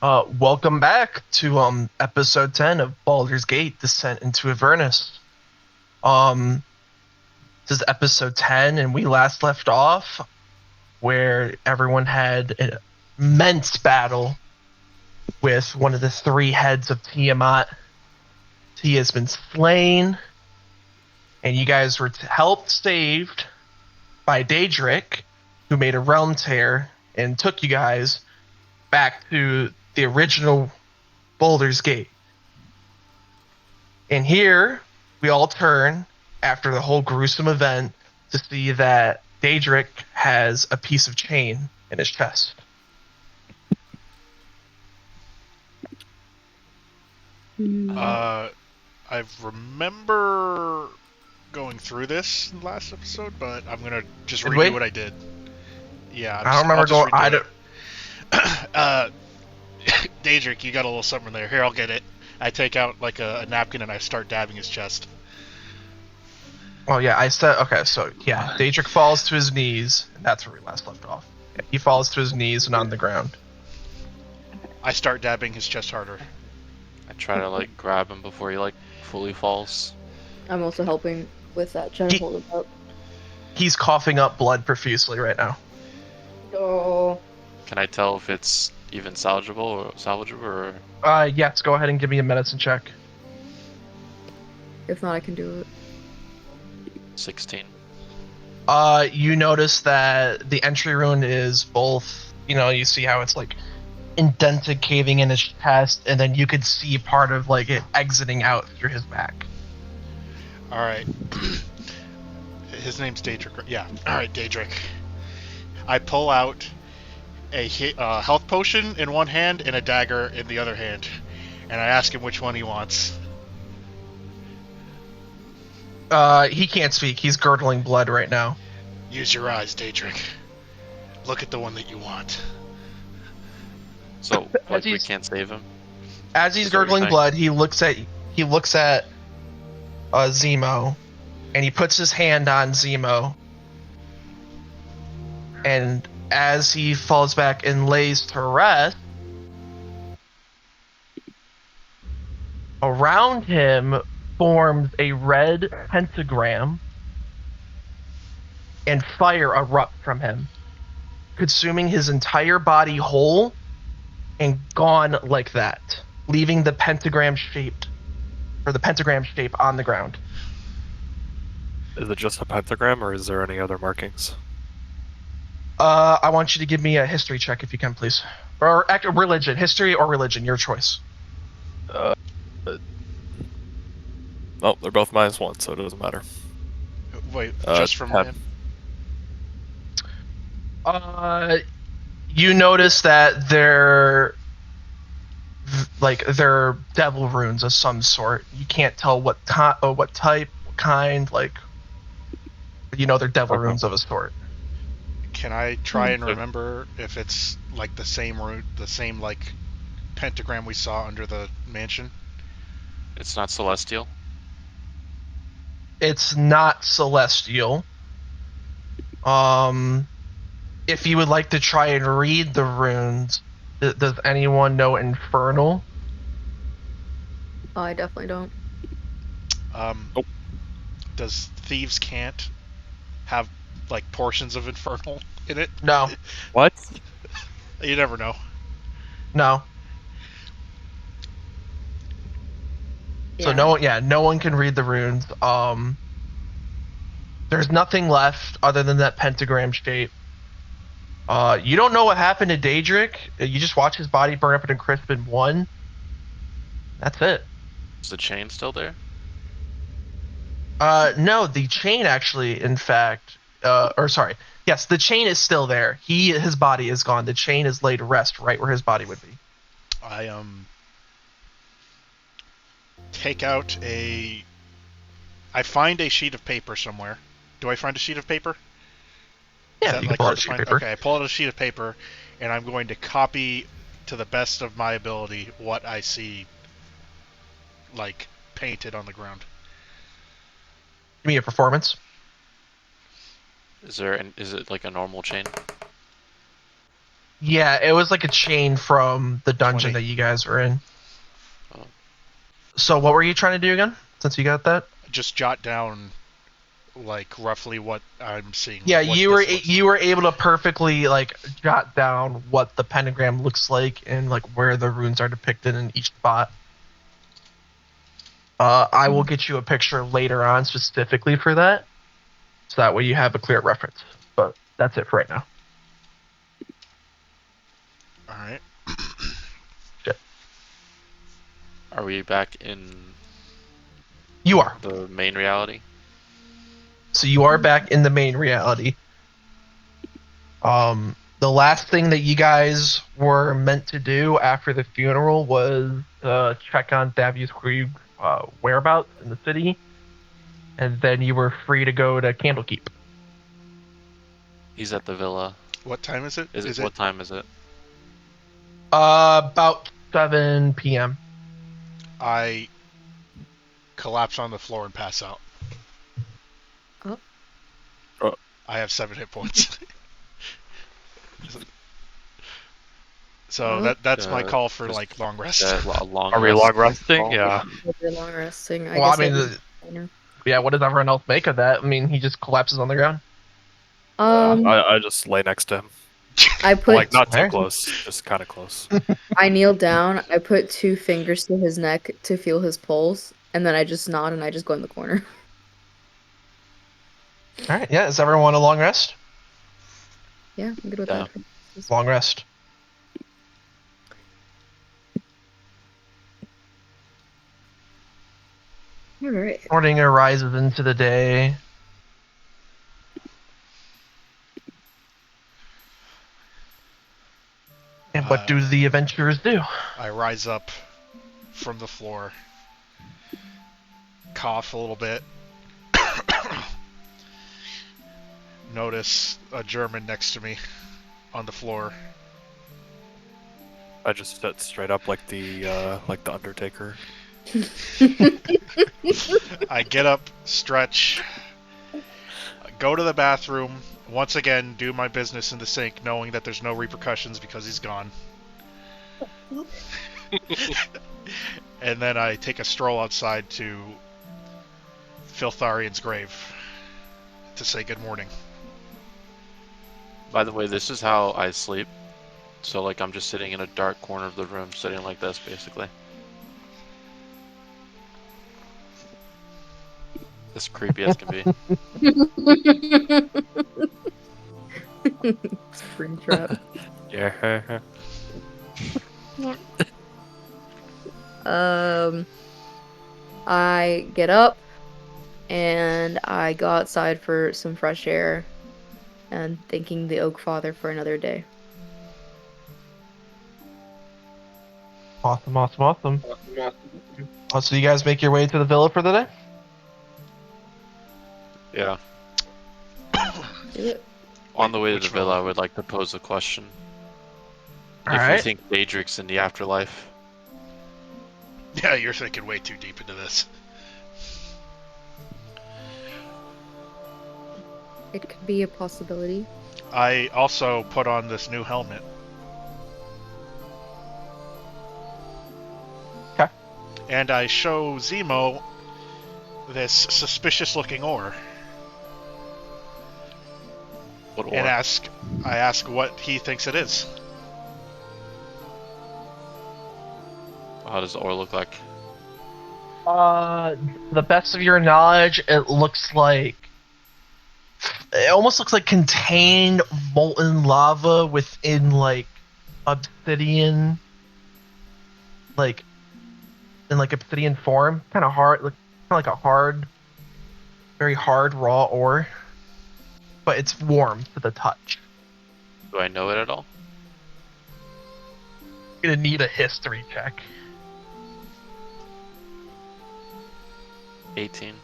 Welcome back to episode 10 of Baldur's Gate: Descent into Avernus. Um, this is episode 10, and we last left off where everyone had an immense battle with one of the three heads of Tiamat. He has been slain, and you guys were helped saved by Daedric, who made a realm tear and took you guys back to the original Baldur's Gate. And here we all turn after the whole gruesome event to see that Daedric has a piece of chain in his chest. I remember going through this in the last episode, but I'm gonna just Did redo we? what I did. Yeah, I don't remember I'll just going. I redo don't. it. Daedric, you got a little something there. Here, I'll get it. I take out like a napkin and I start dabbing his chest. Well, yeah, I said okay. So yeah, Daedric falls to his knees, and that's where we last left off. Yeah, he falls to his knees and on the ground. I start dabbing his chest harder. I try to grab him before he fully falls. I'm also helping with that, trying to hold him up. He's coughing up blood profusely right now. Oh. Can I tell if it's even salvageable or? Yes, go ahead and give me a medicine check. If not, I can do it. 16. You notice that the entry rune is both, you see how it's like indented, caving in his chest, and then you could see part of like it exiting out through his back. Alright. His name's Daedric. Yeah, alright, Daedric. I pull out a health potion in one hand and a dagger in the other hand, and I ask him which one he wants. He can't speak. He's gurgling blood right now. Use your eyes, Daedric. Look at the one that you want. So, we can't save him? As he's gurgling blood, he looks at Zemo, and he puts his hand on Zemo, and as he falls back and lays to rest, around him forms a red pentagram, and fire erupts from him, consuming his entire body whole and gone like that, leaving the pentagram shape on the ground. Is it just a pentagram, or is there any other markings? I want you to give me a history check if you can, please. Or religion. History or religion, your choice. Well, they're both -1, so it doesn't matter. Wait, just from one? You notice that they're devil runes of some sort. You can't tell what type, what kind, they're devil runes of a sort. Can I try and remember if it's like the same root, the same like pentagram we saw under the mansion? It's not celestial? It's not celestial. If you would like to try and read the runes, does anyone know infernal? Oh, I definitely don't. Nope. Does Thieves' Cant have like portions of infernal in it? No. What? You never know. No. So no one can read the runes. There's nothing left other than that pentagram shape. You don't know what happened to Daedric. You just watch his body burn up in Crispin 1. That's it. Is the chain still there? No, the chain actually, in fact, yes, the chain is still there. His body is gone. The chain is laid to rest right where his body would be. I take out I find a sheet of paper somewhere. Do I find a sheet of paper? Yeah, you can pull out a sheet of paper. Okay, I pull out a sheet of paper, and I'm going to copy, to the best of my ability, what I see, like, painted on the ground. Give me a performance. Is it like a normal chain? Yeah, it was like a chain from the dungeon 20. that you guys were in. Oh. So what were you trying to do again? Since you got that? Just jot down like roughly what I'm seeing. Yeah, what you were this looks you like. were able to perfectly like jot down what the pentagram looks like and like where the runes are depicted in each spot. I will get you a picture later on specifically for that, so that way you have a clear reference. But that's it for right now. All right. Shit. Are we back in You are. the main reality? So you are back in the main reality. The last thing that you guys were meant to do after the funeral was check on Davius Krieg's whereabouts in the city, and then you were free to go to Candlekeep. He's at the villa. What time is it? Is it? What time is it? About 7 p.m. I collapse on the floor and pass out. Oh. Oh. I have 7 hit points. So Oh. that's my call for just- like long rest. Long Are we rest long resting? call? Yeah. You're long resting. Well, I guess mean, yeah. What does everyone else make of that? I mean, he just collapses on the ground. I just lay next to him. I put Like, not too Alright. close, just kind of close. I kneel down. I put 2 fingers to his neck to feel his pulse, and then I just nod and I just go in the corner. All right. Yeah. Is everyone a long rest? Yeah, I'm good with Yeah. that. Long rest. All right. Morning arises into the day. And what do the adventurers do? I rise up from the floor, cough a little bit, notice a German next to me on the floor. I just sit straight up like the Undertaker. I get up, stretch, go to the bathroom, once again do my business in the sink, knowing that there's no repercussions because he's gone. And then I take a stroll outside to Filtharian's grave to say good morning. By the way, this is how I sleep. So like I'm just sitting in a dark corner of the room, sitting like this, basically. As creepy as can be. Springtrap. Yeah. I get up and I go outside for some fresh air and thanking the Oak Father for another day. Awesome. So you guys make your way to the villa for the day? Yeah. Do it. On the way to Which the villa, villa? I would like to pose a question. All If right. you think Daedric's in the afterlife, Yeah, you're thinking way too deep into this. It could be a possibility. I also put on this new helmet. Okay. And I show Zemo this suspicious looking ore what and or? I ask what he thinks it is. How does the ore look like? To the best of your knowledge, it almost looks like contained molten lava within like obsidian, like in like obsidian form, kind of hard, kind of like a hard, very hard raw ore, but it's warm to the touch. Do I know it at all? You're gonna need a history check. 18.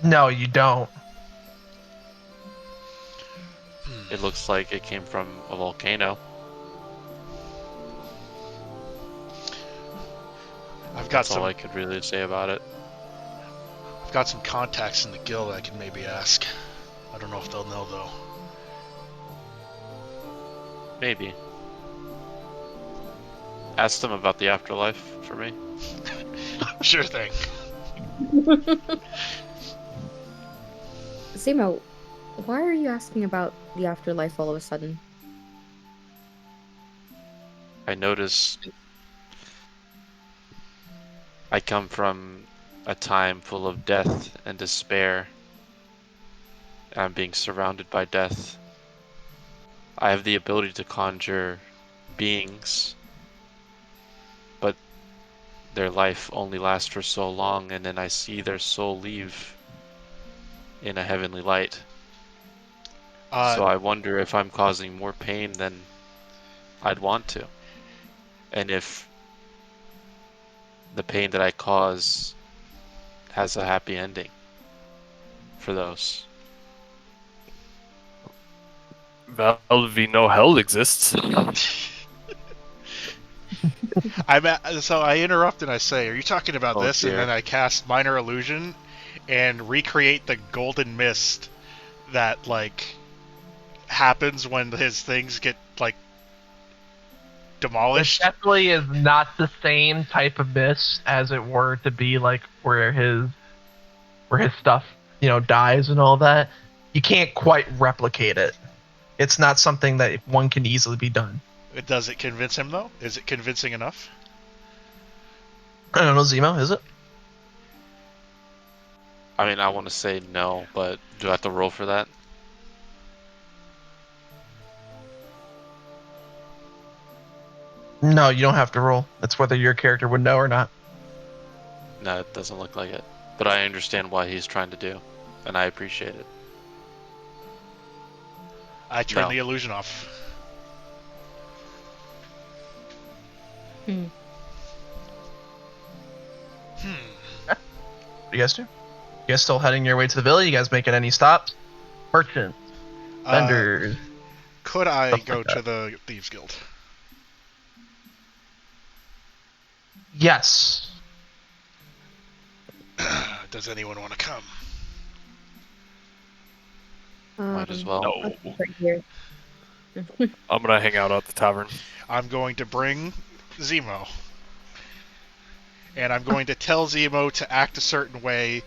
No, you don't. It looks like it came from a volcano. I've got That's all some I could really say about it. I've got some contacts in the guild I can maybe ask. I don't know if they'll know though. Maybe. Ask them about the afterlife for me. Sure thing. Zemo, why are you asking about the afterlife all of a sudden? I notice I come from a time full of death and despair. I'm being surrounded by death. I have the ability to conjure beings, but their life only lasts for so long, and then I see their soul leave in a heavenly light. So I wonder if I'm causing more pain than I'd want to. And if the pain that I cause has a happy ending for those. Well, we know hell exists. So I interrupt and I say, "Are you talking about Oh, this?" And dear. then I cast Minor Illusion and recreate the golden mist that like happens when his things get like This demolished. definitely is not the same type of mist as it were to be like where his stuff, dies and all that. You can't quite replicate it. It's not something that one can easily be done. Does it convince him though? Is it convincing enough? I don't know, Zemo, is it? I mean, I want to say no, but do I have to roll for that? No, you don't have to roll. It's whether your character would know or not. No, it doesn't look like it. But I understand what he's trying to do, and I appreciate it. I turn No. the illusion off. Hmm. What do you guys do? You guys still heading your way to the village? You guys making any stops? Merchants, vendors. Could I Stuff go like to the Thieves Guild? Yes. Does anyone want to come? Might as well. No. I'll keep right here. I'm gonna hang out at the tavern. I'm going to bring Zemo. And I'm going to tell Zemo to act a certain way.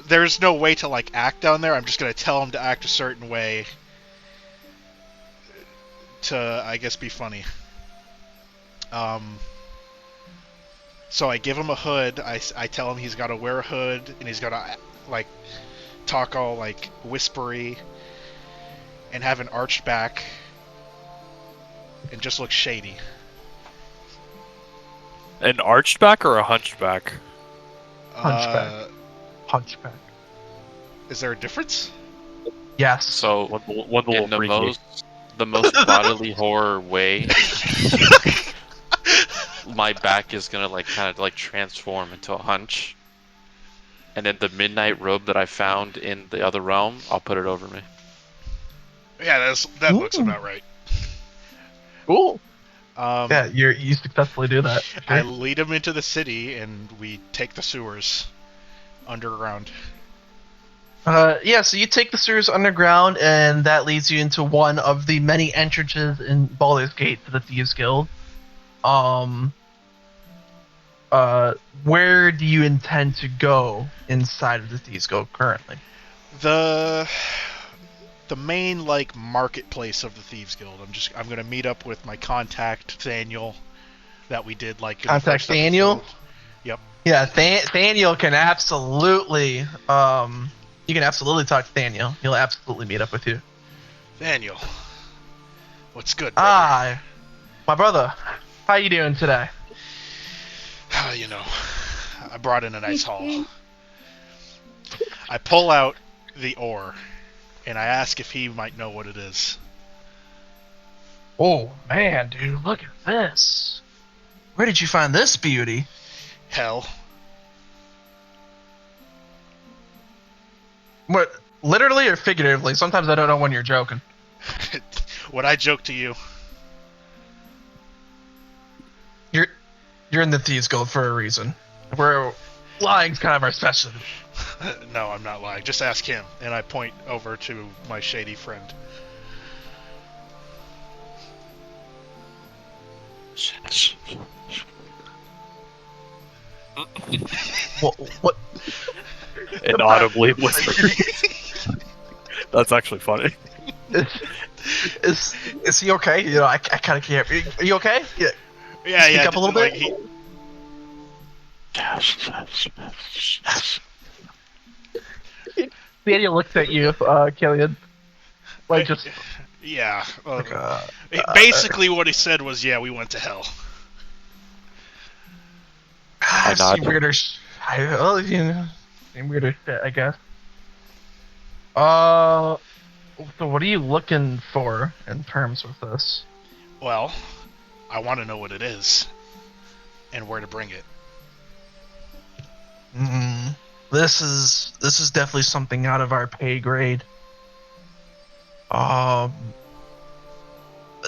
There's no way to like act down there. I'm just going to tell him to act a certain way to, I guess, be funny. So I give him a hood. I tell him he's got to wear a hood and he's got to like talk all like whispery and have an arched back and just look shady. An arched back or a hunchback? Hunchback. Hunchback. Is there a difference? Yes. So, One a little in the freaky. most bodily horror way, my back is gonna like kind of like transform into a hunch, and then the midnight robe that I found in the other realm, I'll put it over me. Yeah, that looks about right. Cool. Um, Yeah, you successfully do that. I Sure. lead him into the city and we take the sewers underground. Yeah, so you take the sewers underground, and that leads you into one of the many entrances in Baldur's Gate to the Thieves Guild. Where do you intend to go inside of the Thieves Guild currently? The main like marketplace of the Thieves Guild. I'm gonna meet up with my contact Thaniel that we did like in Contact the first Thaniel? episode. Yep. Yeah, Thaniel can absolutely, you can absolutely talk to Thaniel. He'll absolutely meet up with you. Thaniel, what's good, brother? Ah, my brother, how you doing today? You know, I brought in a nice haul. I pull out the ore, and I ask if he might know what it is. Oh man, dude, look at this. Where did you find this beauty? Hell. What, literally or figuratively? Sometimes I don't know when you're joking. Would I joke to you? You're in the Thieves Guild for a reason. Lying's kind of our specialty. No, I'm not lying. Just ask him. And I point over to my shady friend. What? Inaudibly whispering. That's actually funny. Is he okay? You know, I kind of can't. Are you okay? Yeah. Yeah, Speak yeah. up a little Like bit. Daniel looks at you, Killian, like just yeah. like Basically, what he said was, "Yeah, we went to hell." I I've seen nod. weirder. Well, you know, seen weirder shit, I guess. Uh, so what are you looking for in terms of this? Well, I want to know what it is and where to bring it. Mm, this is definitely something out of our pay grade. Um,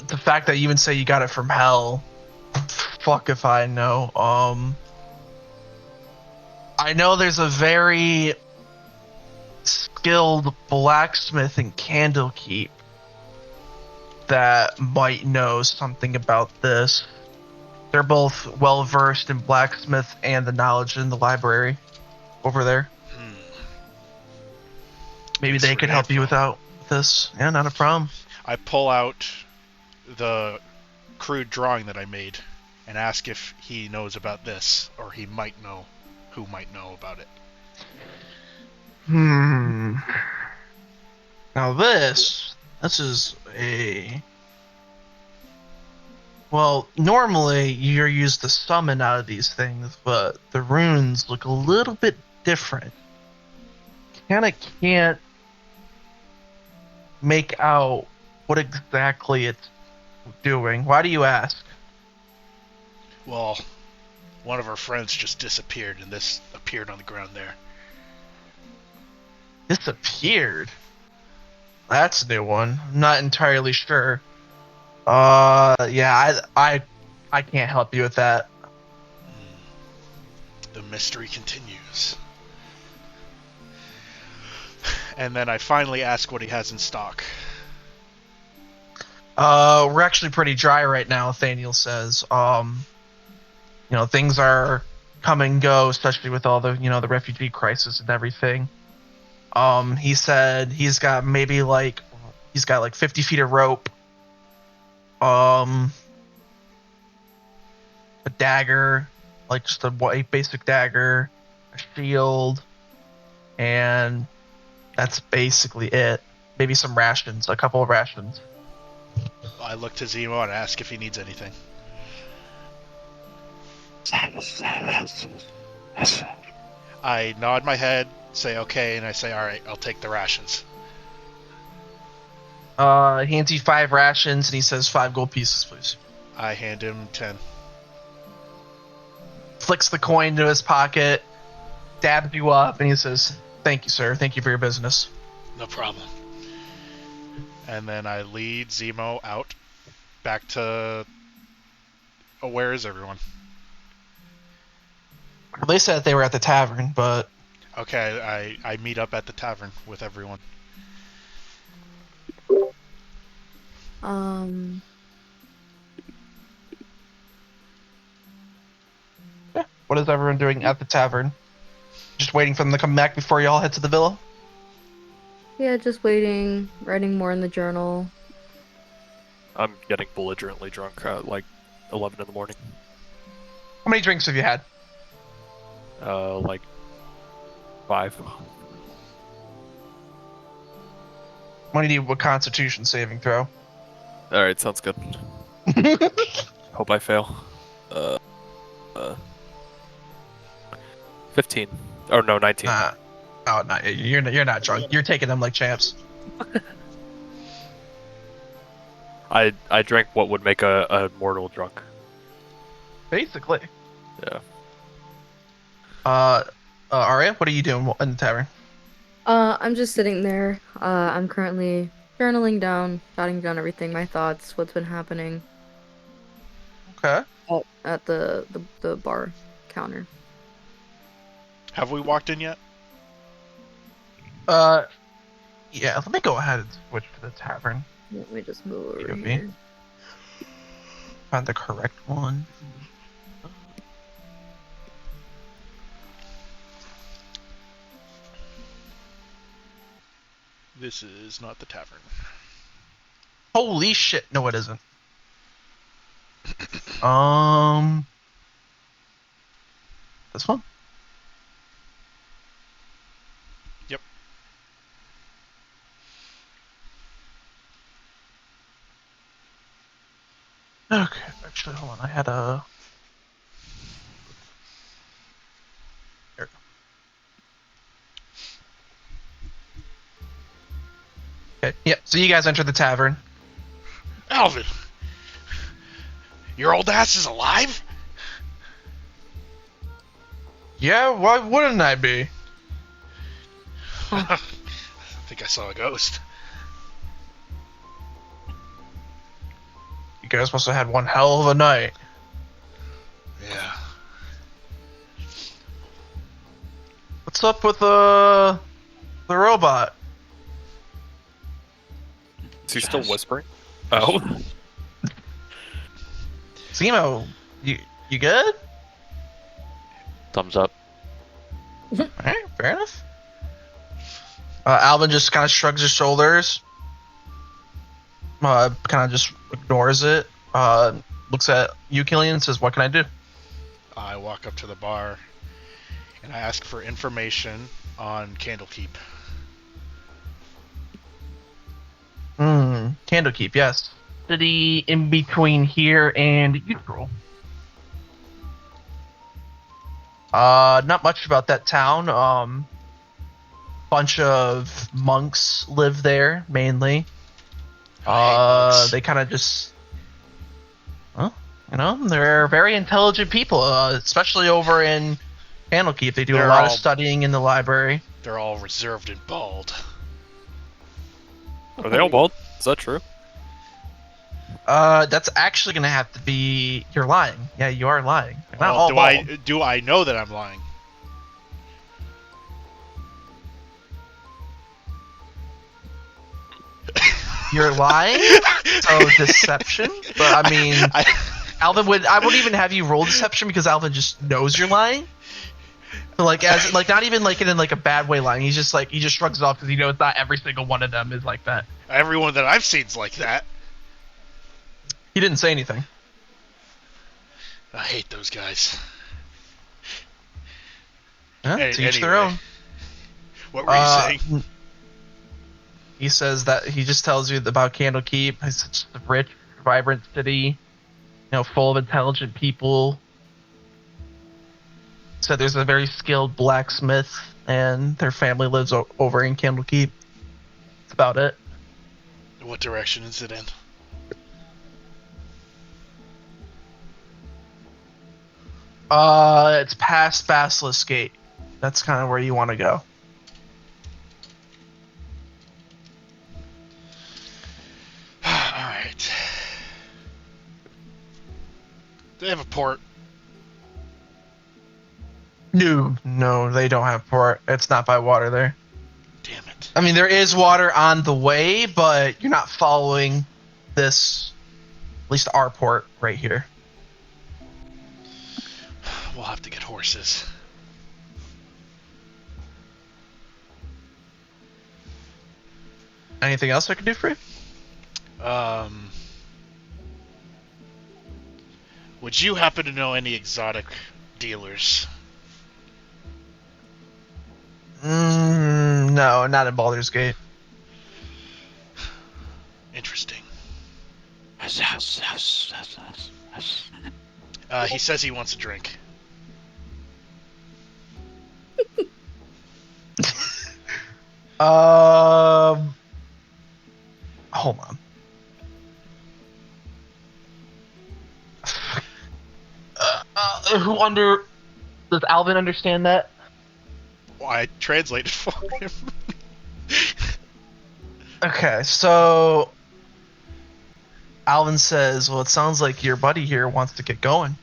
the fact that you even say you got it from hell, fuck if I know. I know there's a very skilled blacksmith in Candlekeep that might know something about this. They're both well versed in blacksmith and the knowledge in the library over there. Hmm. Maybe Thanks they for could the help you info. without this. Yeah, not a problem. I pull out the crude drawing that I made and ask if he knows about this, or he might know who might know about it. Hmm. Now this is a. Well, normally you're used to summon out of these things, but the runes look a little bit different. Kinda can't make out what exactly it's doing. Why do you ask? Well, one of our friends just disappeared, and this appeared on the ground there. Disappeared. That's a new one. I'm not entirely sure. Yeah, I can't help you with that. The mystery continues. And then I finally ask what he has in stock. We're actually pretty dry right now, Nathaniel says. Things are come and go, especially with all the, the refugee crisis and everything. He said he's got like 50 feet of rope, um, a dagger, like just a white basic dagger, a shield, and that's basically it. Maybe some rations, a couple of rations. I look to Zemo and ask if he needs anything. I nod my head, say okay, and I say, alright, I'll take the rations. He hands you 5 rations and he says 5 gold pieces, please. I hand him 10. Flicks the coin into his pocket, dabs you up, and he says, "Thank you, sir. Thank you for your business." No problem. And then I lead Zemo out back to. Oh, where is everyone? Well, they said they were at the tavern, but Okay, I meet up at the tavern with everyone. Um, yeah. What is everyone doing at the tavern? Just waiting for them to come back before y'all head to the villa? yeah, just waiting, writing more in the journal. I'm getting belligerently drunk at like 11 in the morning. How many drinks have you had? Like 5. What do you need? What Constitution saving throw? Alright, sounds good. Hope I fail. 15. Oh no, 19. Nah. Oh, no, you're not drunk. You're taking them like champs. I drank what would make a mortal drunk. Basically. Yeah. Arya, what are you doing in the tavern? I'm just sitting there. I'm currently journaling down, jotting down everything, my thoughts, what's been happening Okay. at the bar counter. Have we walked in yet? Uh, yeah. Let me go ahead and switch to the tavern. Let me just move over POV. here. find the correct one. This is not the tavern. Holy shit! No, it isn't. This one. Yep. Okay, actually, hold on. I had a. There we go. Okay. Yep. So you guys enter the tavern. Alvin! Your old ass is alive? Yeah. Why wouldn't I be? I think I saw a ghost. You guys must have had one hell of a night. Yeah. What's up with the robot? Is he still whispering? Oh. Zemo, you good? Thumbs up. Alright, fair enough. Alvin just kind of shrugs his shoulders. Kind of just ignores it. Looks at you, Killian, and says, "What can I do?" I walk up to the bar and I ask for information on Candlekeep. Candlekeep, yes. City in between here and Utrol. Not much about that town. Bunch of monks live there, mainly. I hate monks. They kind of just, well, they're very intelligent people, especially over in Candlekeep. They do a lot of studying in the library. They're all reserved and bald. Are they all bald? Is that true? That's actually gonna have to be, you're lying. Yeah, you are lying. They're not all bald. Do I know that I'm lying? You're lying? So deception? But I mean, Alvin I wouldn't even have you roll deception because Alvin just knows you're lying. So not even like in like a bad way lying. He just shrugs it off because he knows not every single one of them is like that. Everyone that I've seen's like that. He didn't say anything. I hate those guys. To each their own. What were you saying? He says that he just tells you about Candlekeep. It's such a rich, vibrant city, full of intelligent people. Said there's a very skilled blacksmith, and their family lives over in Candlekeep. That's about it. What direction is it in? It's past Basilisk Gate. That's kind of where you want to go. Alright. Do they have a port? No, they don't have port. It's not by water there. Damn it. I mean, there is water on the way, but you're not following this, at least our port right here. We'll have to get horses. Anything else I can do for you? Would you happen to know any exotic dealers? No, not in Baldur's Gate. Interesting. He says he wants a drink. Hold on. Does Alvin understand that? Well, I translated for him. Okay, so Alvin says, well, it sounds like your buddy here wants to get going.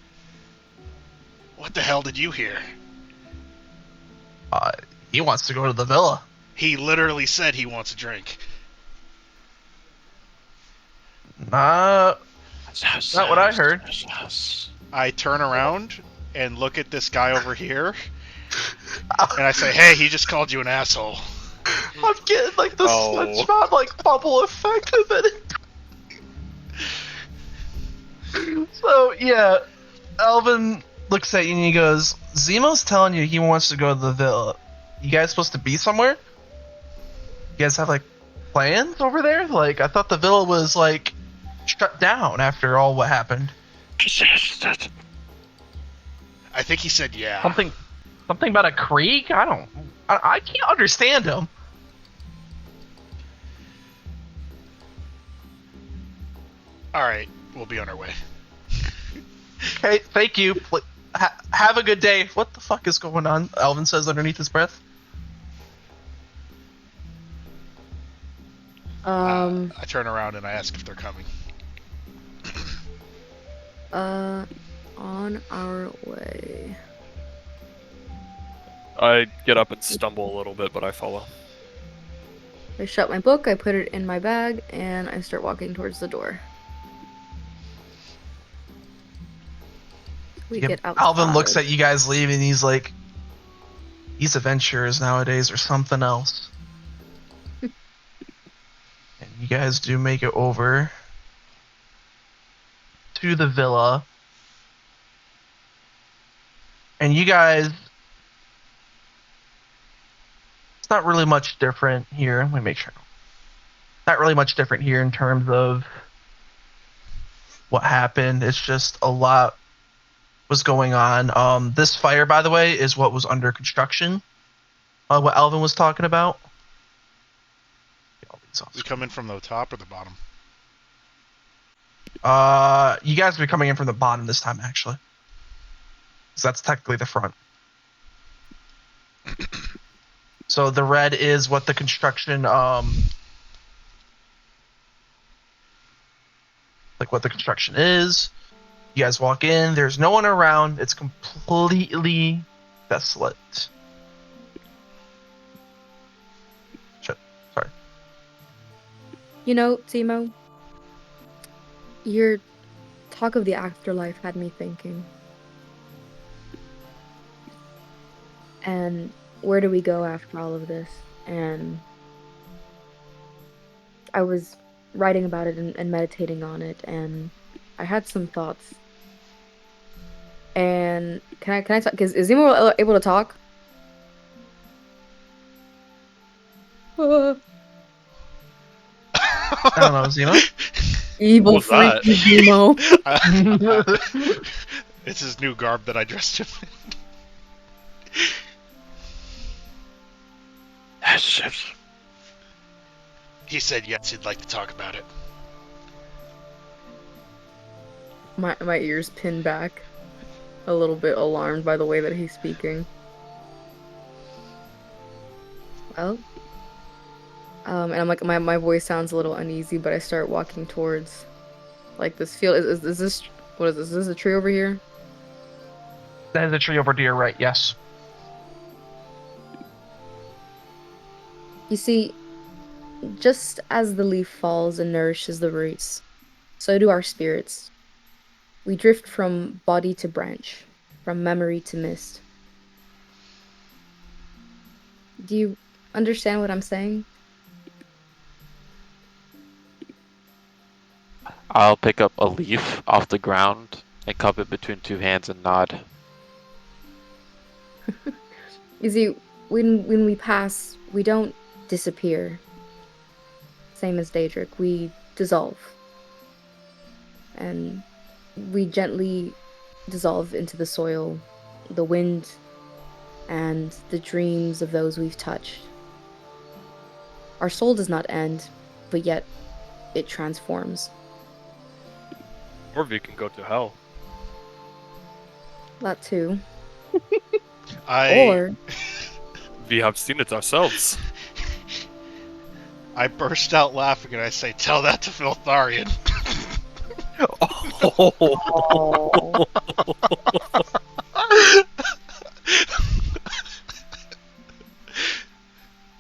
What the hell did you hear? He wants to go to the villa. He literally said he wants a drink. Not what I heard. I turn around and look at this guy over here, and I say, "Hey, he just called you an asshole." I'm getting like the Oh. SpongeBob like bubble effect of it. So yeah, Alvin looks at you and he goes, "Zemo's telling you he wants to go to the villa. You guys supposed to be somewhere? You guys have like plans over there? Like I thought the villa was like shut down after all what happened. I think he said, "Yeah." Something about a creek? I can't understand him." All right, we'll be on our way. Okay, thank you. Have a good day. What the fuck is going on? Alvin says underneath his breath. I turn around and I ask if they're coming. On our way. I get up and stumble a little bit, but I follow. I shut my book, I put it in my bag, and I start walking towards the door. We get outside. Alvin looks at you guys leaving. He's like, "These adventurers nowadays are something else." And you guys do make it over to the villa. And you guys, it's not really much different here. Let me make sure. Not really much different here in terms of what happened. It's just a lot was going on. This fire, by the way, is what was under construction. What Alvin was talking about. We come in from the top or the bottom? You guys will be coming in from the bottom this time, actually. So that's technically the front. So the red is what the construction, like what the construction is. You guys walk in, there's no one around, it's completely desolate. Shit, sorry. You know, Timo, your talk of the afterlife had me thinking. And where do we go after all of this? And I was writing about it and meditating on it, and I had some thoughts. And can I talk? Is Zemo able to talk? I don't know, Zemo. Evil What was freaky Zemo. It's his new garb that I dressed him in. He said yes, he'd like to talk about it. My ears pin back, a little bit alarmed by the way that he's speaking. Well, and I'm like, my voice sounds a little uneasy, but I start walking towards, like, this field. Is this, what is this? Is this a tree over here? That is a tree over to your right, yes. You see, just as the leaf falls and nourishes the roots, so do our spirits. We drift from body to branch, from memory to mist. Do you understand what I'm saying? I'll pick up a leaf off the ground and cup it between two hands and nod. You see, when we pass, we don't disappear. Same as Daedric, we dissolve. And we gently dissolve into the soil, the wind, and the dreams of those we've touched. Our soul does not end, but yet it transforms. Or we can go to hell. That too. I Or We have seen it ourselves. I burst out laughing and I say, "Tell that to Filtharian." Oh.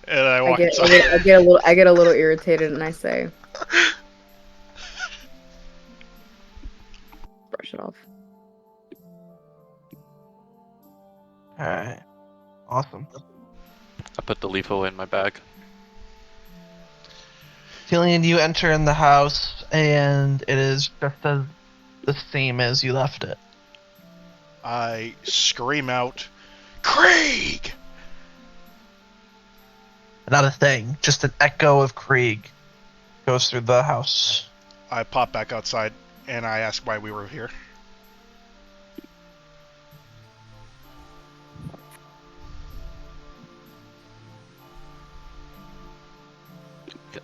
And I walk I inside. get a little irritated, and I say, brush it off. Alright. Awesome. I put the leaf away in my bag. Killian, you enter in the house, and it is just as the same as you left it. I scream out, Krieg! Not a thing, just an echo of Krieg goes through the house. I pop back outside, and I ask why we were here.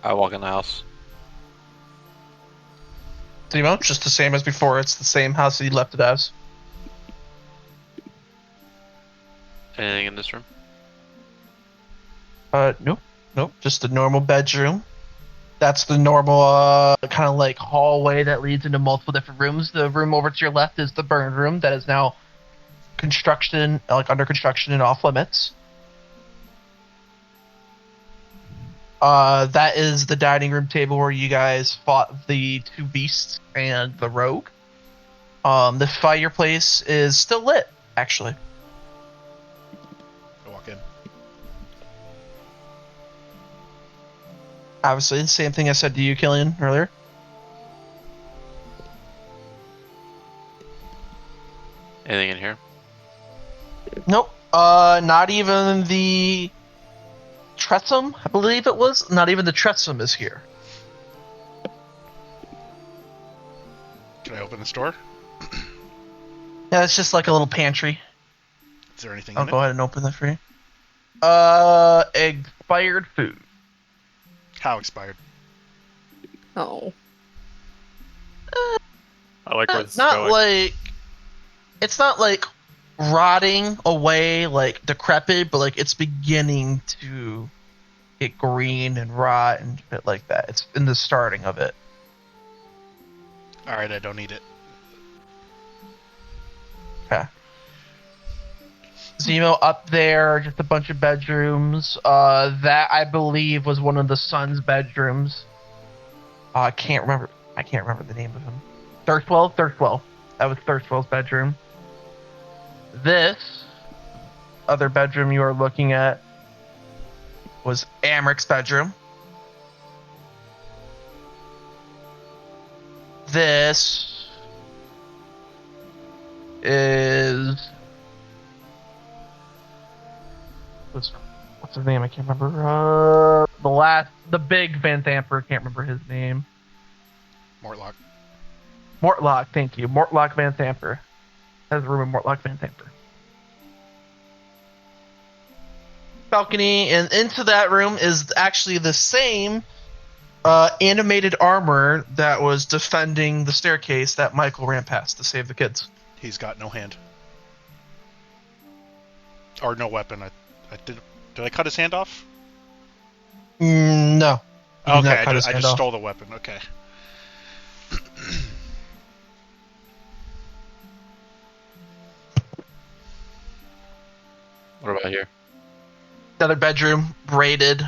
I walk in the house. Timo, just the same as before. It's the same house that you left it as. Anything in this room? Nope. Just a normal bedroom. That's the normal kind of like hallway that leads into multiple different rooms. The room over to your left is the burn room that is now under construction and off limits. That is the dining room table where you guys fought the two beasts and the rogue. The fireplace is still lit, actually. I walk in. Obviously, the same thing I said to you, Killian, earlier. Anything in here? Nope. Not even the Tressum, I believe it was. Not even the Tressum is here. Can I open this door? Yeah, it's just like a little pantry. Is there anything I'll in go it? ahead and open that for you. Expired food. How expired? Oh. I like where this is Not going. like it's not like rotting away, like decrepit, but like it's beginning to get green and rot and shit like that. It's in the starting of it. Alright, I don't need it. Okay. Zemo up there, just a bunch of bedrooms. That I believe was one of the son's bedrooms. I can't remember the name of him. Thirstwell. That was Thirstwell's bedroom. This other bedroom you are looking at was Amric's bedroom. This is what's his name? I can't remember. The big Van Thamper. Can't remember his name. Mortlock. Mortlock. Thank you, Mortlock Van Thamper. Has a room in Mortlock Van Thamper. Balcony, and into that room is actually the same animated armor that was defending the staircase that Michael ran past to save the kids. He's got no hand. Or no weapon. I did I cut his hand off? No. He did Okay, not cut his I hand just off. stole the weapon. Okay. What about here? Another bedroom, braided.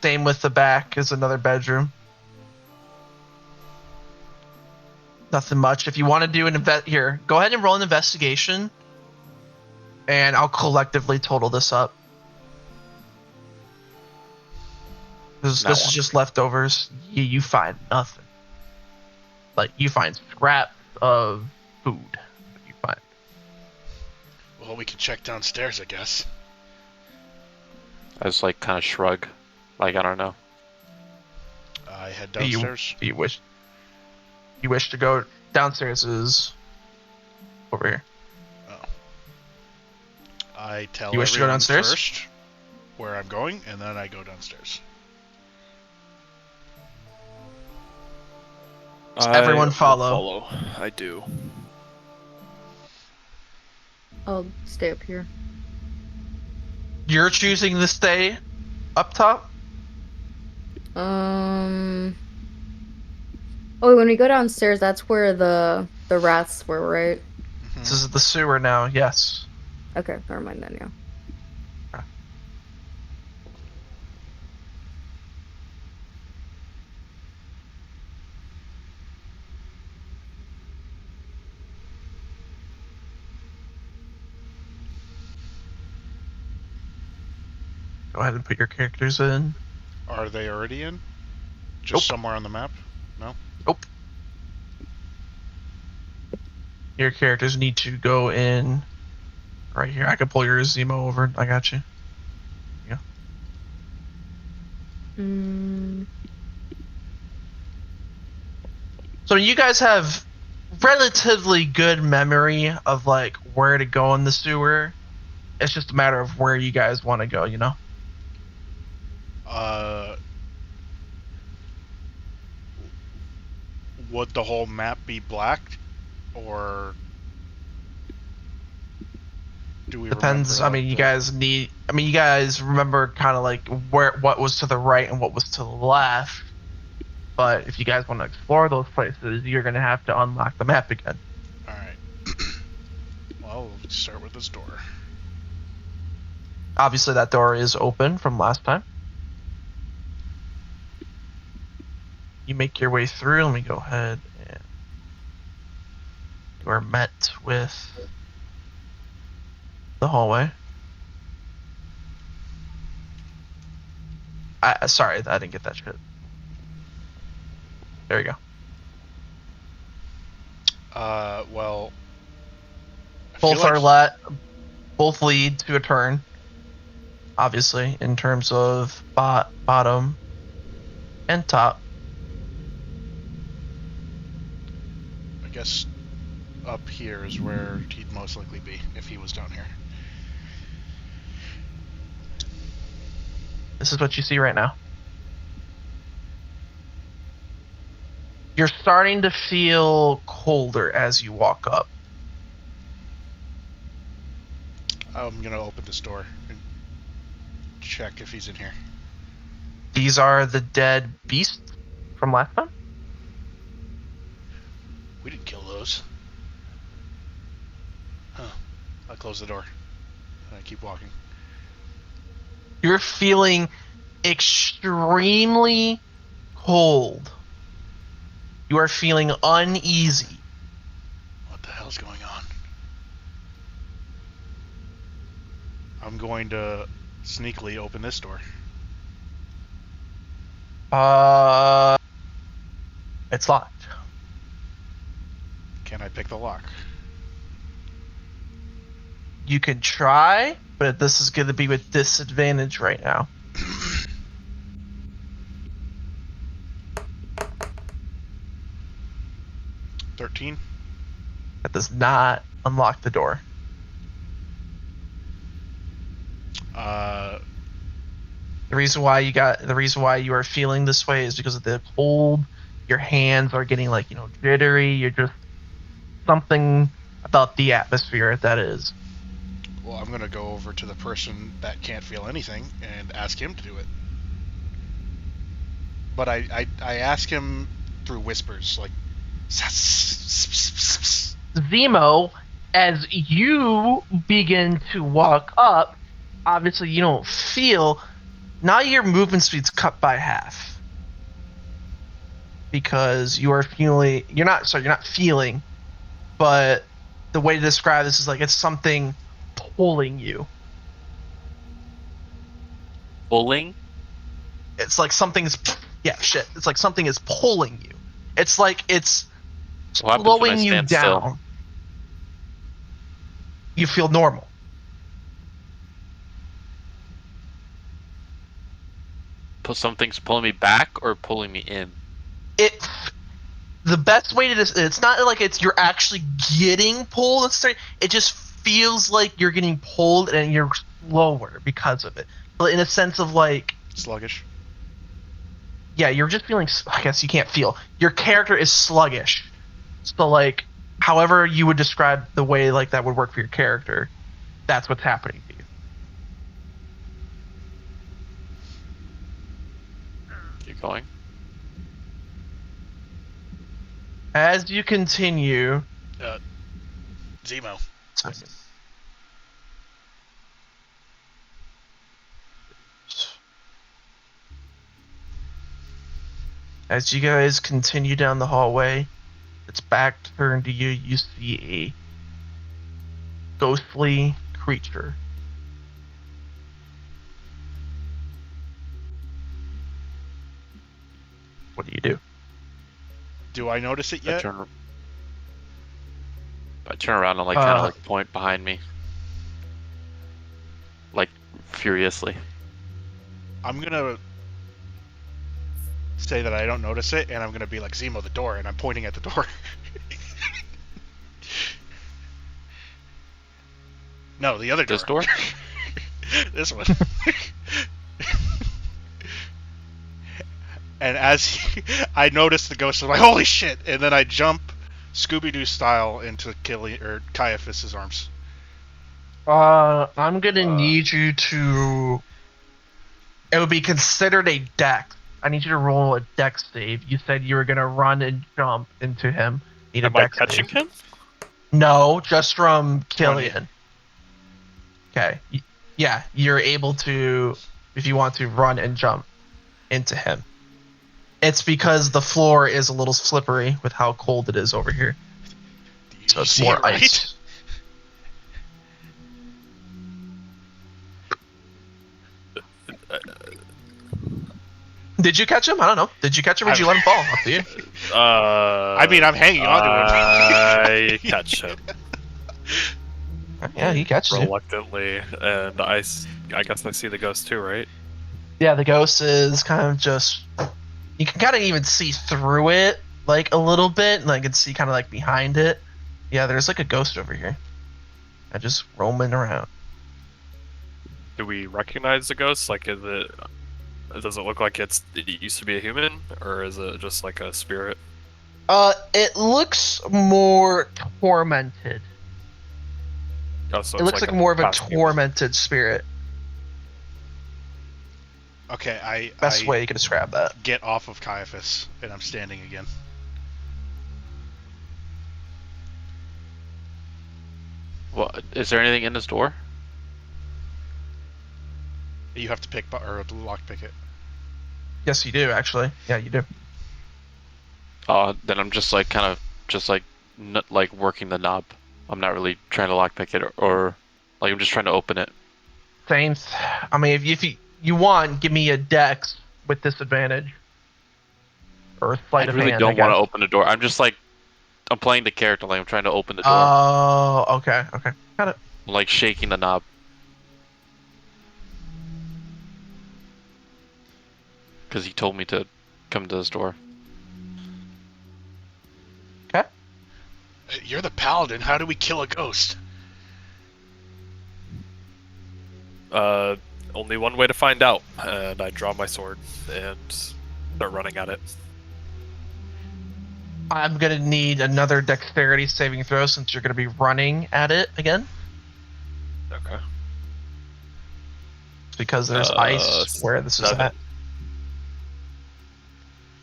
Same with the back is another bedroom. Nothing much. If you want to do an here, go ahead and roll an investigation, and I'll collectively total this up. This is just leftovers. You find nothing. Like, you find scraps of food. You find. Well, we can check downstairs, I guess. I just like kind of shrug, like I don't know. I head downstairs. You wish to go downstairs is over here. Oh. I tell You wish to go everyone downstairs? first where I'm going, and then I go downstairs. Does everyone will follow? I do. I'll stay up here. You're choosing to stay up top? Oh, when we go downstairs, that's where the rats were, right? This is the sewer now, yes. Okay, never mind then, yeah. Go ahead and put your characters in. Are they already in? Just Nope. somewhere on the map? No? Nope. Your characters need to go in right here. I can pull your Zemo over. I got you. Yeah. So you guys have relatively good memory of like where to go in the sewer. It's just a matter of where you guys want to go, you know? Would the whole map be black? Or do we Depends. remember, I mean, like, you guys remember kind of like what was to the right and what was to the left. But if you guys want to explore those places, you're going to have to unlock the map again. Alright. Well, we'll start with this door. Obviously, that door is open from last time. You make your way through. Let me go ahead and you are met with the hallway. Sorry, I didn't get that shit. There you go. Well, I Both feel are like both lead to a turn. Obviously, in terms of bottom and top. I guess up here is where he'd most likely be if he was down here. This is what you see right now. You're starting to feel colder as you walk up. I'm gonna open this door and check if he's in here. These are the dead beasts from last time. We didn't kill those. Huh. I close the door. And I keep walking. You're feeling extremely cold. You are feeling uneasy. What the hell's going on? I'm going to sneakily open this door. It's locked. Can I pick the lock? You can try, but this is going to be with disadvantage right now. $13. That does not unlock the door. The reason why you are feeling this way is because of the cold. Your hands are getting like, jittery. You're just something about the atmosphere that is. Well, I'm gonna go over to the person that can't feel anything and ask him to do it. But I ask him through whispers, like. Zemo, as you begin to walk up, obviously you don't feel. Now your movement speed's cut by half because you are feeling. You're not feeling, but the way to describe this is like it's something pulling you. Pulling? It's like something's. Yeah, shit. It's like something is pulling you. It's like it's What happens when I slowing you stand down. still? You feel normal. Something's pulling me back or pulling me in? The best way to it's not like you're actually getting pulled. It just feels like you're getting pulled and you're slower because of it. But in a sense of like Sluggish. Yeah, you're just feeling. I guess you can't feel. Your character is sluggish. So like, however you would describe the way like that would work for your character, that's what's happening to you. Keep going. As you continue, Zemo. As you guys continue down the hallway, its back turned to you. You see a ghostly creature. What do you do? Do I notice it I yet? turn around and kind of point behind me, furiously. I'm gonna say that I don't notice it, and I'm gonna be like, Zemo, the door, and I'm pointing at the door. No, the other door. This door? This one. And as I notice the ghost, I'm like, holy shit! And then I jump Scooby-Doo style into Caiaphas's arms. I'm gonna need you to. It would be considered a dex. I need you to roll a dex save. You said you were gonna run and jump into him. Need Am a I dex catching save. him? No, just from 20. Killian. Okay. Yeah, you're able to, if you want to, run and jump into him. It's because the floor is a little slippery with how cold it is over here. Do So you it's see more it right? ice. Did you catch him? I don't know. Did you catch him or did you let him fall? Up to you. I mean, I'm hanging on to him. I catch him Yeah, he catches you. reluctantly, and I guess I see the ghost too, right? Yeah, the ghost is kind of just. You can kind of even see through it, like a little bit, and I can see kind of like behind it. Yeah, there's like a ghost over here. Just roaming around. Do we recognize the ghost? Like, does it look like it used to be a human, or is it just like a spirit? It looks more tormented. Oh, so It it's looks like more of a past human. tormented spirit. Okay, Best I way you can describe that. get off of Caiaphas, and I'm standing again. What? Is there anything in this door? You have to pick or lockpick it. Yes, you do actually. Yeah, you do. Then I'm just working the knob. I'm not really trying to lockpick it, or I'm just trying to open it. Same. I mean, if you want, give me a dex with disadvantage. Or sleight I of really hand, don't I guess. want to open the door. I'm playing the character, I'm trying to open the door. Oh, okay. Got it. I'm shaking the knob. Because he told me to come to this door. Okay. You're the paladin. How do we kill a ghost? Only one way to find out. And I draw my sword and start running at it. I'm gonna need another dexterity saving throw since you're gonna be running at it again. Okay. It's because there's ice where this is 7. at.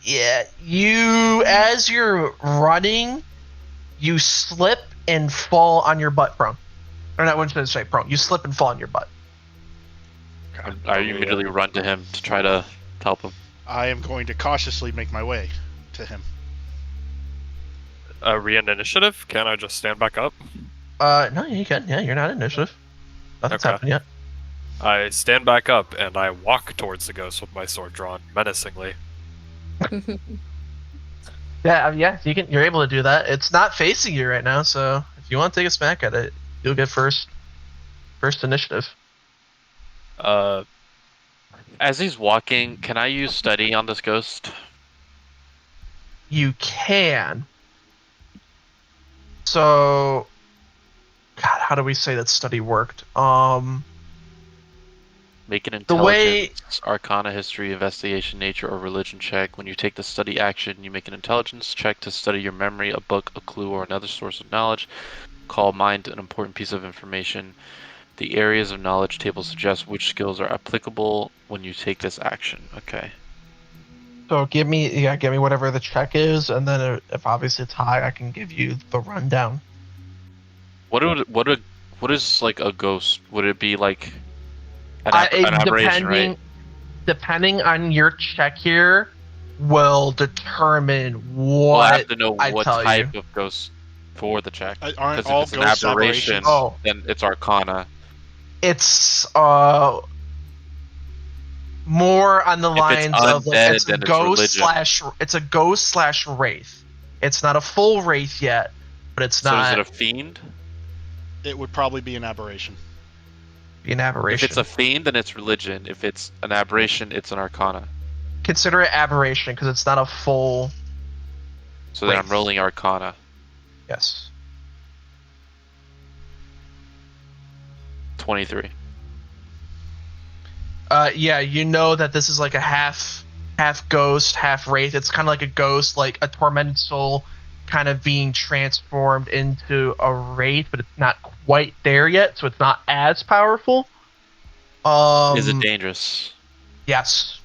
Yeah, as you're running, you slip and fall on your butt prone. Or not, I wouldn't say prone. You slip and fall on your butt. I immediately run to him to try to help him. I am going to cautiously make my way to him. Re-initiative? Can I just stand back up? No, you can. Yeah, you're not in initiative. Nothing's Okay. happened yet. I stand back up and I walk towards the ghost with my sword drawn menacingly. Yeah, you're able to do that. It's not facing you right now, so if you want to take a smack at it, you'll get first initiative. As he's walking, can I use study on this ghost? You can. So, God, how do we say that study worked? Make an The way- intelligence, arcana, history, investigation, nature, or religion check. When you take the study action, you make an intelligence check to study your memory, a book, a clue, or another source of knowledge. Call mind an important piece of information. The areas of knowledge table suggests which skills are applicable when you take this action. Okay. So give me whatever the check is, and then if obviously it's high, I can give you the rundown. What is like a ghost? Would it be like an aberration, right? Depending on your check here, will determine Well, I what have to know I what tell type you. of ghost for the check. Aren't Because all if it's an ghosts aberration, aberrations? Oh. then it's arcana. It's more on the If it's lines of like undead, it's a then it's ghost religion. it's a ghost slash wraith. It's not a full wraith yet, but it's So is not it a fiend? It would probably be an aberration. an If it's aberration. a fiend, then it's religion. If it's an aberration, it's an arcana. Consider it aberration because it's not a full So then I'm wraith. rolling arcana. Yes. 23. Yeah, you know that this is like a half ghost, half wraith. It's kind of like a ghost, like a tormented soul, kind of being transformed into a wraith, but it's not quite there yet, so it's not as powerful. Is it dangerous? Yes.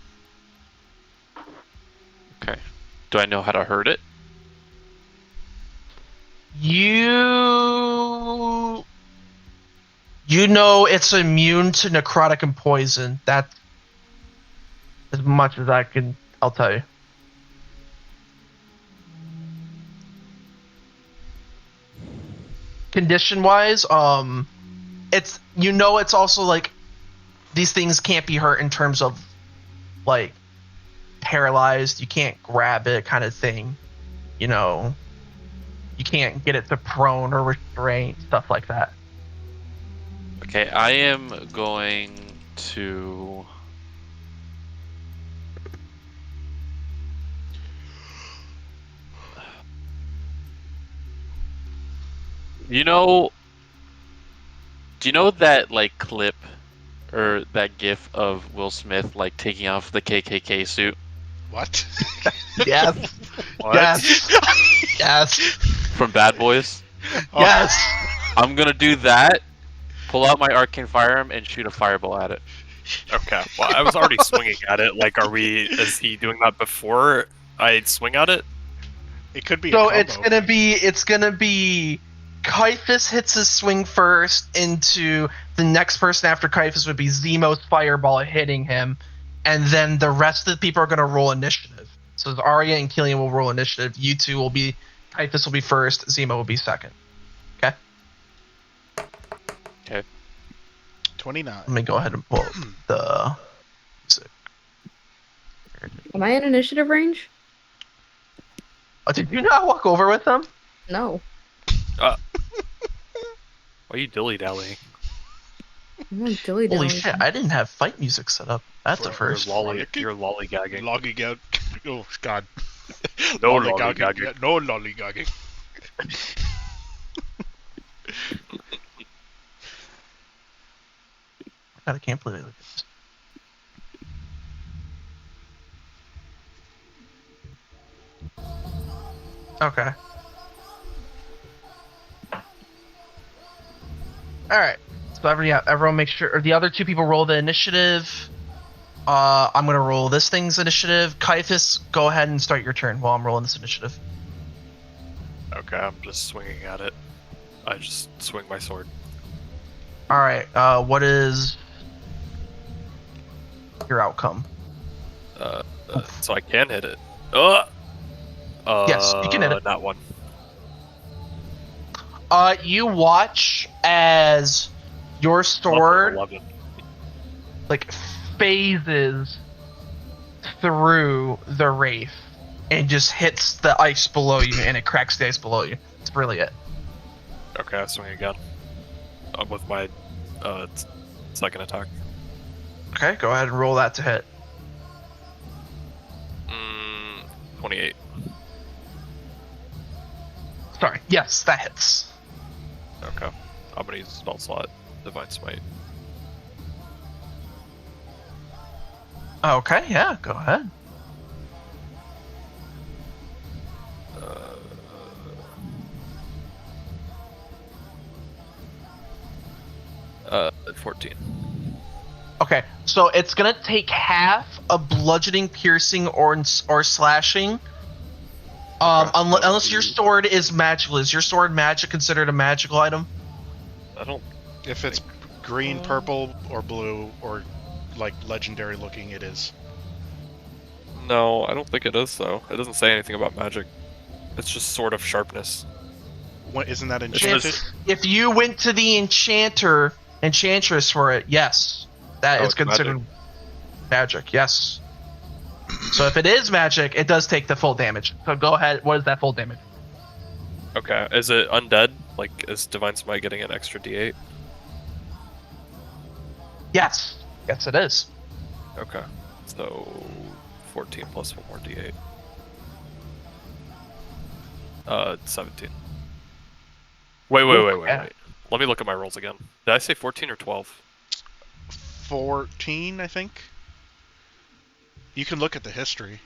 Okay. Do I know how to hurt it? You know it's immune to necrotic and poison. That's as much as I'll tell you. Condition wise, it's it's also like these things can't be hurt in terms of like paralyzed. You can't grab it, kind of thing. You know, you can't get it to prone or restraint, stuff like that. Okay, I am going to. Do you know that like clip or that gif of Will Smith like taking off the KKK suit What? Yes. What? Yes. Yes. from Bad Boys? Oh, Yes. I'm gonna do that, pull out my arcane firearm, and shoot a fireball at it. Okay. Well, I was already swinging at it. Like, is he doing that before I swing at it? It could be So a combo. it's gonna be Caiaphas hits his swing first into the next person after Caiaphas would be Zemo's fireball hitting him, and then the rest of the people are gonna roll initiative. So Arya and Killian will roll initiative. You two will be Caiaphas will be first, Zemo will be second. Okay? Okay. 29. Let me go ahead and pull up the Am I in initiative range? Oh, did you not walk over with them? No. Why are you dilly-dallying? I'm not dilly Holy shit, I didn't have fight music set up. That's a first. You're lollygagging. Lollygag. Oh, God. No lollygagging. Yeah, no lollygagging. God, I can't believe I looked at this. Okay. Alright. So everyone make sure, or the other two people roll the initiative. I'm gonna roll this thing's initiative. Caiaphas, go ahead and start your turn while I'm rolling this initiative. Okay, I'm just swinging at it. I just swing my sword. Alright, what is your outcome? So I can hit it. Yes, you can hit it. Not one. You watch as your sword Level 11. like phases through the wraith and just hits the ice below you and it cracks the ice below you. That's really it. Okay, I swing again. With my second attack. Okay, go ahead and roll that to hit. 28. Sorry, yes, that hits. Okay. I'm gonna use a spell slot. Divine Smite. Okay, yeah, go ahead. 14. Okay, so it's gonna take half a bludgeoning, piercing, or slashing. Unless your sword is magical. Is your sword magic considered a magical item? I don't. If it's green, purple, or blue, or like legendary looking, it is. No, I don't think it is though. It doesn't say anything about magic. It's just sword of sharpness. What, isn't that enchanted? If you went to the enchantress for it, yes, that Oh, is it's considered. magic. Magic, yes. So if it is magic, it does take the full damage. So go ahead. What is that full damage? Okay. Is it undead? Like, is Divine Smite getting an extra D8? Yes. Yes, it is. Okay. So 14 plus one more D8. 17. Wait. Yeah. Let me look at my rolls again. Did I say 14 or 12? 14, I think. You can look at the history.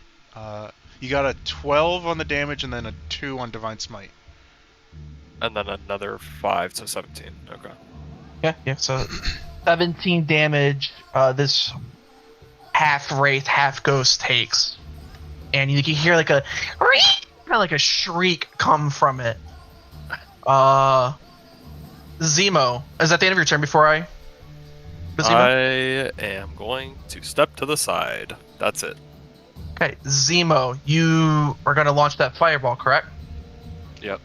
You got a 12 on the damage and then a 2 on Divine Smite. And then another 5, so 17. Okay. Yeah. So 17 damage. This half wraith, half ghost takes, and you can hear like a kind of like a shriek come from it. Zemo, is that the end of your turn before I? I am going to step to the side. That's it. Okay, Zemo, you are going to launch that fireball, correct? Yep.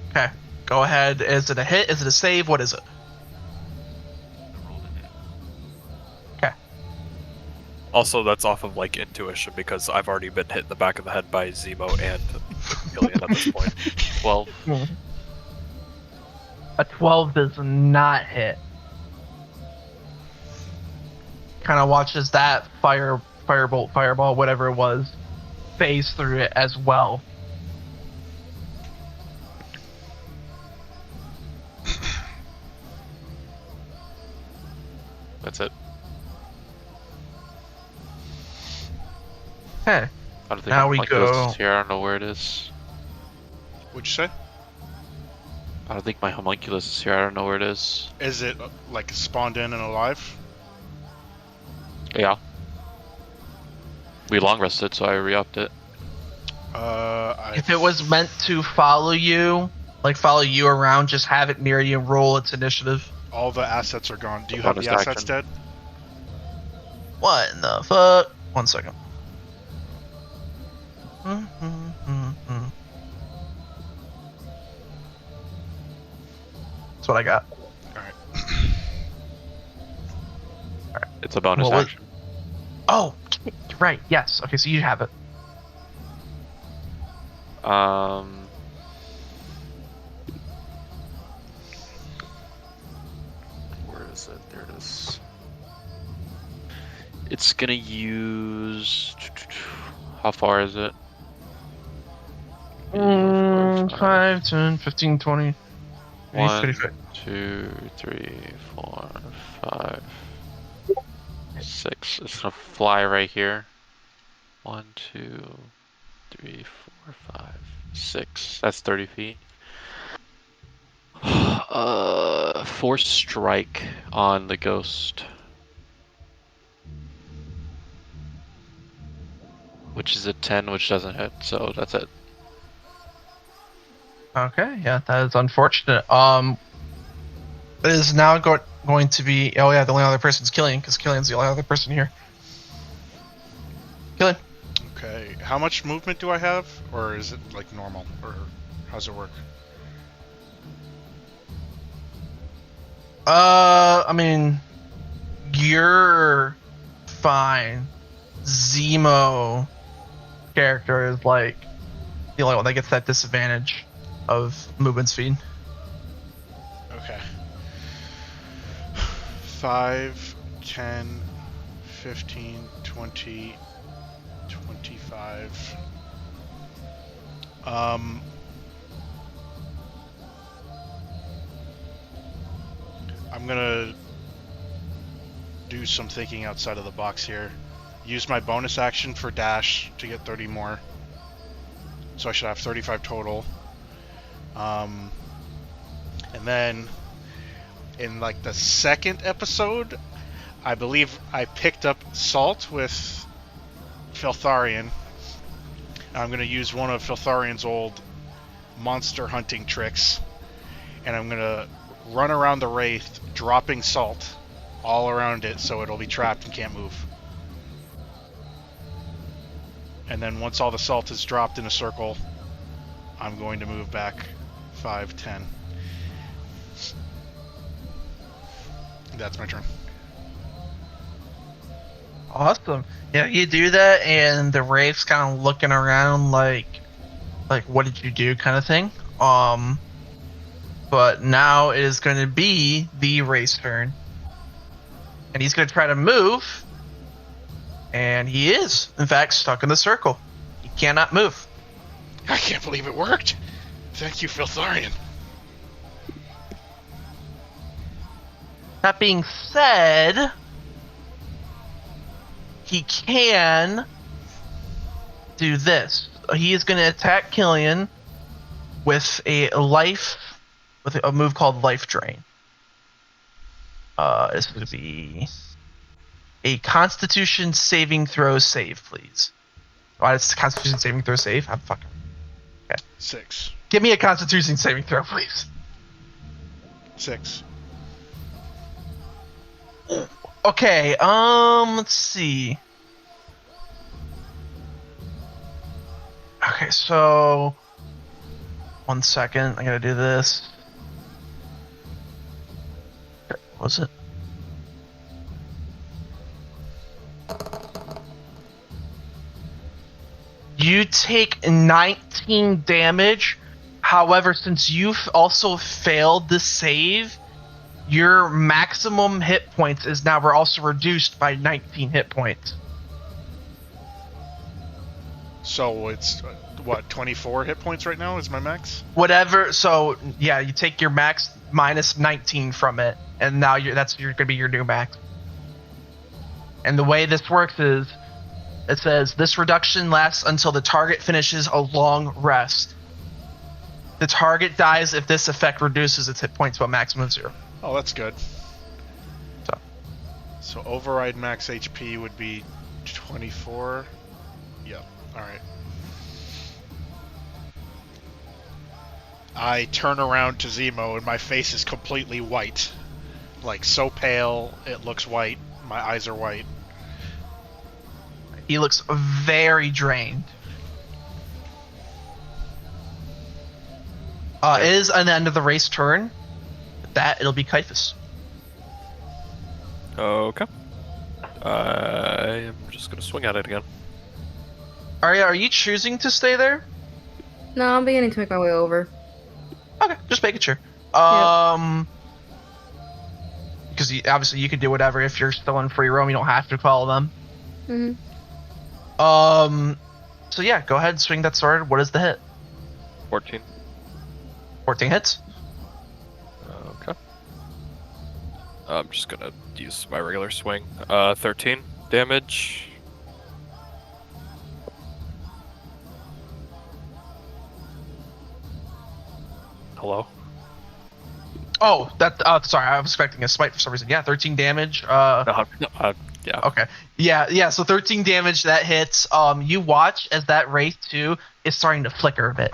Okay, go ahead. Is it a hit? Is it a save? What is it? I rolled a hit. Okay. Also, that's off of like intuition because I've already been hit in the back of the head by Zemo and Gillian at this point. 12. A 12 does not hit. Kind of watches that firebolt, fireball, whatever it was, phase through it as well. That's it. Okay. I don't think Now my we homunculus go- is here. I don't know where it is. What'd you say? I don't think my homunculus is here. I don't know where it is. Is it like spawned in and alive? Yeah. We long rested, so I re-upped it. If it was meant to follow you around, just have it near you and roll its initiative. all the assets are gone. Do you have Bonus the assets action. dead? What in the fuck? 1 second. That's what I got. It's a bonus What was- action. Oh, right. Yes. Okay, so you have it. Where is it? There it is. It's gonna use. How far is it? 5, 10, 15, 20. 1, 35. 2, 3, 4, 5, 6. It's gonna fly right here. 1, 2, 3, 4, 5, 6. That's 30 feet. Force strike on the ghost. Which is a 10, which doesn't hit, so that's it. Okay, yeah, that is unfortunate. It is now going to be. Oh yeah, the only other person's Killian, because Killian's the only other person here. Killian. Okay. How much movement do I have? Or is it like normal? Or how's it work? I mean, you're fine. Zemo character is like the only one that gets that disadvantage of movement speed. Okay. 5, 10, 15, 20, 25. I'm gonna do some thinking outside of the box here. Use my bonus action for dash to get 30 more. So I should have 35 total. And then in like the second episode, I believe I picked up Salt with Filtharian. I'm going to use one of Filtharian's old monster hunting tricks, and I'm going to run around the Wraith, dropping Salt all around it so it'll be trapped and can't move. And then once all the salt is dropped in a circle, I'm going to move back 5, 10. That's my turn. Awesome. Yeah, you do that, and the wraith's kind of looking around like what did you do, kind of thing. But now it is going to be the wraith's turn, and he's going to try to move, and he is, in fact, stuck in the circle. He cannot move. I can't believe it worked. Thank you, Filtharian. That being said, he can do this. He is going to attack Killian with a move called Life Drain. It's going to be a Constitution saving throw save, please. Why is Constitution saving throw save? I'm fucking. 6. Give me a Constitution saving throw, please. 6. Okay. Let's see. Okay, so 1 second. I gotta do this. Okay, what was it? You take 19 damage. However, since you've also failed the save, your maximum hit points is now also reduced by 19 hit points. So it's, what, 24 hit points right now is my max? Whatever. So yeah, you take your max minus 19 from it, and now you're gonna be your new max. And the way this works is, it says this reduction lasts until the target finishes a long rest. The target dies if this effect reduces its hit points to a maximum of 0. Oh, that's good. So. So override max HP would be 24. Yep. Alright. I turn around to Zemo and my face is completely white. Like, so pale, it looks white. My eyes are white. He looks very drained. It is an end of the race turn. With that, it'll be Kaifus. Okay. I am just gonna swing at it again. Arya, are you choosing to stay there? No, I'm beginning to make my way over. Okay, just making sure. Because obviously you can do whatever if you're still in free roam. You don't have to follow them. Mm-hmm. So yeah, go ahead, swing that sword. What is the hit? 14. 14 hits. Okay. I'm just gonna use my regular swing. 13 damage. Hello? Oh, sorry, I was expecting a smite for some reason. Yeah, 13 damage. Yeah. Okay. Yeah, so 13 damage, that hits. You watch as that wraith too is starting to flicker a bit.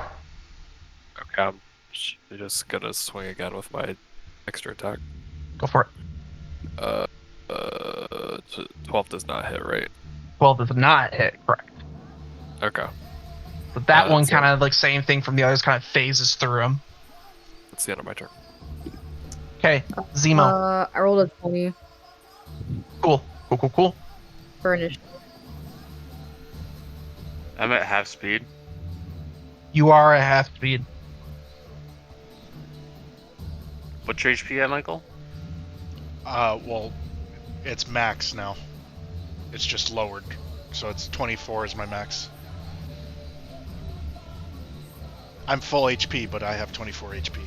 Okay, I'm just gonna swing again with my extra attack. Go for it. 12 does not hit, right? 12 does not hit, correct. Okay. But that one so- kind of like same thing from the others, kind of phases through him. That's the end of my turn. Okay, Zemo. I rolled a 20 Cool. for initiative. I'm at half speed. You are at half speed. What's your HP at, Michael? Well, it's max now. It's just lowered. So it's 24 is my max. I'm full HP, but I have 24 HP.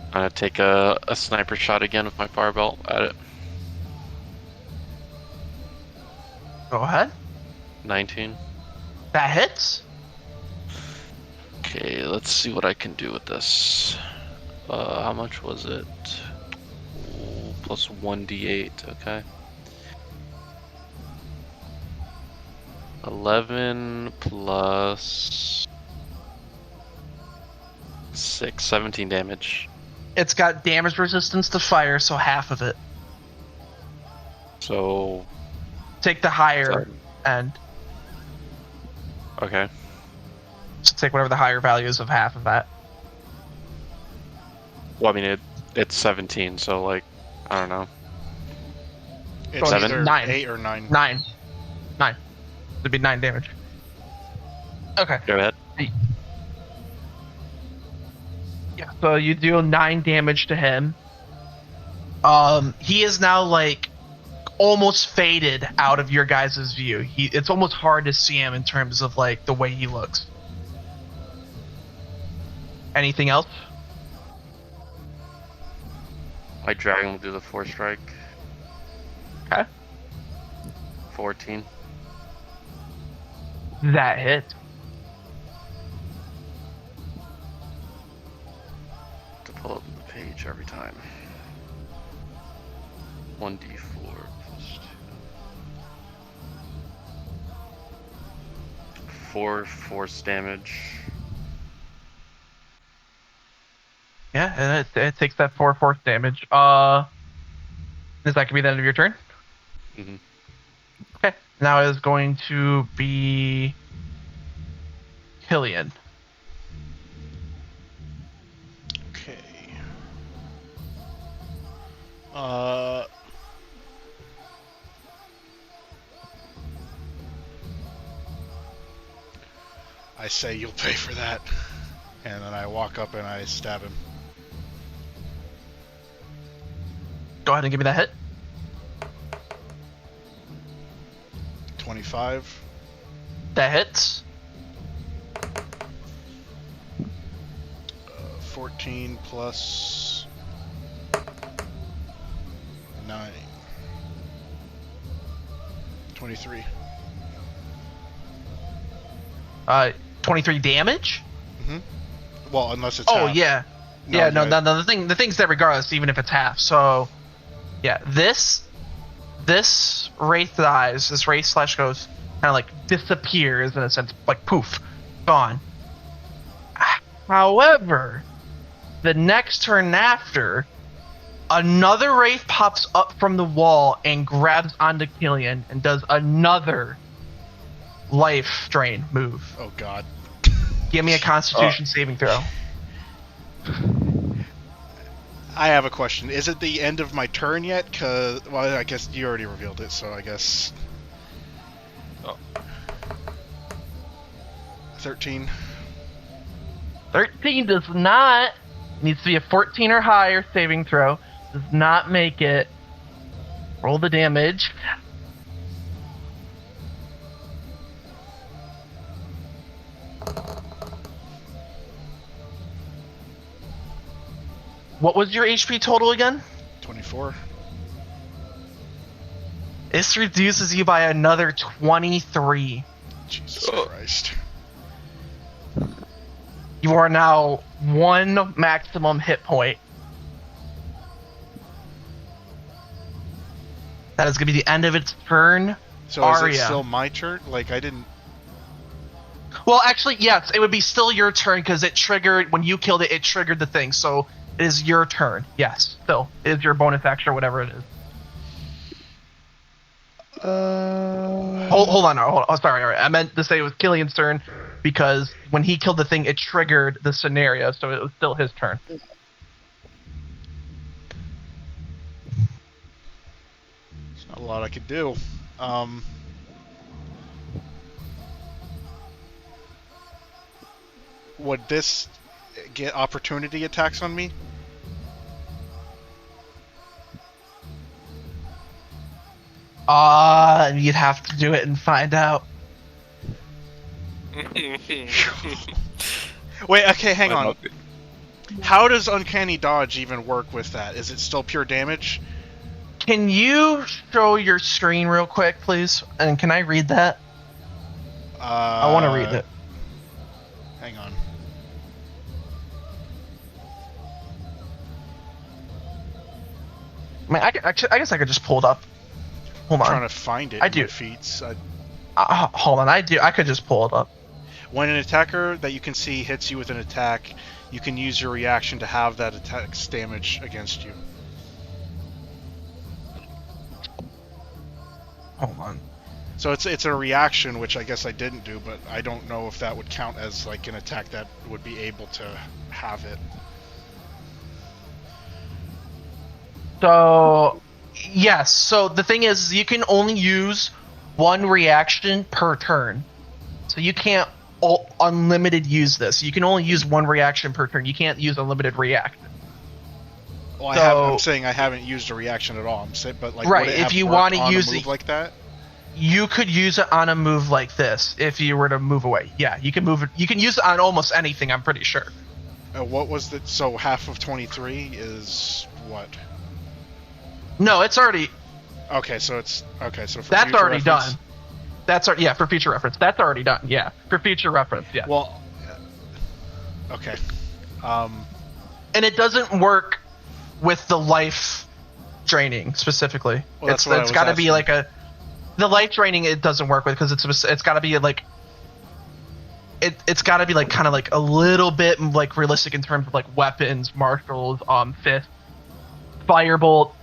I'm gonna take a sniper shot again with my fire belt at it. Go ahead. 19. That hits. Okay, let's see what I can do with this. How much was it? Ooh, plus 1d8, okay. 11 plus 6, 17 damage. It's got damage resistance to fire, so half of it. So, Take the higher Sorry. end. okay. Just take whatever the higher value is of half of that. Well, I mean, it's 17, so, like, I don't know. It's Seven? either 9. 8 or 9. 9. It'd be 9 damage. Okay. Go ahead. Yeah. So you do 9 damage to him. He is now like almost faded out of your guys' view. It's almost hard to see him in terms of like the way he looks. Anything else? My dragon will do the 4 strike. Okay. 14. That hit. To pull up the page every time. 1d4 plus 2. 4 force damage. Yeah, and it takes that 4 force damage. Is that gonna be the end of your turn? Mm-hmm. Okay. Now is going to be Killian. Okay. I say you'll pay for that. And then I walk up and I stab him. Go ahead and give me that hit. 25. That hits. 14 plus 9. 23. 23 damage? Well, unless it's Oh half. yeah. No, Yeah, no, yeah. no, the thing's dead regardless, even if it's half. So yeah, this wraith dies, this wraith slash ghost kinda like disappears in a sense, like poof, gone. However, the next turn after, another wraith pops up from the wall and grabs onto Killian and does another life drain move. Oh god. Give me a Constitution saving throw. I have a question. Is it the end of my turn yet? Cause, well, I guess you already revealed it, so I guess... Oh. 13. 13 does not. Needs to be a 14 or higher saving throw. Does not make it. Roll the damage. What was your HP total again? 24. This reduces you by another 23. Jesus Christ. You are now 1 maximum hit point. That is going to be the end of its turn. So Aria. is it still my turn? Like, I didn't... Well, actually, yes, it would be still your turn because it triggered, when you killed it, it triggered the thing. So it is your turn. Yes, still. It is your bonus action or whatever it is. Hold on. Oh, sorry. All right. I meant to say it was Killian's turn because when he killed the thing, it triggered the scenario. So it was still his turn. There's not a lot I could do. Would this get opportunity attacks on me? You'd have to do it and find out. Wait, okay, hang Might on. not be. How does Uncanny Dodge even work with that? Is it still pure damage? Can you show your screen real quick, please? And can I read that? I want to read it. Hang on. I mean, I guess I could just pull it up. Hold I'm trying on. to find it I in do. my feats. Hold on. I could just pull it up. When an attacker that you can see hits you with an attack, you can use your reaction to have that attack's damage against you. Hold on. So it's a reaction, which I guess I didn't do, but I don't know if that would count as like an attack that would be able to have it. So Yes. So the thing is, you can only use one reaction per turn. So you can't unlimited use this. You can only use one reaction per turn. You can't use unlimited reaction. Well, I'm So saying I haven't used a reaction at all. I'm saying, but like, right, would it if have you worked want to on a use move like that? you could use it on a move like this if you were to move away. Yeah, you can move it. You can use it on almost anything. I'm pretty sure. What was the so half of 23 is what? No, it's already. Okay, so it's okay. So for That's future already reference, done. Yeah, for future reference. That's already done. Yeah, for future reference. Yeah. well, okay. And it doesn't work with the life draining specifically. Well, that's what I it's was got to be asking. like the life draining. It doesn't work with because it's got to be like it's got to be like kind of like a little bit like realistic in terms of like weapons, martials, fist, firebolt.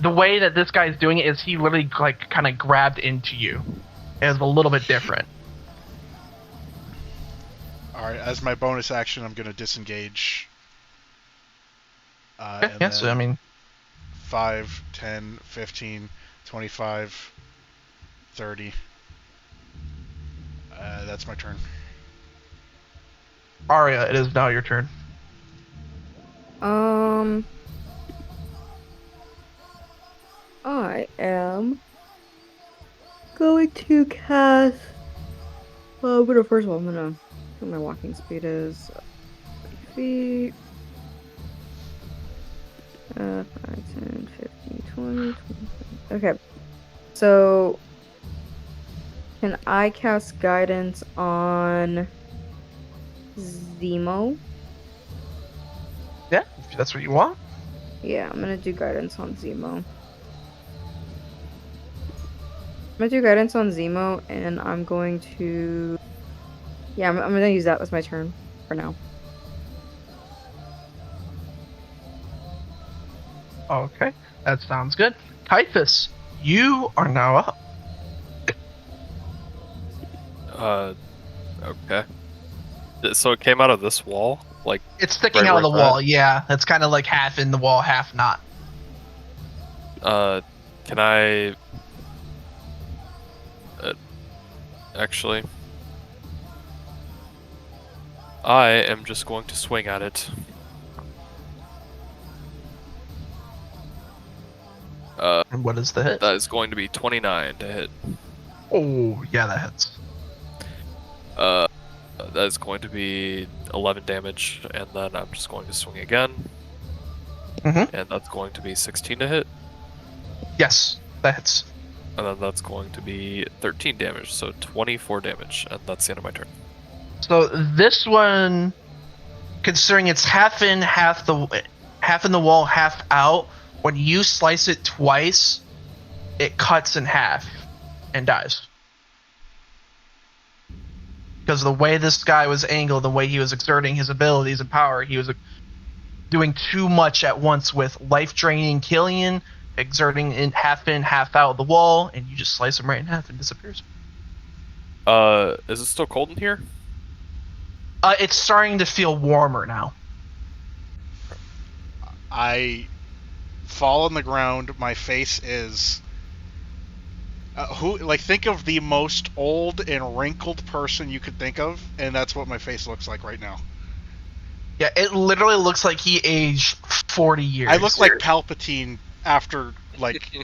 The way that this guy's doing it is he literally like kind of grabbed into you. It's a little bit different. All right, as my bonus action, I'm going to disengage. And Yeah, so I mean, 5, 10, 15, 25, 30. That's my turn. Arya, it is now your turn. I am going to cast. Well, but first of all, I'm gonna see what my walking speed is. 30 feet. 5, 10, 15, 20, 25. Okay. So, can I cast guidance on Zemo? Yeah, if that's what you want. Yeah, I'm gonna do guidance on Zemo. I'm gonna do guidance on Zemo, and I'm going to. Yeah, I'm gonna use that as my turn for now. Okay, that sounds good. Typhus, you are now up. Okay. So it came out of this wall, like It's sticking right out where of the it's at? wall. Yeah, it's kind of like half in the wall, half not. Can I? Actually, I am just going to swing at it. And what is the hit? That is going to be 29 to hit. Oh, yeah, that hits. That is going to be 11 damage, and then I'm just going to swing again. Mm-hmm. And that's going to be 16 to hit. Yes, that hits. And then that's going to be 13 damage, so 24 damage, and that's the end of my turn. So this one, considering it's half in the wall, half out, when you slice it twice, it cuts in half and dies. Because of the way this guy was angled, the way he was exerting his abilities and power, he was doing too much at once with life draining Killian, exerting in, half out the wall, and you just slice him right in half and disappears. Is it still cold in here? It's starting to feel warmer now. I fall on the ground. My face is. Think of the most old and wrinkled person you could think of, and that's what my face looks like right now. Yeah, it literally looks like he aged 40 years. I look like Palpatine after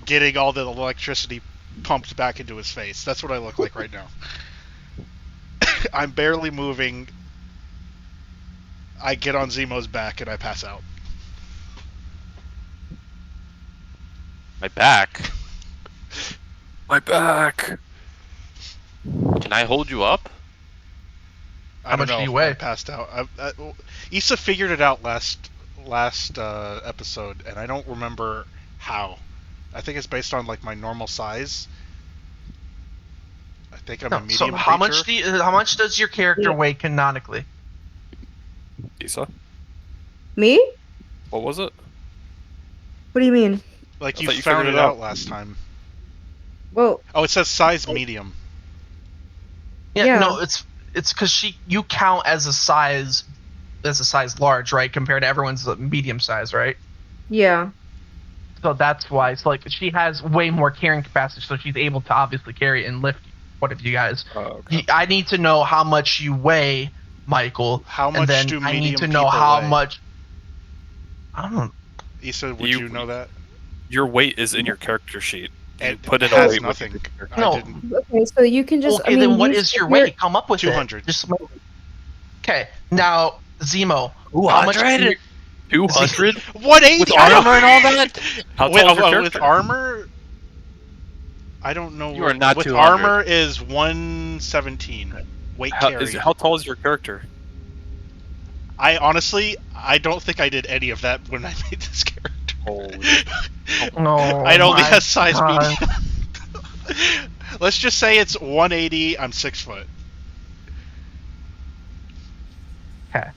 getting all the electricity pumped back into his face. That's what I look like right now. I'm barely moving. I get on Zemo's back and I pass out. My back. My back! Can I hold you up? I don't much know do you if weigh? I passed out. Issa figured it out last episode, and I don't remember how. I think it's based on my normal size. I think I'm a medium so how creature. how much does your character weigh canonically? Issa? Me? What was it? What do you mean? Like I you thought you found figured it it out out. last time. Well, Oh, it says size medium. Yeah. No, it's because you count as a size large, right? Compared to everyone's medium size, right? yeah. So that's why. So like she has way more carrying capacity, so she's able to obviously carry and lift one of you guys. Okay. I need to know how much you weigh, Michael. How and much then do I need medium to know people how weigh? much. I don't. Issa, would You- you know that? Your weight is in your character sheet. You It put in a has weight with nothing. your character. I No. didn't. Okay, so you can just. Okay, I mean, then what use is your if you're- weight? Come up with 200. it. Just. Okay, now Zemo. How much? 200? 200 180 With armor and all that? How tall is your with character? armor, I don't know. You are not with 200. armor is 117. Weight carry. How tall is your character? I honestly, I don't think I did any of that when I made this character. Holy. No. I'd only my has size God. medium. Let's just say it's 180. I'm 6 foot. Okay.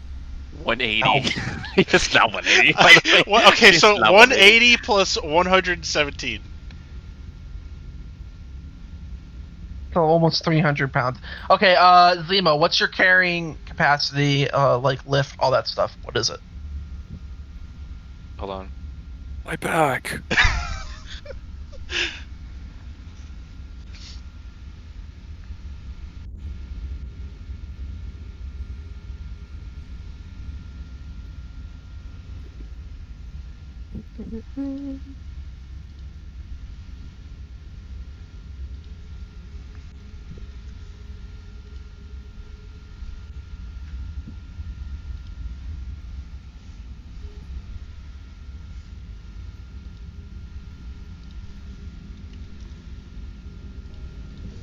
180. It's not 180, by the way. Well, okay, It's so not 180 plus 117. So almost 300 pounds. Okay, Zemo, what's your carrying capacity? Like lift, all that stuff. What is it? Hold on. My back.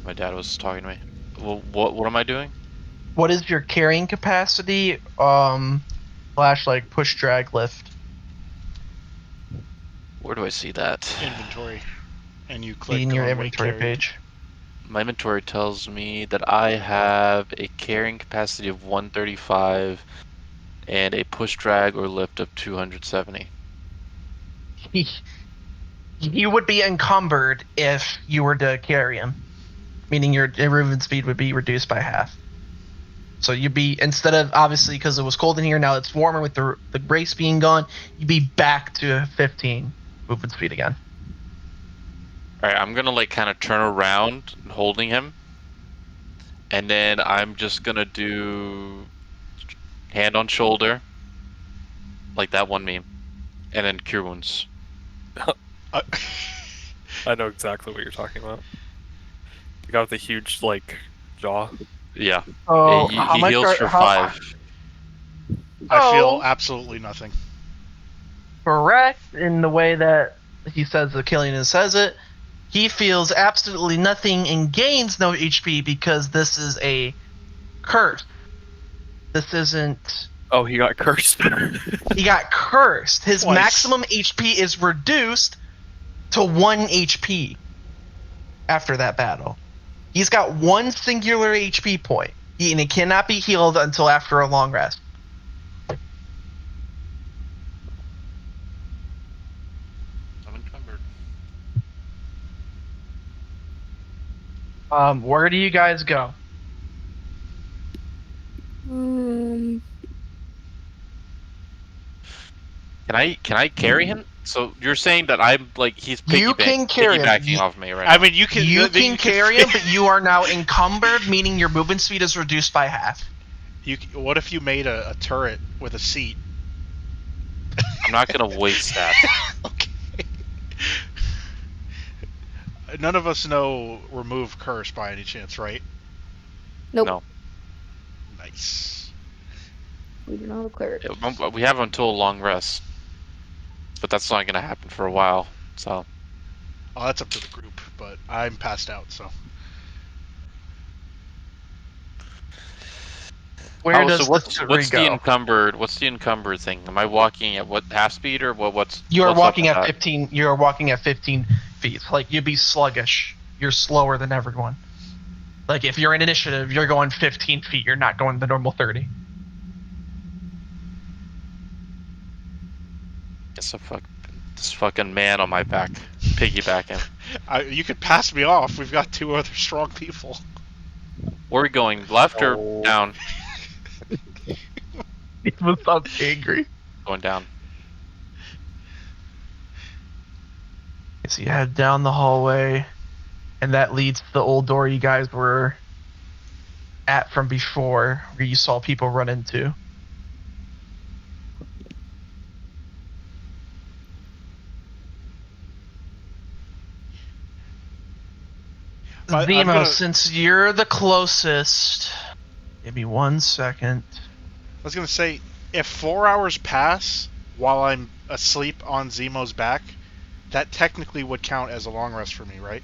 My dad was talking to me. Well, what am I doing? What is your carrying capacity? Slash like push drag lift. Where do I see that? Inventory. And you click In your on weight inventory carried. page. My inventory tells me that I have a carrying capacity of 135 and a push drag or lift of 270. You would be encumbered if you were to carry him, meaning your movement speed would be reduced by half. So you'd be, instead of, obviously because it was cold in here, now it's warmer with the race being gone, you'd be back to 15 movement speed again. Alright, I'm gonna like kind of turn around holding him. And then I'm just gonna do hand on shoulder. Like that one meme. And then cure wounds. I know exactly what you're talking about. The guy with the huge, like, jaw. Yeah. Oh, he how much heals are, for how, 5. I feel Oh. absolutely nothing. Correct in the way that he says the Killian says it. He feels absolutely nothing and gains no HP because this is a curse. This isn't. Oh, he got cursed. He got cursed. His Twice. maximum HP is reduced to 1 HP after that battle. He's got 1 singular HP point, and it cannot be healed until after a long rest. I'm encumbered. Where do you guys go? Can I carry him? So you're saying that I'm like he's You can carry him. piggybacking off me right I now. mean, you can. You can carry him, but you are now encumbered, meaning your movement speed is reduced by half. What if you made a turret with a seat? I'm not gonna waste that. Okay. None of us know remove curse by any chance, right? Nope. No. Nice. We do not have a cleric. We have until a long rest. But that's not gonna happen for a while. So Oh, that's up to the group, but I'm passed out, so. Where does so what's the the go? encumbered thing? Am I walking at what, half speed or what's You are what's up walking with at that? 15. You are walking at 15 feet. Like you'd be sluggish. You're slower than everyone. Like if you're in initiative, you're going 15 feet. You're not going the normal 30. It's this fucking man on my back. Piggybacking. You could pass me off. We've got 2 other strong people. Where are we going? Left or Oh. down? He was so angry. Going down. So you head down the hallway, and that leads to the old door you guys were at from before, where you saw people run into. I'm Zemo, gonna. since you're the closest, give me 1 second. I was gonna say, if 4 hours pass while I'm asleep on Zemo's back, that technically would count as a long rest for me, right?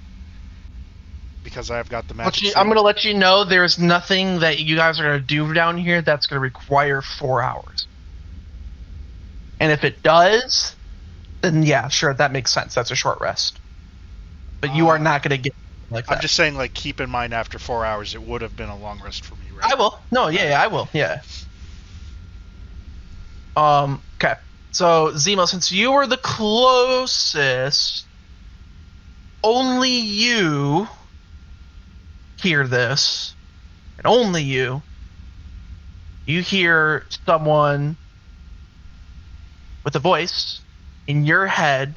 Because I've got the magic sleep. I'm going to let you know there's nothing that you guys are going to do down here that's going to require 4 hours. And if it does, then yeah, sure, that makes sense. That's a short rest. But you are not going to get like that. I'm just saying, like, keep in mind after 4 hours, it would have been a long rest for me, right? I will. No, yeah, I will. Yeah. Okay. So, Zemo, since you were the closest, only you hear this, and only you hear someone with a voice in your head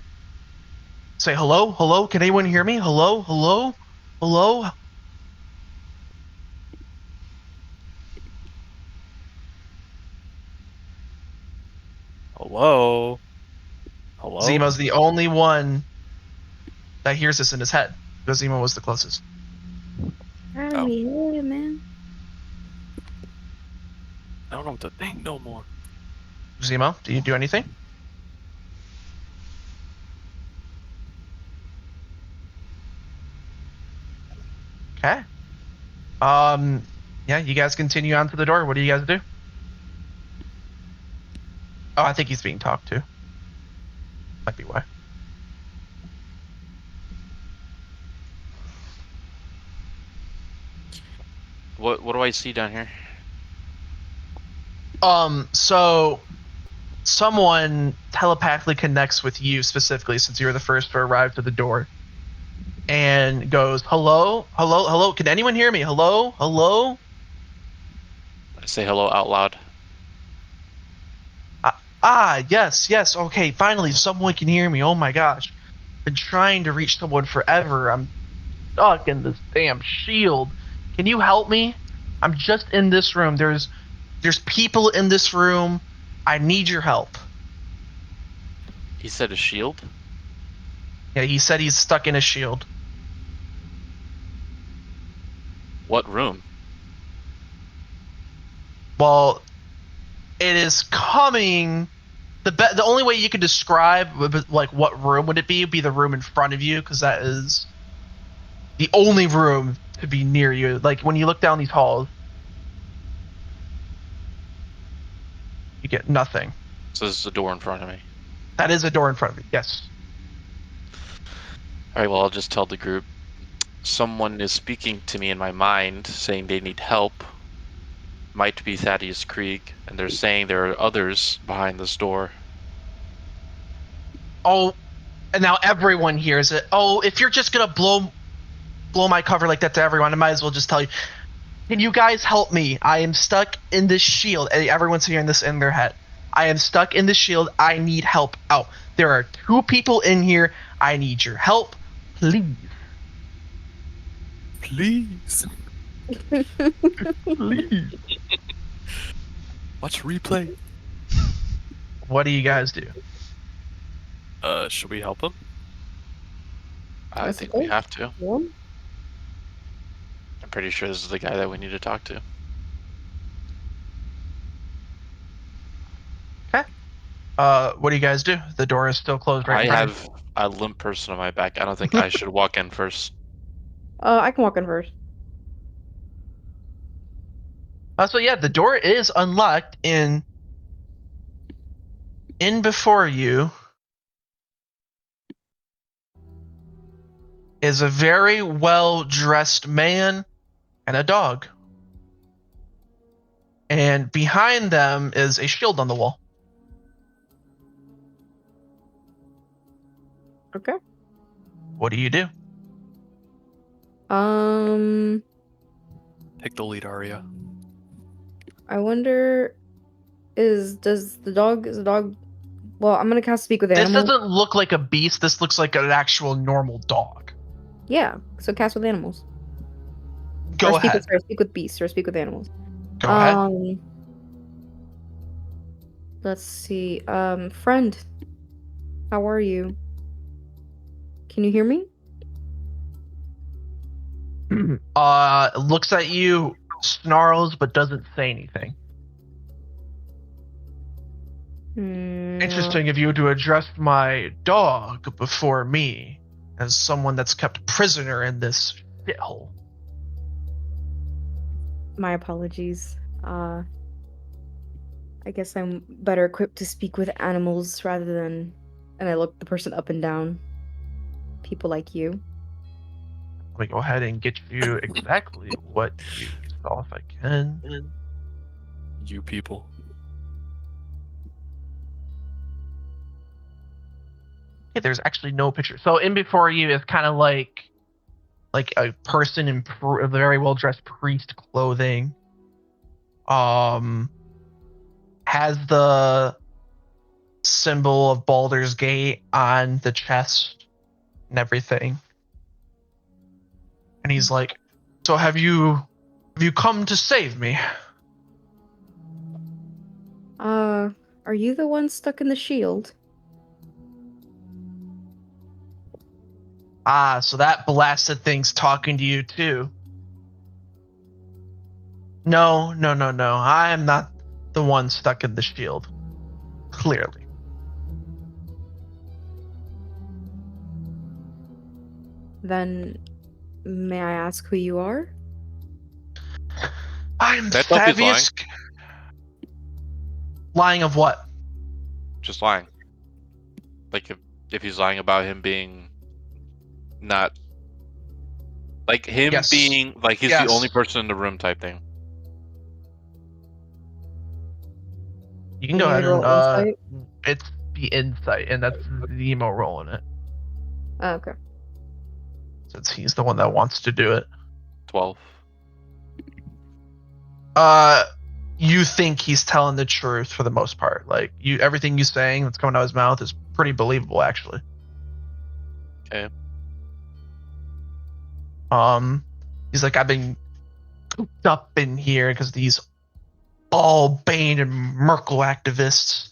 say, hello, hello, can anyone hear me? Hello, hello, hello? Hello? Hello? Zemo's the only one that hears this in his head, because Zemo was the closest. I me hear, man. I don't know what to think no more. Zemo, do you do anything? Okay. Yeah, you guys continue on to the door. What do you guys do? Oh, I think he's being talked to. Might be why. What do I see down here? So someone telepathically connects with you specifically, since you were the first to arrive to the door, and goes, hello, hello, hello, can anyone hear me? Hello, hello? I say hello out loud. Yes, yes, okay, finally someone can hear me. Oh my gosh. Been trying to reach someone forever. I'm stuck in this damn shield. Can you help me? I'm just in this room. There's people in this room. I need your help. He said a shield? Yeah, he said he's stuck in a shield. What room? Well, it is coming. The only way you could describe, like, what room would it be? Would be the room in front of you, because that is the only room to be near you. Like, when you look down these halls, you get nothing. So there's a door in front of me. That is a door in front of you. Yes. Alright, well, I'll just tell the group. Someone is speaking to me in my mind, saying they need help. Might be Thaddeus Krieg, and they're saying there are others behind this door. Oh, and now everyone hears it. Oh, if you're just gonna blow my cover like that to everyone, I might as well just tell you. Can you guys help me? I am stuck in this shield. Everyone's hearing this in their head. I am stuck in the shield. I need help out. There are 2 people in here. I need your help, please. Please. Please. Watch replay. What do you guys do? Should we help him? I That's think okay. we have to. Yeah. I'm pretty sure this is the guy that we need to talk to. Okay. What do you guys do? The door is still closed right I in front of have a limp person on my back. I don't think I should walk in first. I can walk in first. you. So yeah, the door is unlocked. In before you is a very well-dressed man and a dog. And behind them is a shield on the wall. Okay. What do you do? Take the lead, Arya. I wonder, is the dog Well, I'm gonna cast Speak with This Animals. doesn't look like a beast. This looks like an actual normal dog. Yeah, so cast with animals. Go ahead. Speak with beasts, or speak with animals. Go ahead. Let's see. Friend, how are you? Can you hear me? Looks at you, snarls, but doesn't say anything. Interesting of you to address my dog before me, as someone that's kept prisoner in this shithole. My apologies. I guess I'm better equipped to speak with animals rather than. And I look the person up and down. People like you. Let me go ahead and get you exactly what you saw if I can. You people. Okay, there's actually no picture. So in before you is kind of like a person in very well dressed priest clothing. Has the symbol of Baldur's Gate on the chest and everything. And he's like, "So have you come to save me?" Are you the one stuck in the shield? Ah, so that blasted thing's talking to you too. No. I am not the one stuck in the shield. Clearly. Then, may I ask who you are? I'm That stuff he's lying. Fabius. Lying of what? Just lying. Like if he's lying about him being not like him Yes. being like he's Yes. the only person in the room type thing. You can go ahead roll and insight? it's the insight, and that's the emo rolling it. Oh, okay. Since he's the one that wants to do it. 12. You think he's telling the truth for the most part. Like everything you're saying that's coming out of his mouth is pretty believable, actually. Okay. He's like, I've been cooped up in here because these all Bane and Merkel activists.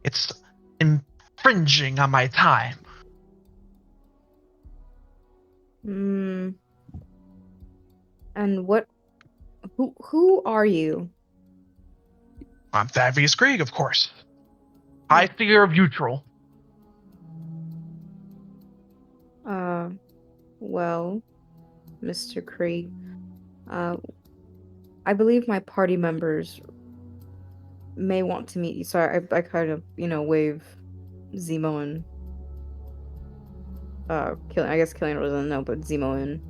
It's infringing on my time. And who are you? I'm Fabius Krieg, of course. High Seer of Neutral. Well, Mr. Krieg, I believe my party members may want to meet you. So I kind of, wave Zemo and Killian. I guess Killian doesn't know, but Zemo and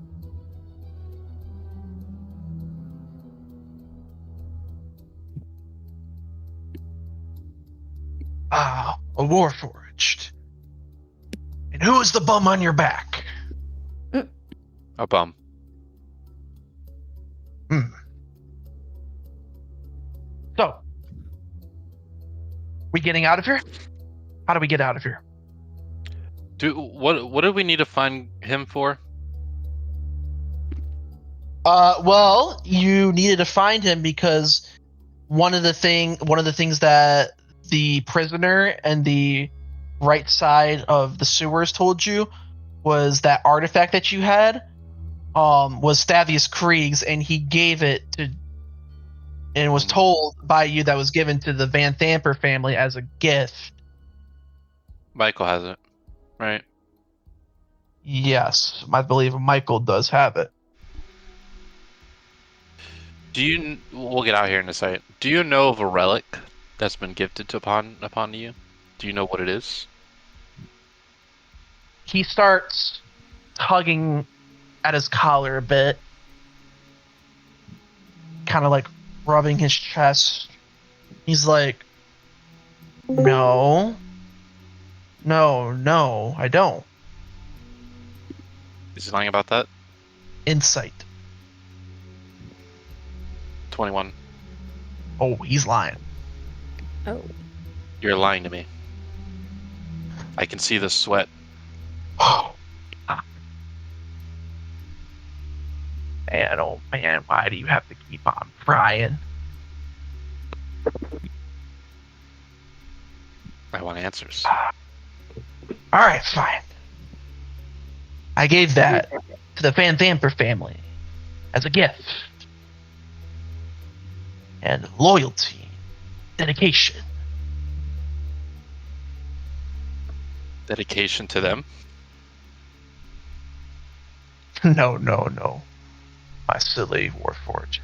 a Warforged. And who is the bum on your back? A bum. So, we getting out of here? How do we get out of here? What do we need to find him for? Well, you needed to find him because one of the things that the prisoner and the right side of the sewers told you was that artifact that you had was Stavius Krieg's, and he gave it to and was told by you that was given to the Van Thamper family as a gift. Michael has it, right? Yes, I believe Michael does have it. We'll get out here in a second. Do you know of a relic that's been gifted upon you? Do you know what it is? He starts tugging at his collar a bit, kind of like rubbing his chest. He's like, no, I don't. Is he lying about that? Insight. 21. Oh, he's lying. Oh. You're lying to me. I can see the sweat. Man, oh man, why do you have to keep on prying? I want answers. Alright, fine. I gave that to the Van Thamper family as a gift. And loyalty, dedication. Dedication to them? No, my silly Warforged.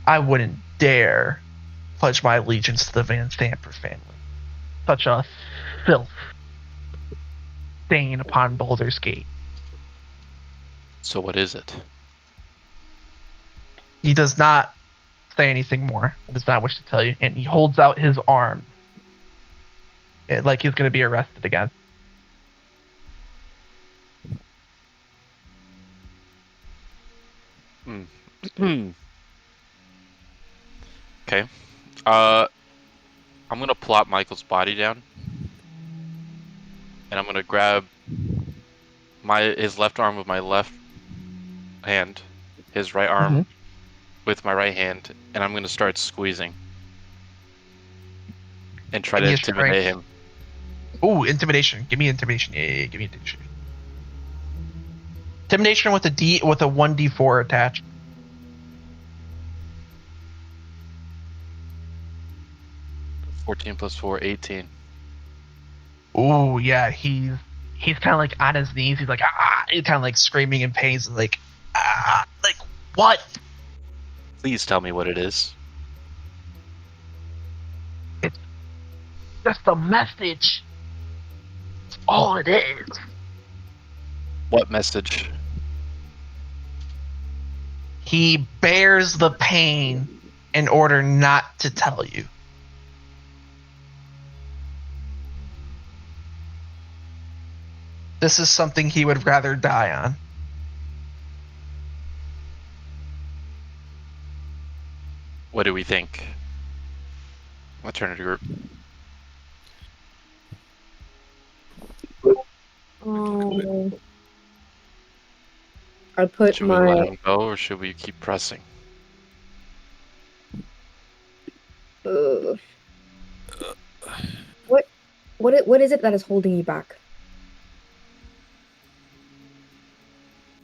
I wouldn't dare pledge my allegiance to the Van Thamper family. Such a filth stain upon Baldur's Gate. So what is it? He does not say anything more. He does not wish to tell you, and he holds out his arm like he's going to be arrested again. Okay. I'm gonna plop Michael's body down, and I'm gonna grab his left arm with my left hand, his right arm with my right hand, and I'm gonna start squeezing and try to intimidate him. Ooh, intimidation. Give me intimidation. Yeah, give me intimidation. Intimidation with a 1d4 attached. 14 plus 4, 18. Ooh, yeah, he's kind of like on his knees. He's like, he's kind of like screaming in pain. He's like, like what? Please tell me what it is. It's just a message. That's all it is. What message? He bears the pain in order not to tell you. This is something he would rather die on. What do we think? Alternative group. I put should we let him go, or should we keep pressing? What is it that is holding you back?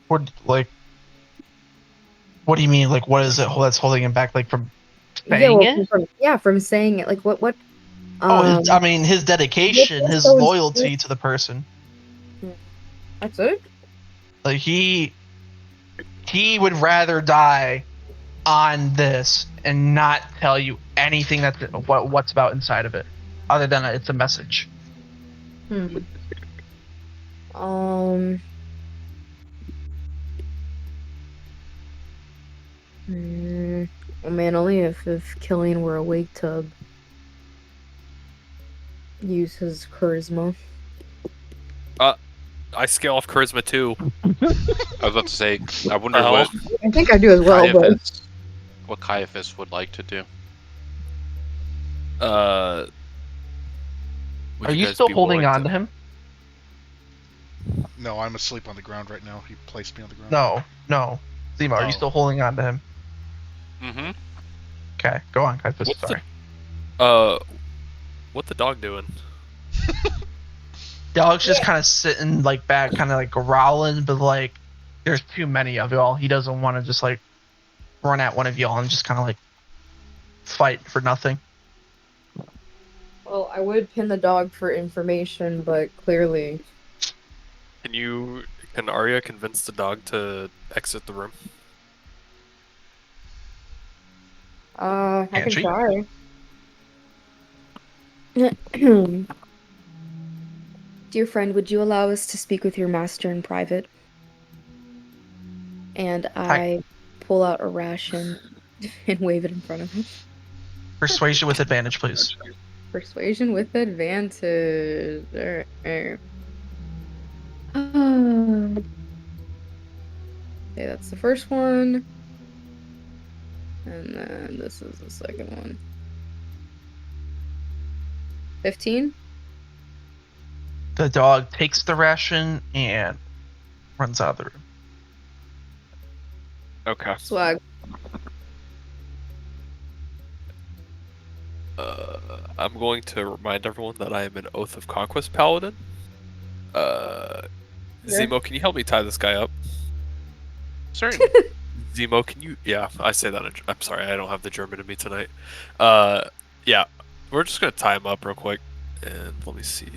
What do you mean? Like, what is it that's holding him back? Like from saying it? From saying it. Like what? His dedication, his loyalty to the person. That's it. Like he would rather die on this and not tell you anything what's about inside of it, other than it's a message. Oh man, only if Killian were awake to use his charisma. I scale off charisma too. I was about to say, I wonder I think I do as well. What Caiaphas would like to do. Are you still holding on to him? No, I'm asleep on the ground right now. He placed me on the ground. No. Zima, are you still holding on to him? Mm-hmm. Okay, go on, Caiaphas. Sorry. What the dog doing? Dog's just kind of sitting like back, kind of like growling, but like there's too many of y'all. He doesn't want to just like run at one of y'all and just kind of like fight for nothing. Well, I would pin the dog for information, but clearly. Can Arya convince the dog to exit the room? I can try. Dear friend, would you allow us to speak with your master in private? And I pull out a ration and wave it in front of him. Persuasion with advantage, please. Persuasion with advantage. Okay, that's the first one. And then this is the second one. 15? The dog takes the ration and runs out of the room. Okay. Swag. I'm going to remind everyone that I am an Oath of Conquest paladin. Zemo, can you help me tie this guy up? Certainly. Zemo, can you? Yeah, I say that. I'm sorry, I don't have the German in me tonight. Yeah, we're just gonna tie him up real quick, and let me see.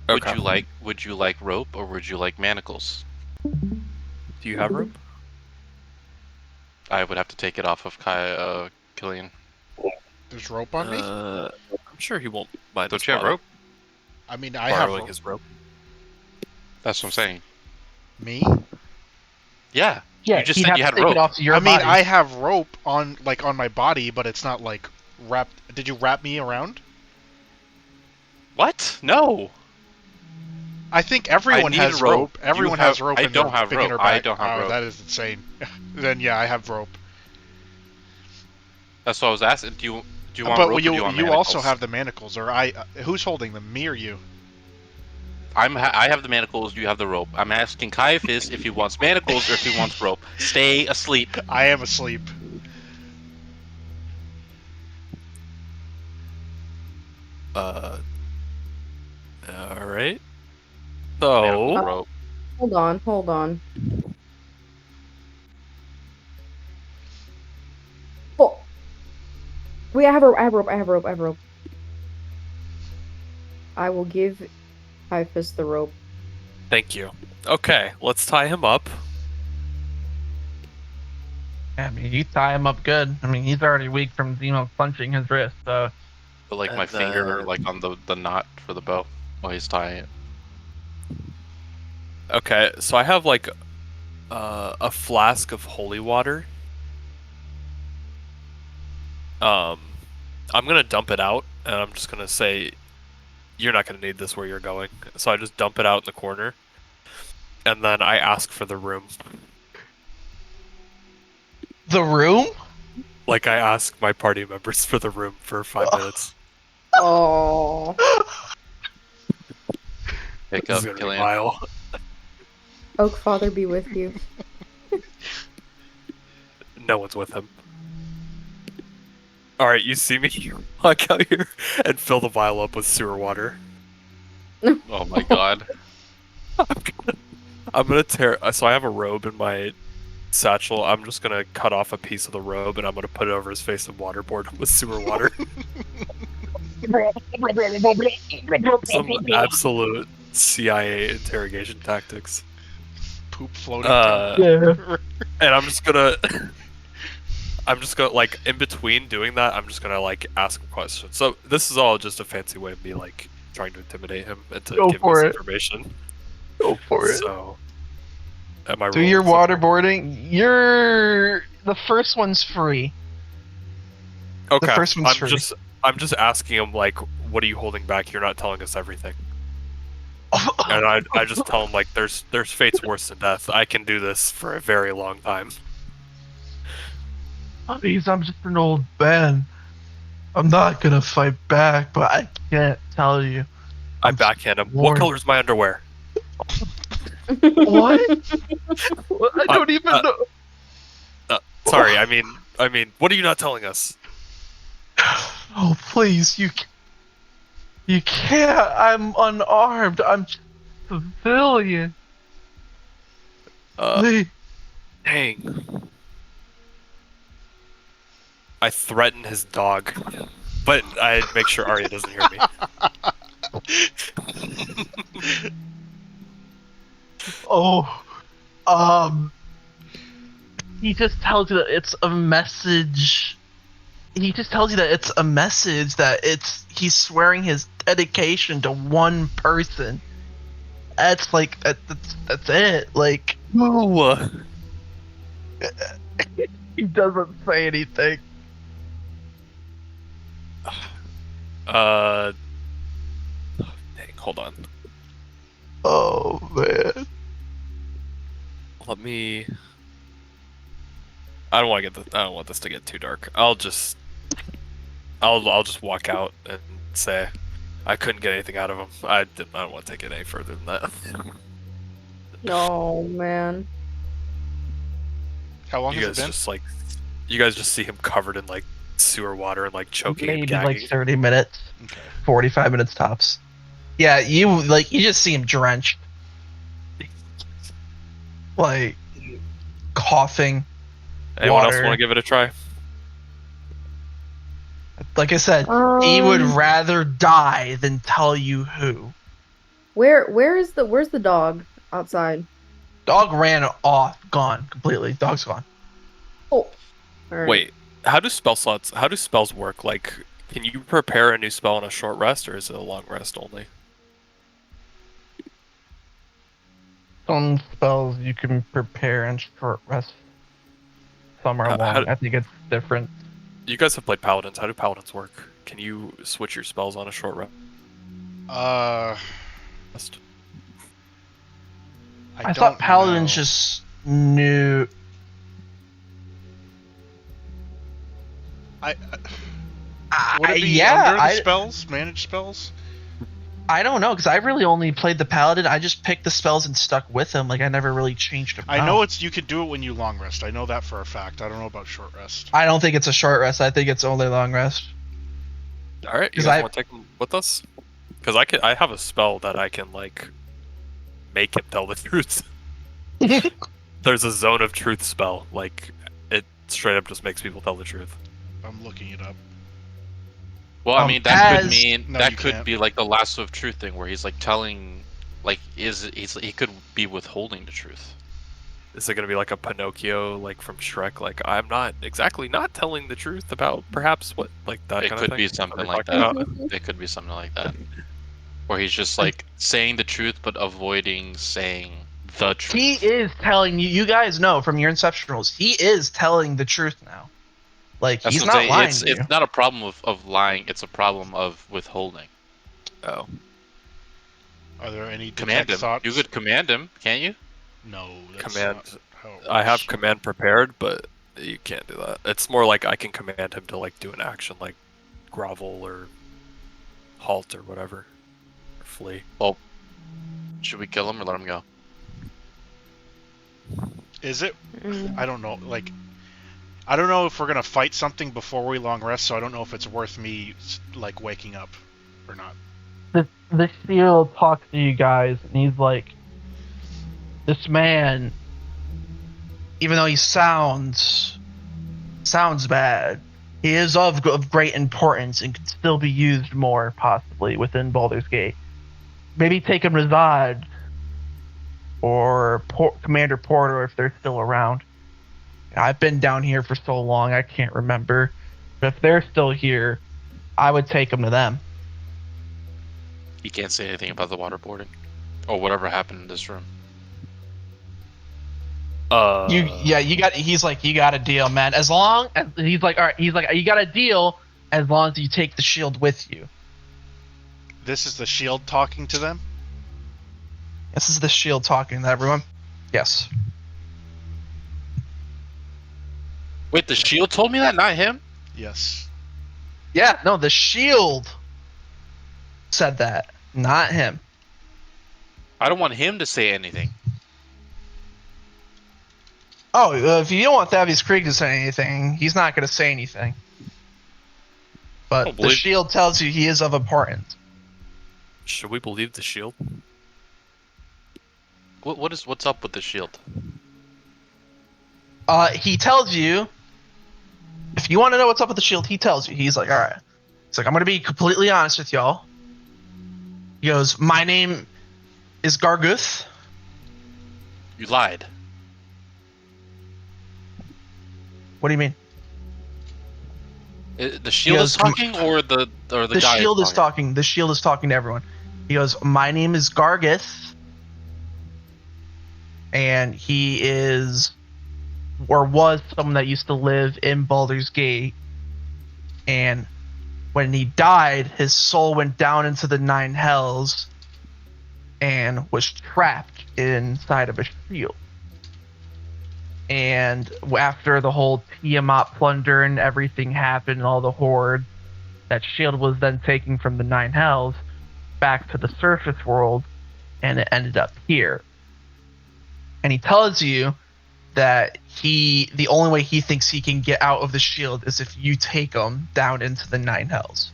Okay. Would you like rope or would you like manacles? Do you have rope? I would have to take it off of Killian. There's rope on me? I'm sure he won't mind. Don't you have rope? I mean, I have Borrowing rope. his rope. That's what I'm saying. Me? Yeah. Yeah, You just he'd said have you to had take rope. it off your I mean, body. I have rope on my body, but it's not like wrapped. Did you wrap me around? What? No. I think everyone need has rope. rope. Everyone has rope. I in don't their have beginner rope. bag. I don't have rope. That is insane. Then yeah, I have rope. That's what I was asking. Do you want But rope or do you want you manacles? also have the manacles, or who's holding them? Me or you? I have the manacles. You have the rope. I'm asking Caiaphas if he wants manacles or if he wants rope. Stay asleep. I am asleep. All right. Manacles, So rope. Hold on. Oh. Wait, I have rope. I will give Typhus the rope. thank you. Okay, let's tie him up. I mean, you tie him up good. I mean, he's already weak from Zemo punching his wrist, so... But like And my finger, then- like on the knot for the bow while he's tying it. Okay, so I have like a flask of holy water. I'm gonna dump it out, and I'm just gonna say, you're not gonna need this where you're going. So I just dump it out in the corner, and then I ask for the room. The room? Like I ask my party members for the room for 5 minutes. Oh. Pick This up is gonna be Killian. vile. Oak Father be with you. No one's with him. Alright, you see me walk out here and fill the vial up with sewer water. Oh my god. I'm gonna tear. So I have a robe in my satchel. I'm just gonna cut off a piece of the robe and I'm gonna put it over his face and waterboard him with sewer water. Some absolute CIA interrogation tactics. Poop floating. Yeah. And I'm just gonna like in between doing that, I'm just gonna like ask him questions. So this is all just a fancy way of me like trying to intimidate him into Go giving for us it. information. Go for it. So am I Do your rolling something? waterboarding. The first one's free. Okay. The first one's free. I'm just asking him like, what are you holding back? You're not telling us everything. And I just tell him like, there's fates worse than death. I can do this for a very long time. Please, I'm just an old man. I'm not gonna fight back, but I can't tell you. I backhand him. Lord. What color is my underwear? What? I don't even know. Sorry, I mean, what are you not telling us? Oh, please, you can't. I'm unarmed. I'm just a civilian. Please. Dang. I threaten his dog, but I make sure Arya doesn't hear me. Oh, he just tells you that it's a message. He just tells you that it's a message that he's swearing his dedication to one person. That's like that's it. Like No. he doesn't say anything. Dang, hold on. Oh man. Let me. I don't want this to get too dark. I'll just walk out and say I couldn't get anything out of him. I don't want to take it any further than that. No, man. How long You has guys it been? you guys just see him covered in like sewer water and like choking and Maybe gagging. like 30 minutes, Okay. 45 minutes tops. Yeah, you just see him drenched, like coughing. Anyone else water. want to give it a try? Like I said, he would rather die than tell you who. Where's the dog outside? Dog ran off, gone completely. Dog's gone. Oh. All right. Wait, how do spells work? Like, can you prepare a new spell on a short rest, or is it a long rest only? Some spells you can prepare in short rest. Some are long. I think it's different. You guys have played paladins. How do paladins work? Can you switch your spells on a short rest? I thought paladins know. just knew. Would it be yeah, under the spells? Managed spells? I don't know, because I really only played the paladin. I just picked the spells and stuck with them. Like, I never really changed them. I know you can do it when you long rest. I know that for a fact. I don't know about short rest. I don't think it's a short rest. I think it's only long rest. All right, you guys want to take them with us? Because I have a spell that I can like make him tell the truth. There's a zone of truth spell. Like, it straight up just makes people tell the truth. I'm looking it up. Well, I mean, that could mean No, that you could can't. be like the lasso of truth thing, where he's like telling, like, he could be withholding the truth. Is it gonna be like a Pinocchio, like from Shrek? Like, I'm not exactly not telling the truth about perhaps what, like that It kind could of thing. be something like talking that. about? It could be something like that, where he's just like saying the truth but avoiding saying the truth. He is telling you. You guys know from your Inception rules. He is telling the truth now. Like, That's he's what I'm not saying. lying to you. It's not a problem of lying. It's a problem of withholding. Oh, Are there any Command him. thoughts? You could command him, can't you? No. That's command. not how it I have works. command prepared, but you can't do that. It's more like I can command him to like do an action, like grovel or halt or whatever, or flee. Well, should we kill him or let him go? Is it? I don't know. Like, I don't know if we're gonna fight something before we long rest, so I don't know if it's worth me like waking up or not. The shield talks to you guys, and he's like, "This man, even though he sounds bad, he is of great importance and could still be used more possibly within Baldur's Gate. Maybe take him to Zod or Commander Porter if they're still around. I've been down here for so long I can't remember, but if they're still here, I would take him to them." He can't say anything about the waterboarding or whatever happened in this room. He's like, you got a deal, man. As long as he's like, all right, he's like, you got a deal as long as you take the shield with you. This is the shield talking to them? This is the shield talking to everyone. Yes. Wait, the shield told me that, not him? Yes. Yeah, no, the shield said that, not him. I don't want him to say anything. Oh, if you don't want Thavius Krieg to say anything, he's not going to say anything. But the shield tells you he is of importance. Should we believe the shield? What's up with the shield? He tells you, if you want to know what's up with the shield, he tells you. He's like, all right. He's like, I'm going to be completely honest with y'all. He goes, my name is Garguth. You lied. What do you mean? The shield is talking, or the guy? The shield is talking. The shield is talking to everyone. He goes, my name is Garguth, and he is, or was, someone that used to live in Baldur's Gate. And when he died, his soul went down into the 9 hells and was trapped inside of a shield. And after the whole Tiamat plunder and everything happened, and all the hordes, that shield was then taken from the Nine Hells back to the surface world, and it ended up here. And he tells you that the only way he thinks he can get out of the shield is if you take him down into the Nine Hells.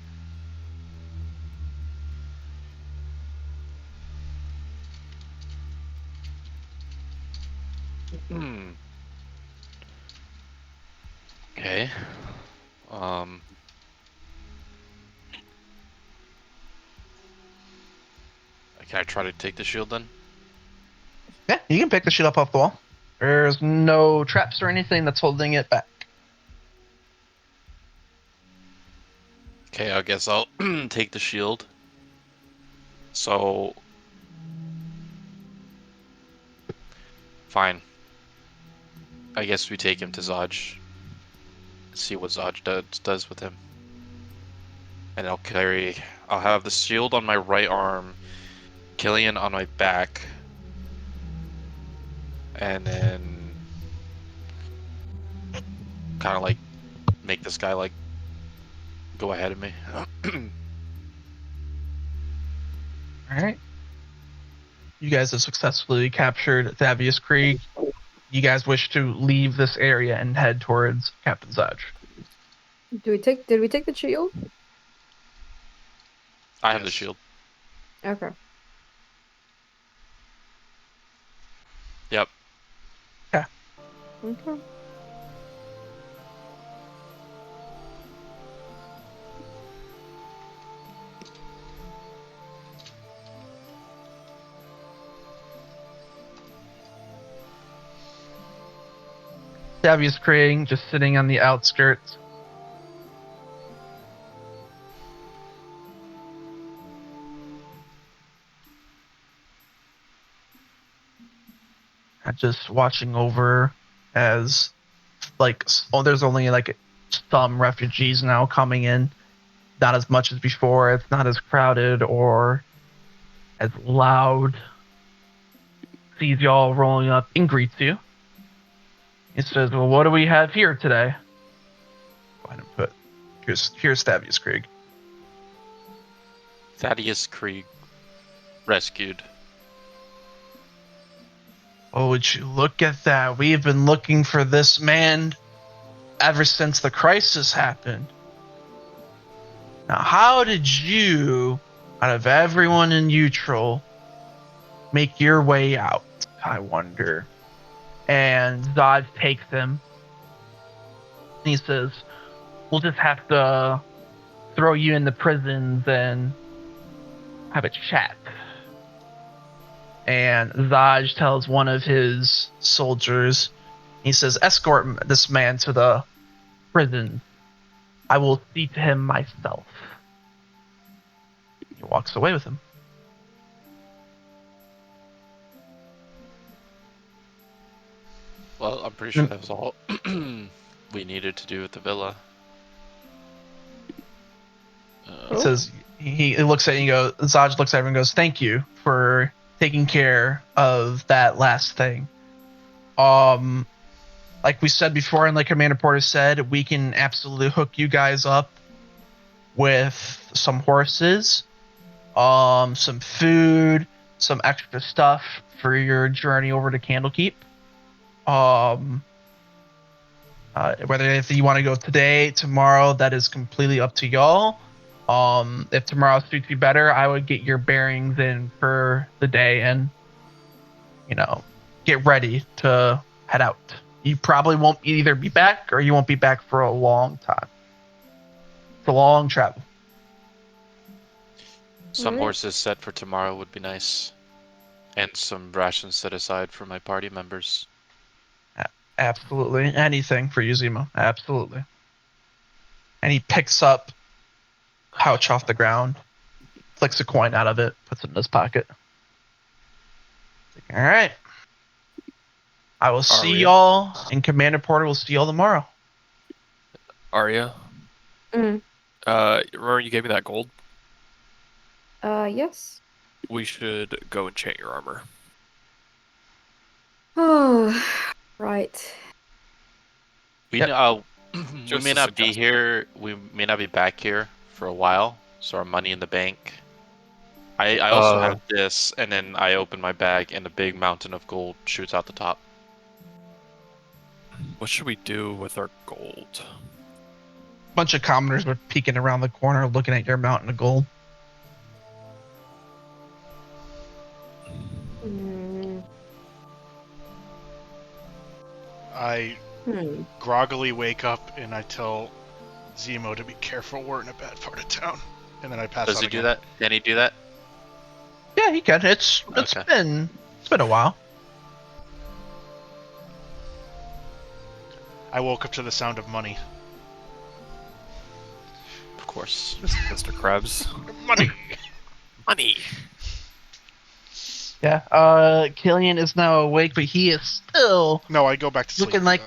Okay. Can I try to take the shield then? Yeah, you can pick the shield up off the wall. There's no traps or anything that's holding it back. Okay, I guess I'll take the shield. So... Fine. I guess we take him to Zaj. See what Zaj does with him. And I'll have the shield on my right arm, Killian on my back, and then kind of like make this guy like go ahead of me. Alright. You guys have successfully captured Thavius Krieg. You guys wish to leave this area and head towards Captain Zaj. Did we take the shield? I have the shield. Okay. Yep. Yeah. Okay. Thavius Krieg just sitting on the outskirts. Just watching over as there's only like some refugees now coming in, not as much as before. It's not as crowded or as loud. Sees y'all rolling up and greets you. He says, well, what do we have here today? Go ahead and put here's Thavius Krieg. Thaddeus Krieg rescued. Oh, would you look at that? We've been looking for this man ever since the crisis happened. Now, how did you, out of everyone in Neutral, make your way out, I wonder? And Zod takes him. And he says, we'll just have to throw you in the prisons and have a chat. And Zaj tells one of his soldiers, he says, escort this man to the prison. I will see to him myself. He walks away with him. Well, I'm pretty sure that was all we needed to do at the villa. He says, he looks at you and goes, Zaj looks at him and goes, thank you for taking care of that last thing. Like we said before, and like Commander Porter said, we can absolutely hook you guys up with some horses, some food, some extra stuff for your journey over to Candlekeep. Whether if you want to go today, tomorrow, that is completely up to y'all. If tomorrow suits you better, I would get your bearings in for the day and, get ready to head out. You probably won't either be back or you won't be back for a long time. It's a long travel. Some horses set for tomorrow would be nice. And some rations set aside for my party members. Absolutely. Anything for you, Zemo. Absolutely. And he picks up a pouch off the ground, flicks a coin out of it, puts it in his pocket. All right. I will see y'all, and Commander Porter will see y'all tomorrow. Arya? Mm. Remember you gave me that gold? Yes. We should go enchant your armor. Oh, right. We Yep. we may not be here. We may not be back here for a while. So our money in the bank. I also have this, and then I open my bag, and a big mountain of gold shoots out the top. What should we do with our gold? Bunch of commoners were peeking around the corner, looking at your mountain of gold. I groggily wake up and I tell Zemo to be careful. We're in a bad part of town, and then I pass out. Does he again. do that? Can he do that? Yeah, he can. It's been a while. I woke up to the sound of money. Of course. Mr. Krabs. Money! Money! Yeah, Killian is now awake, but he is still... No, I go back to sleep. Looking like...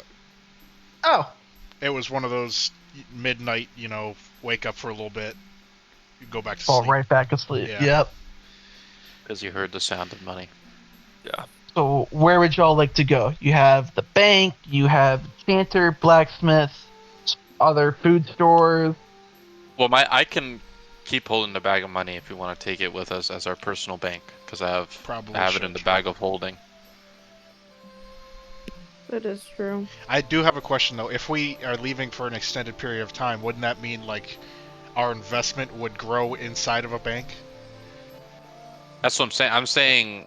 Oh. It was one of those midnight, wake up for a little bit, you go back to Fall sleep. right back asleep. Yeah. Yep. Because you heard the sound of money. Yeah. So where would y'all like to go? You have the bank, you have Chanter, blacksmith, other food stores. Well, I can keep holding the bag of money if you want to take it with us as our personal bank, because I have it in the bag of holding. That is true. I do have a question though. If we are leaving for an extended period of time, wouldn't that mean like our investment would grow inside of a bank? That's what I'm saying. I'm saying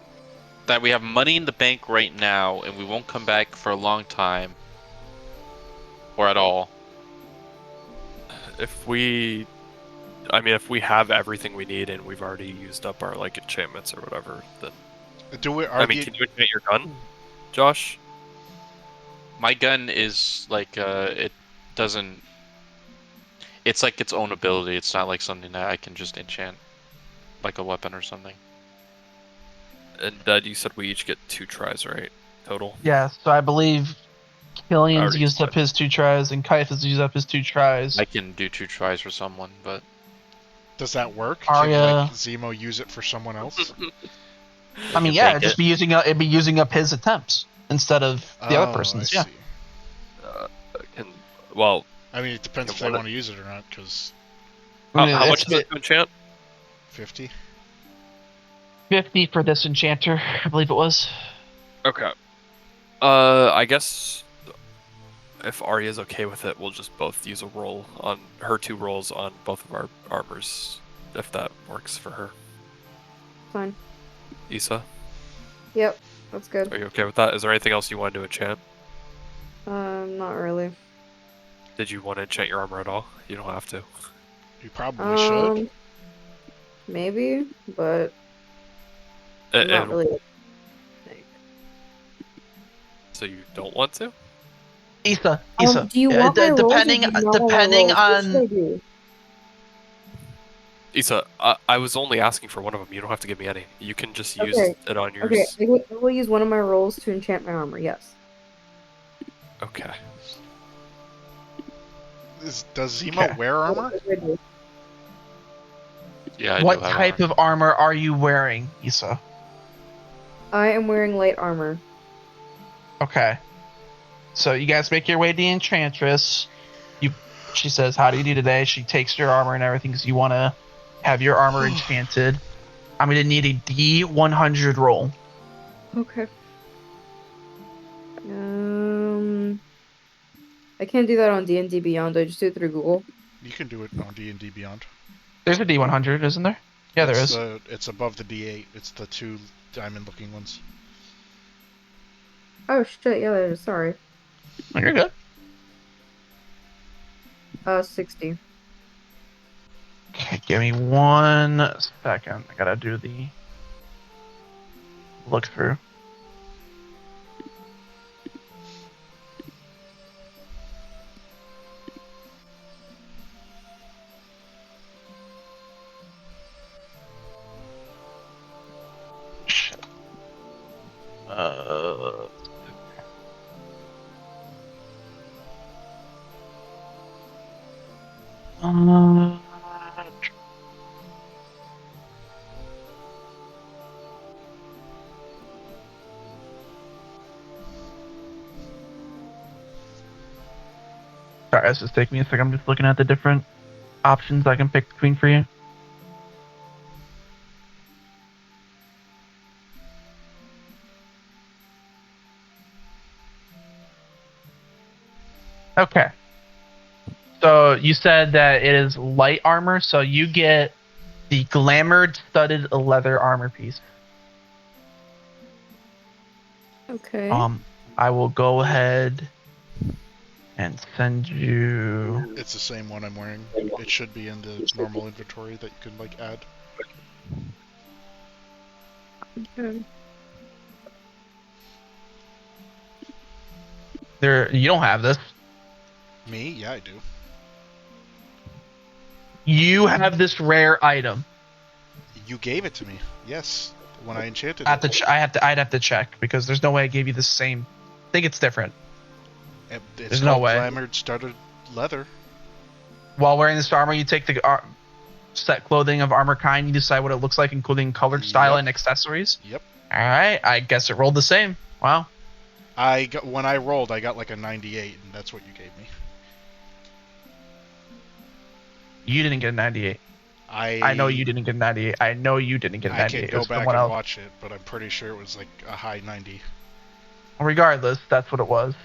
that we have money in the bank right now, and we won't come back for a long time, or at all. If we have everything we need and we've already used up our enchantments or whatever, then can you enchant your gun, Josh? My gun is it doesn't. It's like its own ability. It's not like something that I can just enchant, like a weapon or something. And you said we each get 2 tries, right? Total? Yeah, so I believe Killian's used up his 2 tries and Kaif has used up his 2 tries. I can do 2 tries for someone, but... Does that work? Arya... Can Zemo use it for someone else? I mean, yeah, it'd be using up his attempts instead of the other person's. Yeah. I mean, it depends if they want to use it or not, because... How much is it to enchant? 50. 50 for this enchanter, I believe it was. Okay. I guess if Arya's okay with it, we'll just both use a roll on her 2 rolls on both of our armors, if that works for her. Fine. Issa? Yep, that's good. Are you okay with that? Is there anything else you wanted to enchant? Not really. Did you want to enchant your armor at all? You don't have to. You probably should. Maybe, but not really. So you don't want to? Issa. Do you want my depending on Issa, I was only asking for one of them. You don't have to give me any. You can just use it on yours. Okay, I will use one of my rolls to enchant my armor, yes. Okay. Does Zemo wear armor? Yeah, I What do have type of armor are you wearing, Issa? I am wearing light armor. Okay. So you guys make your way to the Enchantress. She says, "How do you do today?" She takes your armor and everything because you want to have your armor enchanted. I'm going to need a D100 roll. Okay. I can't do that on D&D Beyond. I just do it through Google. You can do it on D&D Beyond. There's a D100, isn't there? Yeah, there is. It's above the D8. It's the 2 diamond-looking ones. Oh shit! Yeah, there is. Sorry. Oh, you're good. 60. Okay, give me 1 second. I gotta do the look through. Shit. Sorry, it's just taking me a second. I'm just looking at the different options I can pick between for you. Okay. So you said that it is light armor, so you get the glamored studded leather armor piece. Okay. I will go ahead and send you. It's the same one I'm wearing. It should be in the normal inventory that you can like add. Okay. You don't have this. Me? Yeah, I do. You have this rare item. You gave it to me. Yes, when I enchanted I'd it. have to check because there's no way I gave you the same. I think it's different. It's There's called no way. Glamored Studded Leather. While wearing this armor, you take the set clothing of armor kind. You decide what it looks like, including color, style, and accessories. Yep. All right. I guess it rolled the same. Wow. When I rolled, I got like a 98, and that's what you gave me. You didn't get a 98. I know you didn't get a 98. I know you didn't get a 98. I can go back and watch it, but I'm pretty sure it was like a high 90. Regardless, that's what it was.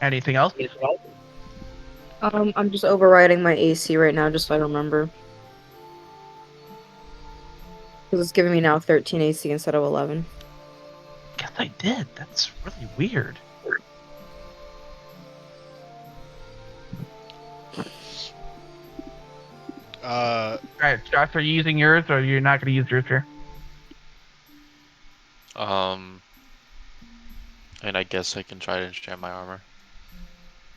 Anything else? I'm just overriding my AC right now, just so I remember. Because it's giving me now 13 AC instead of 11. Guess I did. That's really weird. Alright, Josh, are you using yours or you're not going to use yours here? And I guess I can try to enchant my armor.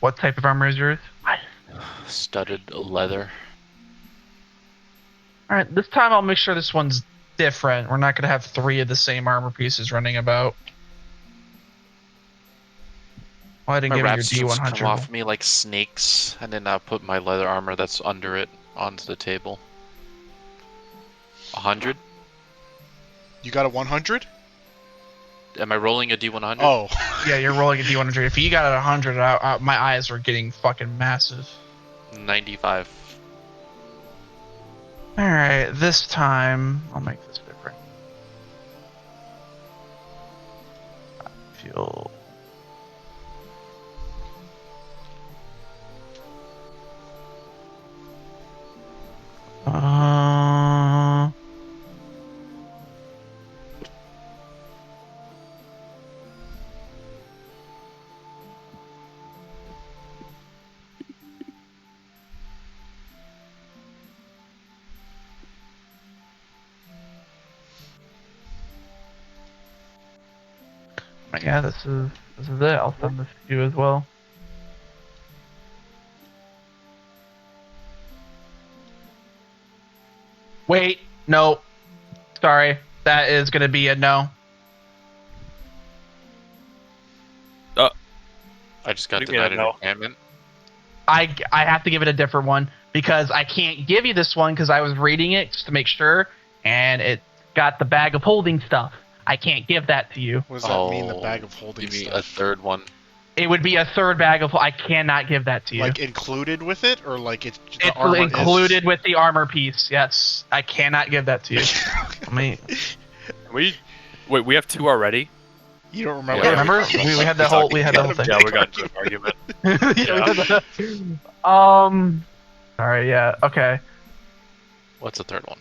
What type of armor is yours? Studded leather. Alright, this time I'll make sure this one's different. We're not going to have 3 of the same armor pieces running about. Well, I didn't give you your D100. Come off me like snakes, and then I'll put my leather armor that's under it onto the table. 100? You got a 100? Am I rolling a D100? Oh. Yeah, you're rolling a D100. If you got it 100, my eyes were getting fucking massive. 95. Alright, this time I'll make this different. I feel... yeah, this is it. I'll send this to you as well. Wait, no. Sorry, that is gonna be a no. I just got denied an enchantment. I have to give it a different one because I can't give you this one because I was reading it just to make sure, and it got the bag of holding stuff. I can't give that to you. What does that mean, the bag of holding stuff? Give me a third one. It would be a third bag of... I cannot give that to you. Like included with it, or like it's included with the armor piece. Yes, I cannot give that to you. We have 2 already. You don't remember? Yeah, remember? We had the whole. We had the whole thing. Yeah, we got into an argument. Sorry. Yeah. Okay. What's the third one?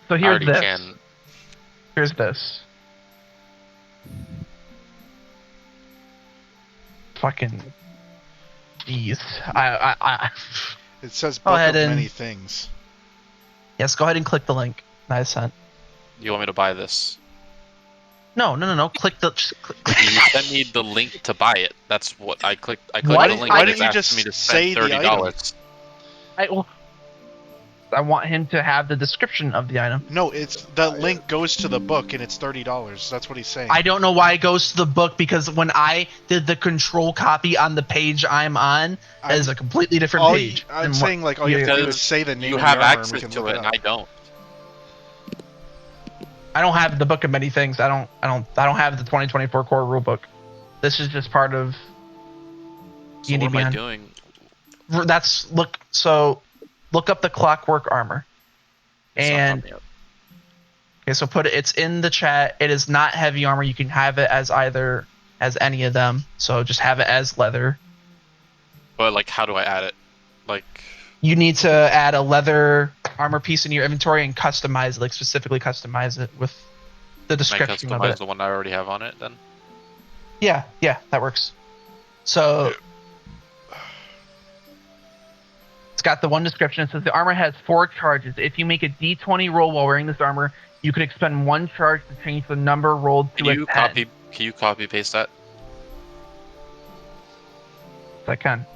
So here's this. Here's this. Fucking. Jeez. It says book of many things. Yes, go ahead and click the link that I sent. You want me to buy this? No. Click the. You sent me the link to buy it. That's what I clicked. I clicked the link. Why didn't you just say the item? I want him to have the description of the item. No, it's the link goes to the book and it's $30. That's what he's saying. I don't know why it goes to the book, because when I did the control copy on the page I'm on, it is a completely different page. I'm saying like all you have to do is say the name of the armor and we can look it up. I don't. I don't have the book of many things. I don't have the 2024 core rulebook. This is just part of. So what am I doing? Look up the clockwork armor. And okay, so it's in the chat. It is not heavy armor. You can have it as any of them. So just have it as leather. But like, how do I add it? Like, you need to add a leather armor piece in your inventory and customize, like specifically customize it with the description can I of customize it. the one I already have on it then? Yeah, that works. So it's got the one description. It says the armor has 4 charges. If you make a D20 roll while wearing this armor, you can expend 1 charge to change the number rolled to a 10. Can you copy paste that? Yes, I can.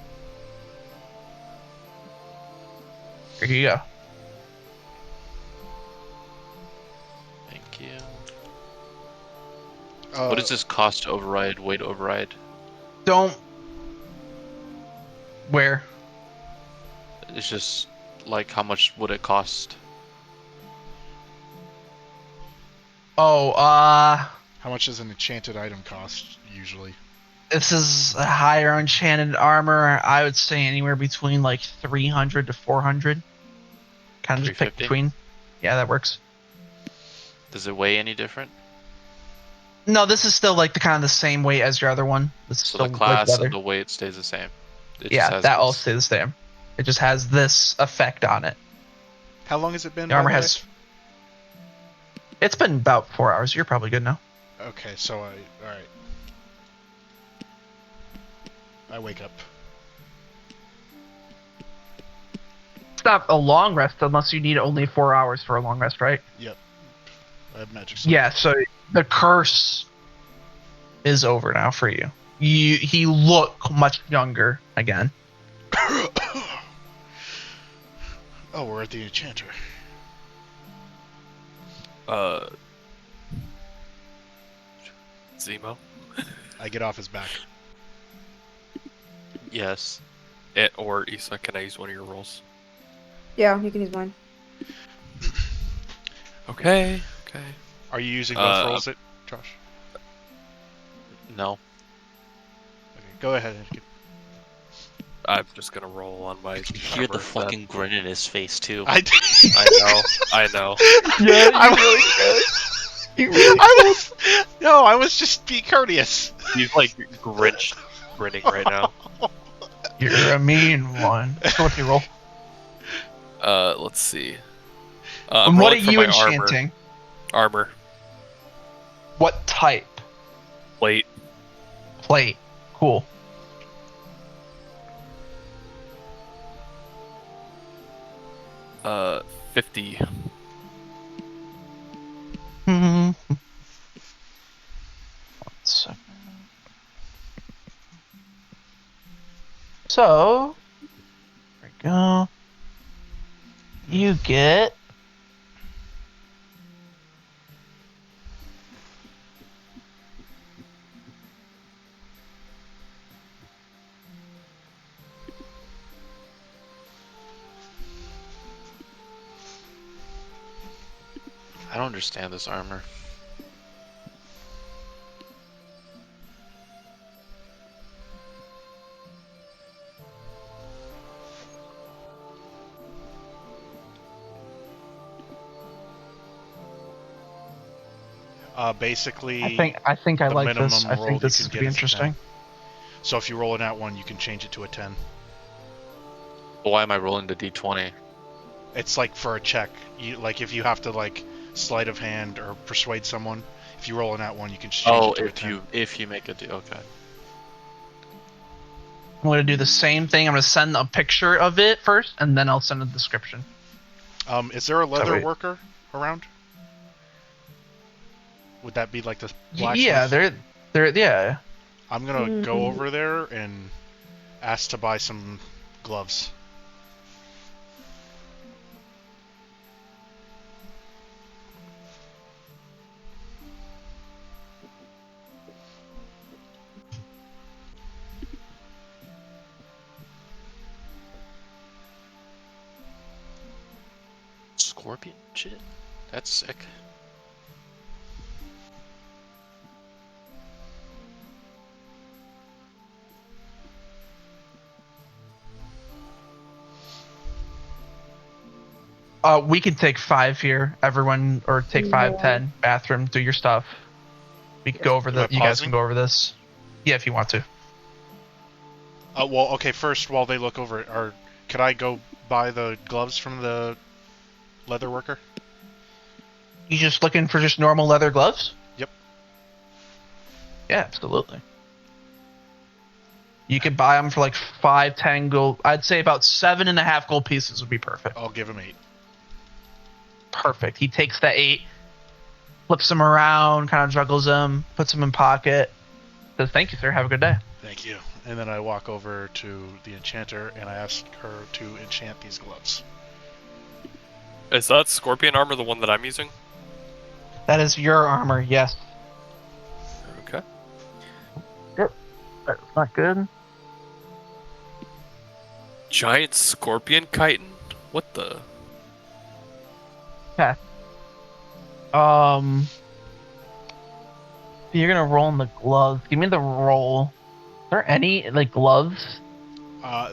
Here you go. Thank you. What does this cost to override, weight override? Where? It's just like, how much would it cost? How much does an enchanted item cost usually? This is a higher enchanted armor. I would say anywhere between like 300 to 400. Kind of just pick between. Yeah, that works. Does it weigh any different? No, this is still like the same weight as your other one. So the class and the weight stays the same. All stays the same. It just has this effect on it. How long has it been? The armor has. It's been about 4 hours. You're probably good now. Okay, so all right. I wake up. It's not a long rest unless you need only 4 hours for a long rest, right? Yep. I have magic sword. Yeah, so the curse is over now for you. He look much younger again. Oh, we're at the enchanter. Zemo? I get off his back. Yes. Or Issa, can I use one of your rolls? Yeah, you can use mine. Okay. Are you using both rolls, Josh? No. Okay, go ahead. I'm just gonna roll on my. You hear the fucking grin in his face too. I know. Yeah, I was just being courteous. He's like Grinch grinning right now. You're a mean one. So what's your roll? Let's see. What are you enchanting? Armor. What type? Plate. Cool. Uh, 50. One second. So, there we go. You get I don't understand this armor. Basically, I think I like this. I think this is gonna be interesting. So if you roll an @1, you can change it to a 10. Why am I rolling the d20? It's like for a check. Like if you have to sleight of hand or persuade someone, if you roll an @1, you can change it to a 10. if you make a deal, okay. I'm gonna do the same thing. I'm gonna send a picture of it first, and then I'll send a description. Is there a leather worker around? Would that be like the blacksmith? Yeah, they're yeah. I'm gonna go over there and ask to buy some gloves. scorpion shit? That's sick. We can take 5 here, everyone, or take 5, 10. Bathroom, do your stuff. We can go over the. You guys can go over this. Yeah, if you want to. Well, okay. First, while they look over it, could I go buy the gloves from the leather worker? You just looking for just normal leather gloves? Yep. Yeah, absolutely. You could buy them for like 5, 10 gold. I'd say about 7.5 gold pieces would be perfect. I'll give him 8. Perfect. He takes the 8, flips them around, kind of juggles them, puts them in pocket. Says, "Thank you, sir. Have a good day." Thank you. And then I walk over to the enchanter and I ask her to enchant these gloves. Is that scorpion armor the one that I'm using? That is your armor, yes. Okay. Yep. That's not good. Giant scorpion chitin? What the? Okay. You're gonna roll in the gloves. Give me the roll. Is there any like gloves?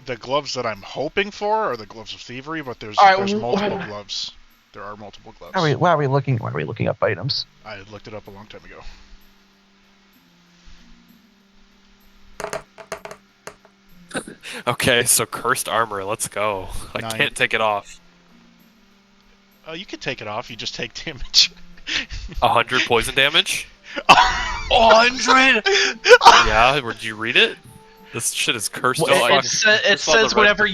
The gloves that I'm hoping for are the gloves of thievery, but there's multiple gloves. There are multiple gloves. Why are we looking up items? I looked it up a long time ago. Okay, so cursed armor. Let's go. 9. I can't take it off. You can take it off. You just take damage. 100 poison damage? 100! Yeah, did you read it? This shit is cursed. Well, it says whenever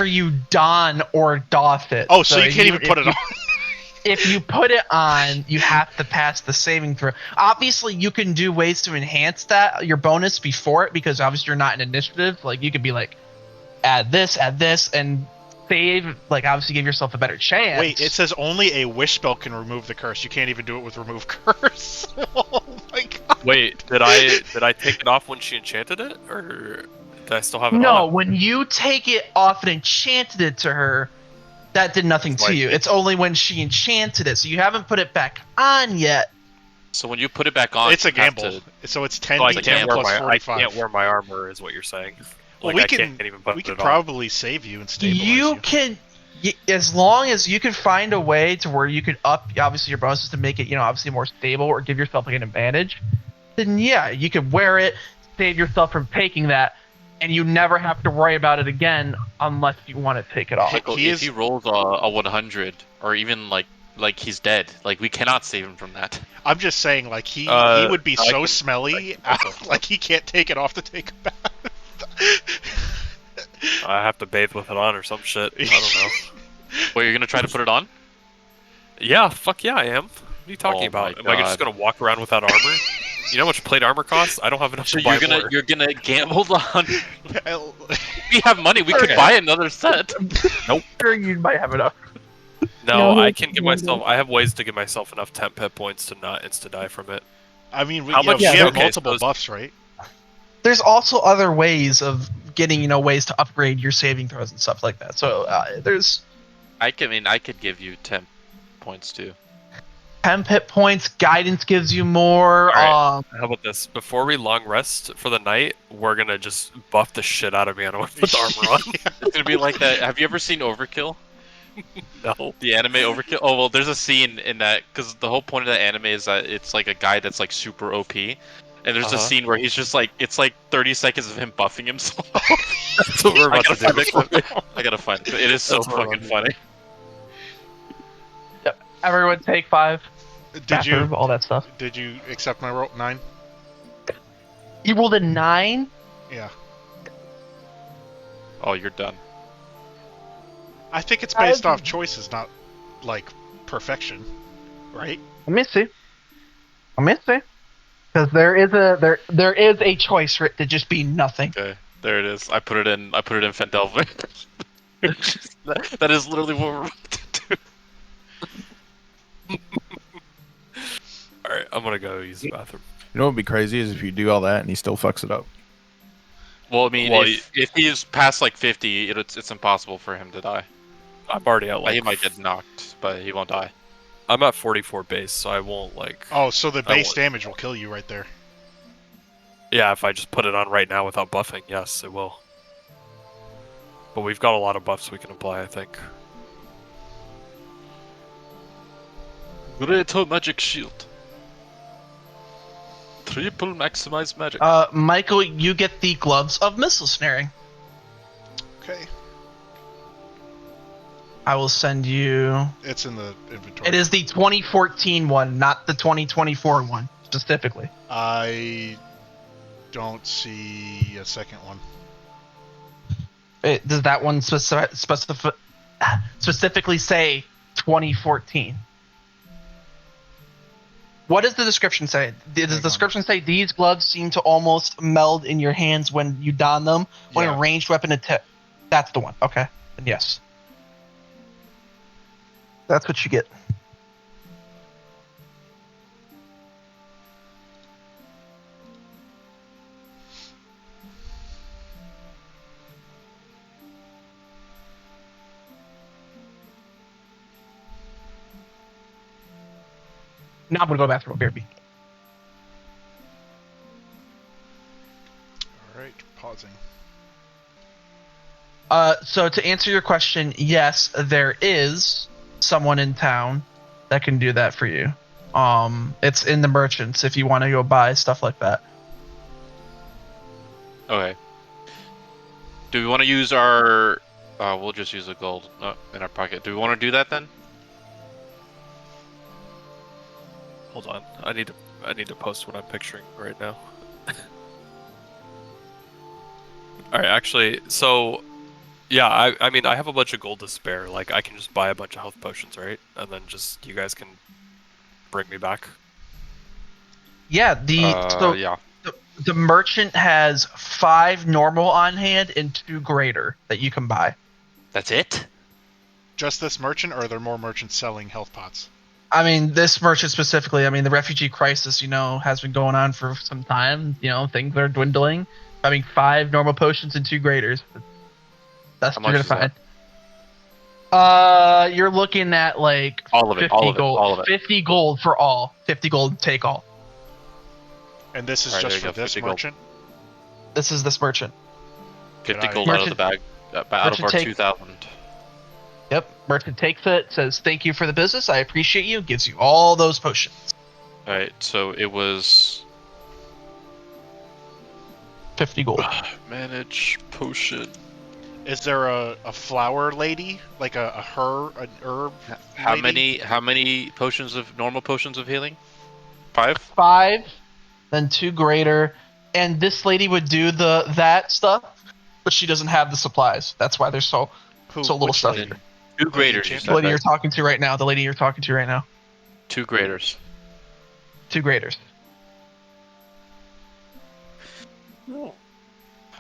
you don or doff it. Oh, so you can't even put it on. If you put it on, you have to pass the saving throw. Obviously, you can do ways to enhance that, your bonus before it, because obviously you're not in initiative. Like, you could be like, add this, and save, like, obviously give yourself a better chance. Wait, it says only a wish spell can remove the curse. You can't even do it with remove curse. Oh my god. Wait, did I take it off when she enchanted it, or did I still have it on? No, when you take it off and enchanted it to her, that did nothing to you. It's only when she enchanted it, so you haven't put it back on yet. So when you put it back on, it's a gamble. So it's 10d10 plus 45. I can't wear my armor, is what you're saying. Well, we can probably save you and stabilize you. Can, as long as you can find a way to where you could up, obviously, your bonuses to make it, obviously more stable or give yourself like an advantage, then yeah, you could wear it, save yourself from taking that, and you never have to worry about it again unless you want to take it off. If he rolls a 100, or even like he's dead, like we cannot save him from that. I'm just saying, like he would be so smelly, like he can't take it off to take a bath. I have to bathe with it on or some shit. I don't know. Wait, you're gonna try to put it on? Yeah, fuck yeah, I am. What are you talking about? Am I just gonna walk around without armor? You know how much plate armor costs? I don't have enough to buy more. You're gonna gamble on... We have money, we could buy another set. Nope. Sure, you might have enough. No, I can give myself... I have ways to give myself enough temp hit points to not insta-die from it. I mean, we have multiple buffs, right? There's also other ways of getting, ways to upgrade your saving throws and stuff like that. So, there's... I could give you 10 points, too. 10 hit points, guidance gives you more. Right. How about this? Before we long rest for the night, we're gonna just buff the shit out of me and put the armor on. It's gonna be like that. Have you ever seen Overkill? No. The anime Overkill? Oh, well, there's a scene in that, because the whole point of the anime is that it's like a guy that's like super OP. And there's a scene where he's just like, it's like 30 seconds of him buffing himself. That's what we're about to do. I gotta find it. It is so fucking funny. Yep. Everyone take 5. Did you all that stuff? Did you accept my roll? 9? You rolled a 9? Yeah. Oh, you're done. I think it's based off choices, not like perfection, right? Let me see. Because there is a choice for it to just be nothing. Okay, there it is. I put it in Fendelvin. That is literally what we're about to do. Alright, I'm gonna go use the bathroom. You know what would be crazy is if you do all that and he still fucks it up. Well, I mean, if he's past like 50, it's impossible for him to die. I'm already at like. He might get knocked, but he won't die. I'm at 44 base, so I won't like. Oh, so the base damage will kill you right there. Yeah, if I just put it on right now without buffing, yes, it will. But we've got a lot of buffs we can apply, I think. Great magic shield. Triple maximize magic. Michael, you get the gloves of missile snaring. Okay. I will send you. It's in the inventory. It is the 2014 one, not the 2024 one specifically. I don't see a second one. Does that one specifically say 2014? What does the description say? Does the description say these gloves seem to almost meld in your hands when you don them when a ranged weapon attack? That's the one. Okay. And yes. That's what you get. Now I'm gonna go bathroom. BRB. Alright, pausing. So to answer your question, yes, there is someone in town that can do that for you. It's in the merchants if you want to go buy stuff like that. Okay. Do we want to use our... we'll just use the gold in our pocket. Do we want to do that then? Hold on, I need to post what I'm picturing right now. All right, actually, so yeah, I mean I have a bunch of gold to spare. Like I can just buy a bunch of health potions, right? And then just you guys can bring me back. Yeah, the merchant has 5 normal on hand and 2 greater that you can buy. That's it? Just this merchant, or are there more merchants selling health pots? I mean, this merchant specifically, I mean, the refugee crisis, has been going on for some time. Things are dwindling. Having 5 normal potions and 2 graders. That's what you're going to find. You're looking at like all of it, 50 gold. All of it. 50 gold for all. 50 gold, take all. And this is just for this merchant? This is this merchant. 50 gold out of the bag. Out of our 2,000. Yep, merchant takes it, says thank you for the business, I appreciate you, gives you all those potions. Alright, so it was 50 gold. Manage potion. Is there a flower lady? Like an herb lady? How many normal potions of healing? 5? 5, then 2 greater, and this lady would do that stuff, but she doesn't have the supplies. That's why there's so little stuff. 2 graders. The lady you're talking to right now. 2 graders. 2 graders.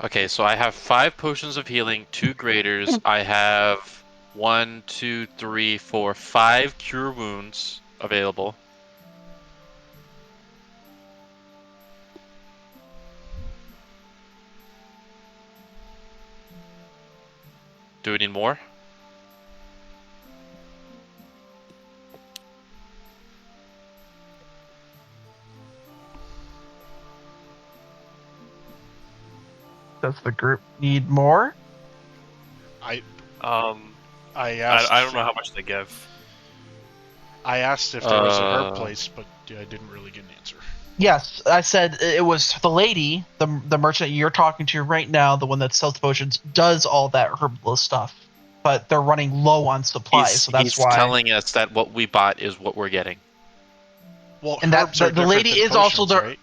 Okay, so I have 5 potions of healing, 2 graders. I have 1, 2, 3, 4, 5 cure wounds available. Do we need more? Does the group need more? I asked. I don't know how much they give. I asked if there was a herb place, but I didn't really get an answer. Yes, I said it was the lady, the merchant you're talking to right now, the one that sells the potions, does all that herbalist stuff, but they're running low on supplies, so that's why. He's telling us that what we bought is what we're getting. Well, and herbs are the lady is potions, also the. Right?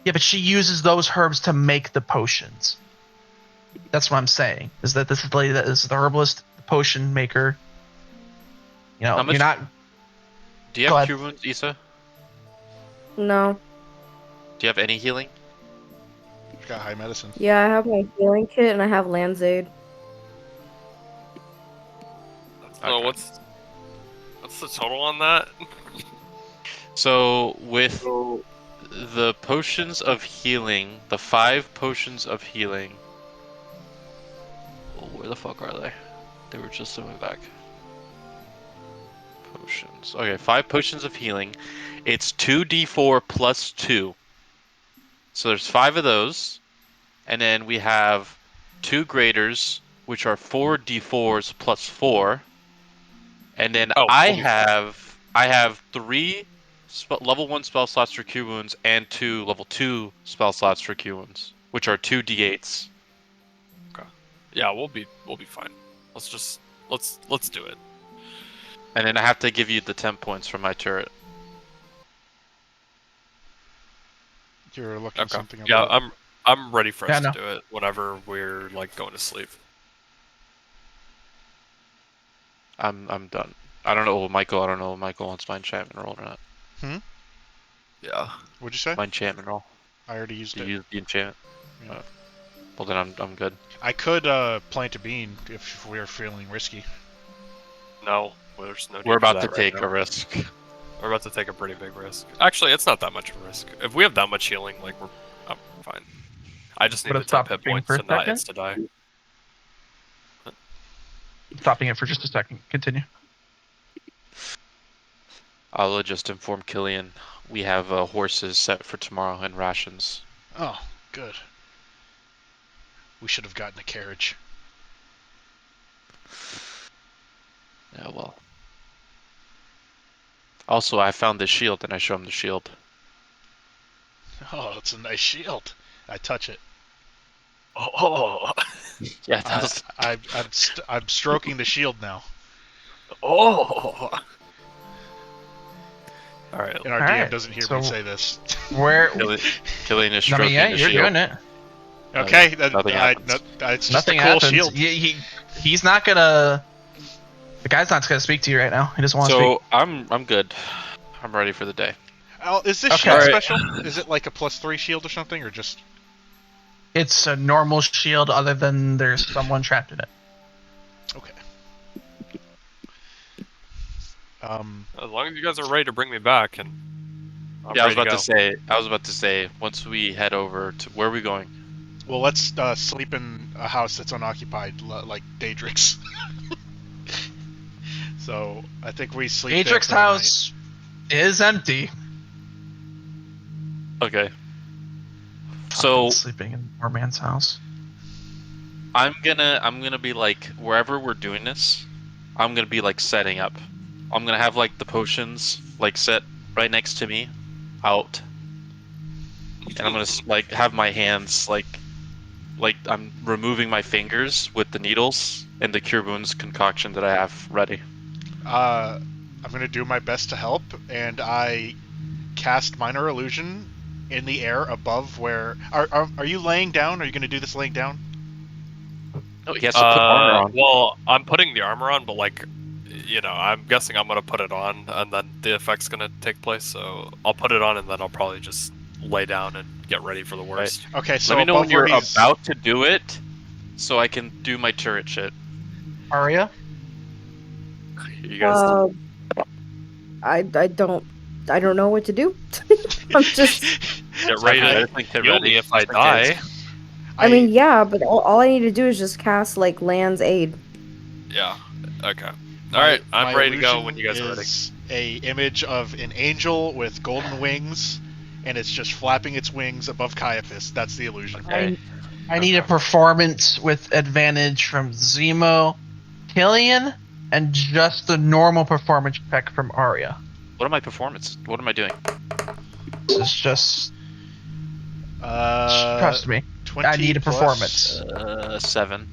Yeah, but she uses those herbs to make the potions. That's what I'm saying. Is that this is the lady that is the herbalist, the potion maker. You're not. Do you have cure wounds, Issa? No. Do you have any healing? I've got high medicine. Yeah, I have my healing kit and I have Land's Aid. Oh, what's the total on that? So with the potions of healing, the 5 potions of healing. Oh, where the fuck are they? They were just on my back. Potions. Okay, 5 potions of healing. It's 2d4 plus 2. So there's 5 of those. And then we have 2 graders, which are 4d4s plus 4. And then I have 3 level 1 spell slots for cure wounds and 2 level 2 spell slots for cure wounds, which are 2d8s. Okay. Yeah, we'll be fine. Let's do it. And then I have to give you the 10 points for my turret. You're looking something up. Yeah, I'm ready for us to do it whenever we're like going to sleep. I'm done. I don't know, Michael. I don't know if Michael wants my enchantment roll or not. Yeah. What'd you say? My enchantment roll. I already used it. You used the enchantment. Yeah. Well, then I'm good. I could plant a bean if we're feeling risky. No, there's no. We're about to take a risk. We're about to take a pretty big risk. Actually, it's not that much of a risk. If we have that much healing, like I'm fine. I just need the 10 hit points to not insta die. Stopping it for just a second. Continue. I'll just inform Killian. We have horses set for tomorrow and rations. Oh, good. We should have gotten a carriage. Yeah, well. Also, I found this shield, and I show him the shield. Oh, it's a nice shield. I touch it. Oh. Yeah, I'm stroking the shield now. Oh. All right. And our DM doesn't hear me say this. Where Killian is stroking the shield. You're doing it. Okay, nothing happens. It's just nothing a cool happens. shield. He's not gonna. The guy's not gonna speak to you right now. He doesn't want to speak. So I'm good. I'm ready for the day. Is this shield special? Is it like a +3 shield or something, or just? It's a normal shield, other than there's someone trapped in it. Okay. As long as you guys are ready to bring me back, and I was about to say. Once we head over to where are we going? Well, let's sleep in a house that's unoccupied, like Daedric's. So I think we sleep. Daedric's house is empty. Okay. So sleeping in poor man's house. I'm gonna be like wherever we're doing this. I'm gonna be like setting up. I'm gonna have like the potions like set right next to me, out, and I'm gonna like have my hands like I'm removing my fingers with the needles and the cure wounds concoction that I have ready. I'm gonna do my best to help, and I cast minor illusion in the air above where. Are you laying down? Are you gonna do this laying down? No, he has to put armor on. Well, I'm putting the armor on, but like, you know, I'm guessing I'm gonna put it on, and then the effect's gonna take place. So I'll put it on, and then I'll probably just lay down and get ready for the worst. Right. Okay, so let me know when you're about to do it, so I can do my turret shit. Arya? You guys. I don't know what to do. I'm just. Get ready to heal me if I die. I mean, yeah, but all I need to do is just cast like Land's Aid. Yeah. Okay. All right, I'm ready to go when you guys are ready. A image of an angel with golden wings, and it's just flapping its wings above Caiaphas. That's the illusion. Okay. I need a performance with advantage from Zemo, Killian, and just a normal performance check from Arya. What am I performance? What am I doing? This is just. Trust me. I need a performance. 7.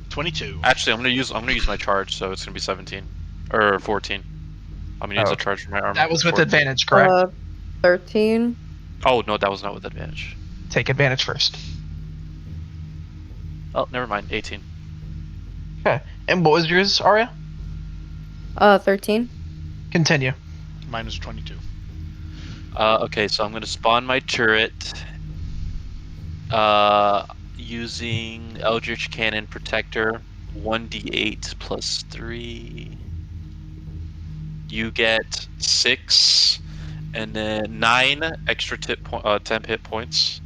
22. Actually, I'm gonna use my charge, so it's gonna be 17 or 14. I'm gonna use a charge for my armor. That was with advantage, correct? 13. Oh no, that was not with advantage. Take advantage first. Oh, never mind. 18. Okay. And what was yours, Arya? 13. Continue. Mine was 22. Okay, so I'm gonna spawn my turret. Using Eldritch Cannon Protector, 1d8 plus 3. You get 6, and then 9 extra temp hit points.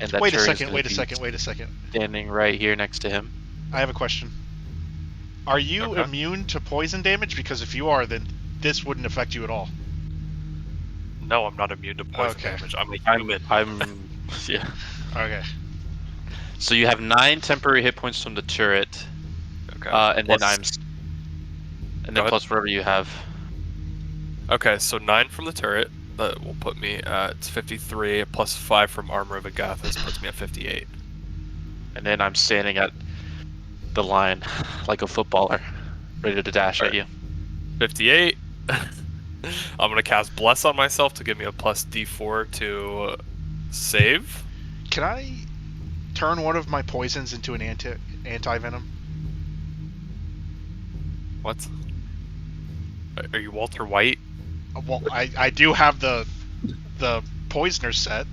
And that Wait a turret second. is standing right here next to him. I have a question. Are you immune to poison damage? Because if you are, then this wouldn't affect you at all. No, I'm not immune to poison damage. I'm a human. I'm yeah. Okay. So you have 9 temporary hit points from the turret. Okay. And plus, then plus whatever you have. Okay, so 9 from the turret. That will put me at 53, plus 5 from Armor of Agathis puts me at 58. And then I'm standing at the line like a footballer, ready to dash at you. 58. I'm gonna cast Bless on myself to give me a plus D4 to save. Can I turn one of my poisons into an anti-venom? What? Are you Walter White? Well, I do have the poisoner set.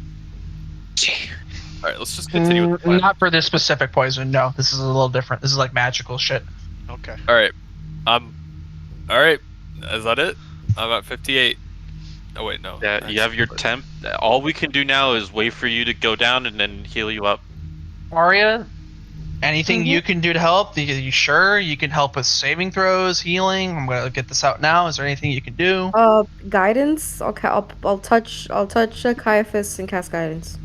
Alright, let's just continue with the plan. Not for this specific poison, no. This is a little different. This is like magical shit. Okay. Alright. Alright. Is that it? I'm at 58. Oh, wait, no. Yeah, you have your temp. All we can do now is wait for you to go down and then heal you up. Aria, anything you can do to help? Are you sure? You can help with saving throws, healing? I'm going to get this out now. Is there anything you can do? Guidance. Okay, I'll touch Caiaphas and cast guidance.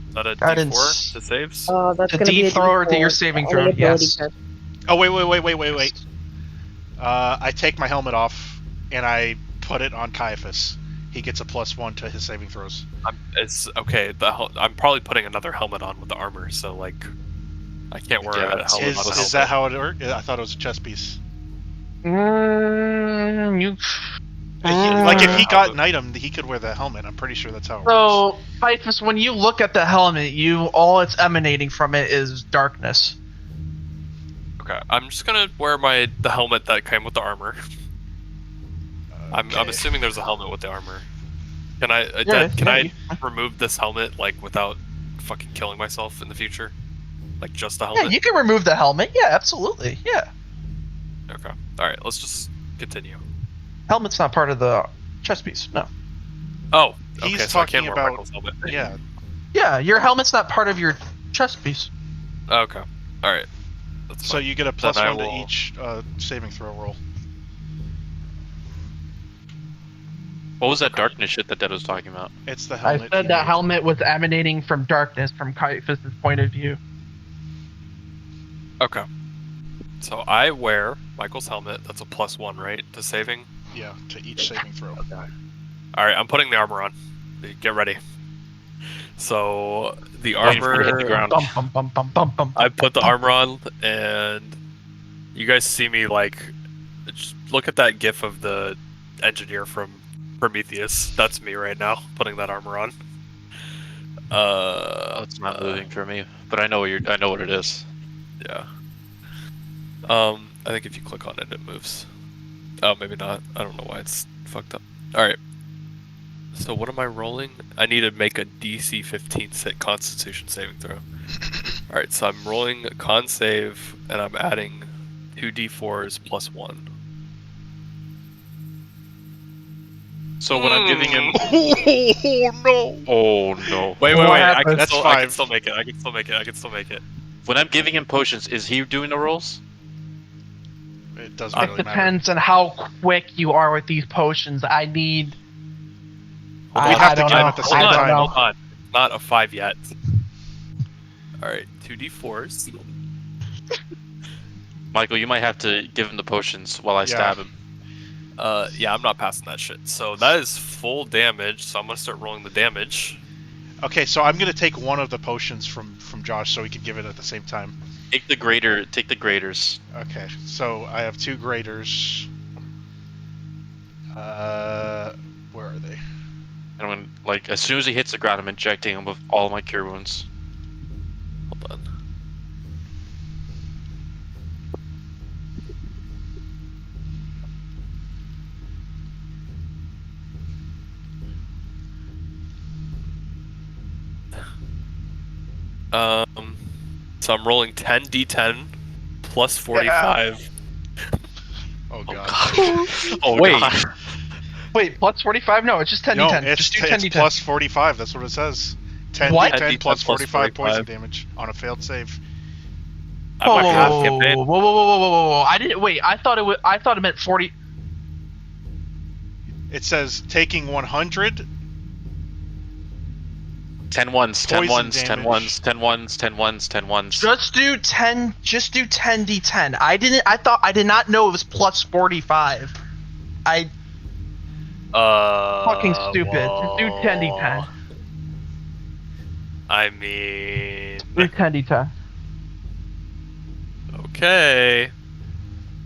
Is that a Guidance. D4 to saves? That's The gonna be a D4 to your D4, saving only throw, ability yes. test. Oh, wait. I take my helmet off, and I put it on Caiaphas. He gets a +1 to his saving throws. It's okay. I'm probably putting another helmet on with the armor, so like, I can't wear a helmet on a helmet. Is that how it worked? I thought it was a chest piece. Like if he got an item, he could wear the helmet. I'm pretty sure that's how it works. So, Typhus, when you look at the helmet, all it's emanating from it is darkness. Okay, I'm just gonna wear the helmet that came with the armor. I'm assuming there's a helmet with the armor. Can I remove this helmet like without fucking killing myself in the future? Like just the helmet? Yeah, you can remove the helmet. Yeah, absolutely. Yeah. Okay. All right. Let's just continue. Helmet's not part of the chest piece. No. Oh. Okay, He's so I talking can wear about Michael's helmet. Yeah. Yeah, your helmet's not part of your chest piece. Okay. All right. That's So fine. you get a Then I +1 to will- each saving throw roll. What was that darkness shit that Dead was talking about? It's the I helmet. said the helmet was emanating from darkness from Caiaphas' point of view. Okay. So I wear Michael's helmet. That's a +1, right, to saving? Yeah, to each saving throw. Okay. All right. I'm putting the armor on. Get ready. So the Waiting for you to hit the armor. ground. Bum, bum, bum, bum, bum, I put the bum. armor on, and you guys see me like. Just look at that GIF of the engineer from Prometheus. That's me right now, putting that armor on. It's not moving for me, but I know what it is. Yeah. I think if you click on it, it moves. Oh, maybe not. I don't know why it's fucked up. All right. So what am I rolling? I need to make a DC 15 Constitution saving throw. All right. So I'm rolling a con save, and I'm adding 2 D4s +1. So when I'm giving him, Oh no! oh no! Wait. What I happened? can That's still 5. make it. I can still make it. When I'm giving him potions, is he doing the rolls? It doesn't It really matter. depends on how quick you are with these potions. I need. We'd have to don't give him know. at the same I don't time. know. Hold on. Not a 5 yet. All right. 2 D4s. Michael, you might have to give him the potions while I stab him. Yeah, I'm not passing that shit. So that is full damage. So I'm gonna start rolling the damage. Okay, so I'm gonna take one of the potions from Josh so we can give it at the same time. Take the graders. Okay, so I have 2 graders. Where are they? And when, like, as soon as he hits the ground, I'm injecting him with all my cure wounds. Hold on. So I'm rolling 10 D10 plus 45. Oh god. Oh Wait. god. Wait, plus 45? No, it's just 10d10. No, it's, just do it's 10d10. plus 45. That's what it says. 10 What? D10 10 plus plus 45 poison 45. damage on a failed save. I'm not gonna have campaign. Whoa! I didn't wait. I thought it meant 40. It says taking 100. 10 ones, 10 Poison ones, 10 damage. ones, 10 ones, 10 ones, 10 ones. Just do 10. Just do 10d10. I did not know it was plus 45. Fucking stupid. Just do 10d10. I mean, Do 10d10. okay.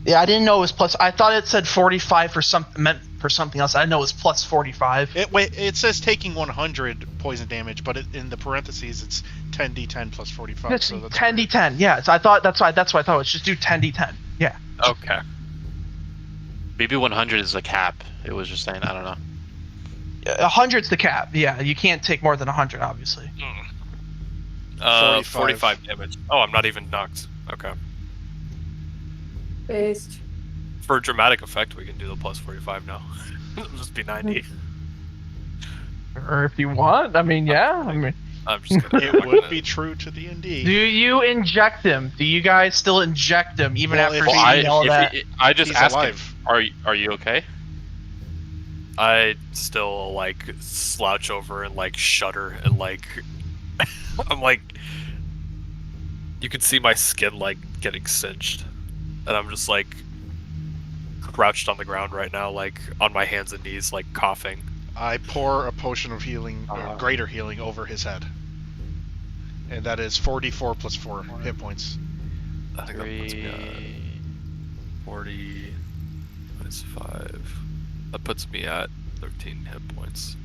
Yeah, I didn't know it was plus. I thought it said 45 for something else. I didn't know it was plus 45. It says taking 100 poison damage, but in the parentheses it's 10d10 plus 45. It's So that's 10d10. Yeah, so I thought that's why I thought it was just do 10d10. Yeah. Okay. Maybe 100 is a cap. It was just saying, I don't know. 100's the cap. Yeah, you can't take more than 100, obviously. 45 damage. Oh, I'm not even knocked. Okay. Based. For dramatic effect, we can do the plus 45 now. It'll just be 90. Or if you want, I mean, yeah. I mean, I'm just kidding. It would be true to the ND. do you inject him? Do you guys still inject him even Well, after if seeing all that? I just He's asked alive. him, are you okay? I still like slouch over and like shudder and like I'm like, you can see my skin like getting cinched, and I'm just like crouched on the ground right now, like on my hands and knees, like coughing. I pour a potion of healing, or greater healing, over his head, and that is 44 plus 4 hit points. I think that puts me at 40 minus 5. That puts me at 13 hit points.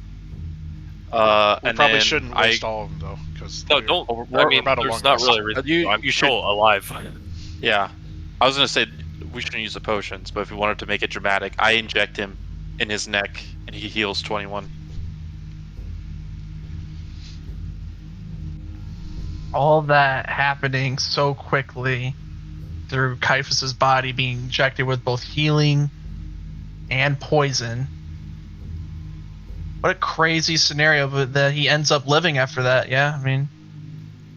We And probably then shouldn't waste all of them though, because No, don't. We're I mean, about a there's long not rest. really a reason. I'm you still alive. Yeah. I was gonna say we shouldn't use the potions, but if we wanted to make it dramatic, I inject him in his neck and he heals 21. All that happening so quickly through Caiaphas's body being injected with both healing and poison. What a crazy scenario, but that he ends up living after that. Yeah, I mean,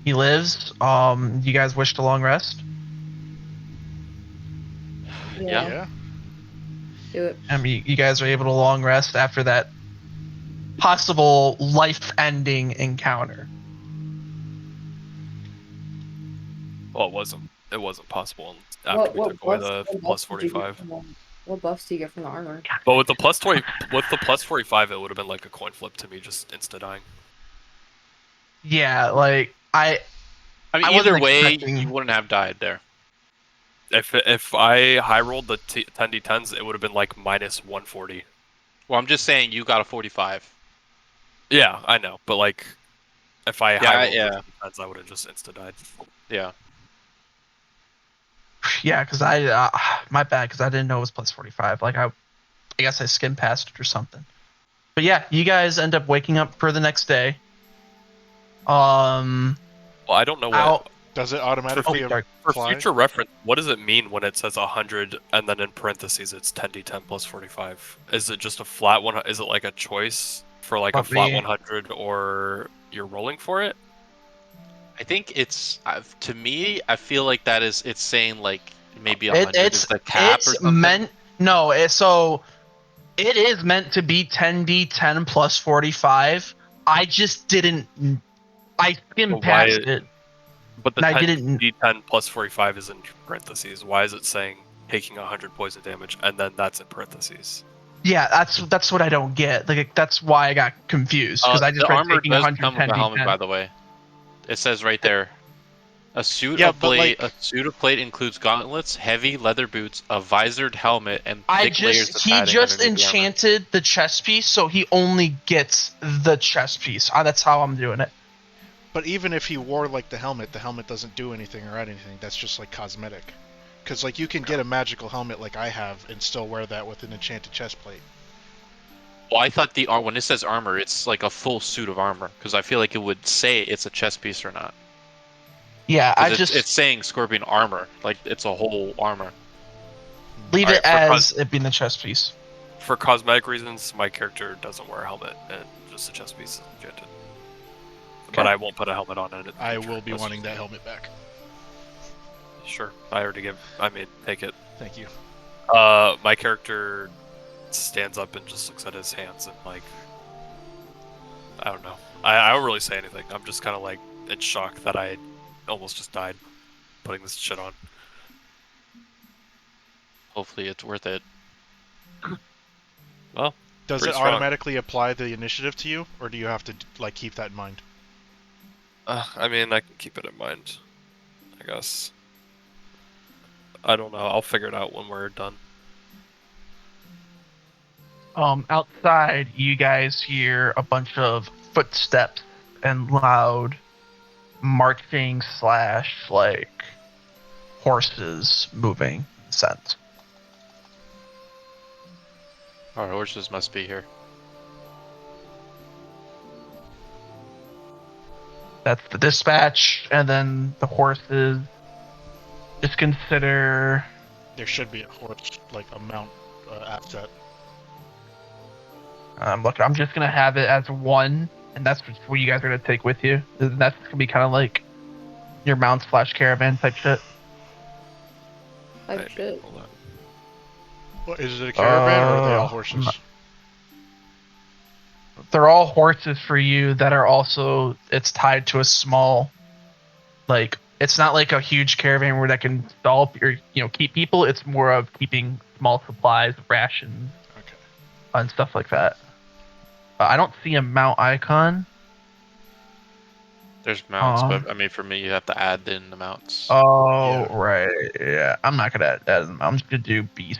he lives. You guys wish to long rest? Yeah. Do it. I mean, you guys are able to long rest after that possible life-ending encounter. Well, it wasn't possible after we took away the plus 45. What buffs do you get from the armor? But with the plus 45, it would have been like a coin flip to me, just insta dying. Yeah, like I I mean, I either wasn't way, expecting- you wouldn't have died there. If I high rolled the 10d10s, it would have been like minus 140. Well, I'm just saying you got a 45. Yeah, I know, but like, if I high rolled yeah. the 10d10s, I would have just insta died. Yeah. Yeah, because my bad, because I didn't know it was plus 45. Like I guess I skimmed past it or something. But yeah, you guys end up waking up for the next day. Well, I don't know what. Does it automatically sorry. For apply? future reference, what does it mean when it says 100 and then in parentheses it's 10d10 plus 45? Is it just a flat one? Is it like a choice for like a flat 100, or you're rolling for it? I think it's to me. I feel like it's saying like maybe 100 is the cap or something. So it is meant to be 10d10 plus 45. I just didn't. I skimmed past it. But the And I didn't. d10 plus 45 is in parentheses. Why is it saying taking 100 poison damage and then that's in parentheses? Yeah, that's what I don't get. Like that's why I got confused, because I just the read armor taking does 110 come with a helmet, d10. by the way. It says right there. A suit Yeah, of but, plate. like- A suit of plate includes gauntlets, heavy leather boots, a visored helmet, and thick layers of He padding just underneath the armor. enchanted the chest piece, so he only gets the chest piece. That's how I'm doing it. But even if he wore like the helmet doesn't do anything or add anything. That's just like cosmetic. Because like you can get a magical helmet like I have and still wear that with an enchanted chest plate. Well, I thought when it says armor, it's like a full suit of armor, because I feel like it would say it's a chest piece or not. Yeah, 'Cause it's saying Scorpion armor, like it's a whole armor. leave it Alright, as it being the chest piece. For cosmetic reasons, my character doesn't wear a helmet and just a chest piece is enchanted. But I won't put a helmet on it. I will be wanting that helmet back. Sure. Take it. Thank you. My character stands up and just looks at his hands and like, I don't know. I don't really say anything. I'm just kind of like in shock that I almost just died putting this shit on. Hopefully it's worth it. Well, does it automatically apply the initiative to you, or do you have to like keep that in mind? I can keep it in mind, I guess. I don't know. I'll figure it out when we're done. Outside, you guys hear a bunch of footsteps and loud marching / like horses moving scent. Our horses must be here. That's the dispatch, and then the horses. Just consider. There should be a horse, like a mount asset. Look, I'm just gonna have it as one, and that's what you guys are gonna take with you. That's gonna be kind of like your mount / caravan type shit. Type shit. Hold on. What, is it a caravan or are they all horses? They're all horses for you that are also. It's tied to a small, like it's not like a huge caravan where that can stall or keep people. It's more of keeping small supplies, rations, and stuff like that. I don't see a mount icon. There's mounts, but for me, you have to add in the mounts. Oh, yeah. Right. Yeah, I'm not gonna add that. I'm just gonna do beast.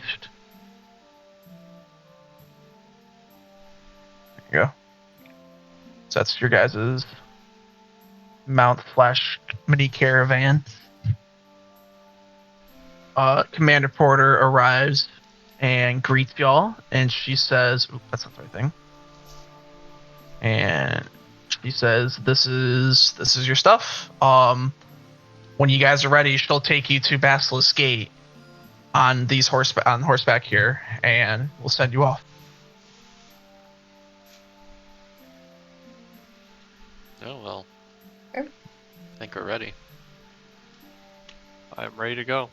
There you go. So that's your guys's mount / mini caravan. Commander Porter arrives and greets y'all, and she says, that's not the right thing. And she says, this is your stuff. When you guys are ready, she'll take you to Basilisk Gate on horseback here, and we'll send you off. Oh well. I think we're ready. I'm ready to go.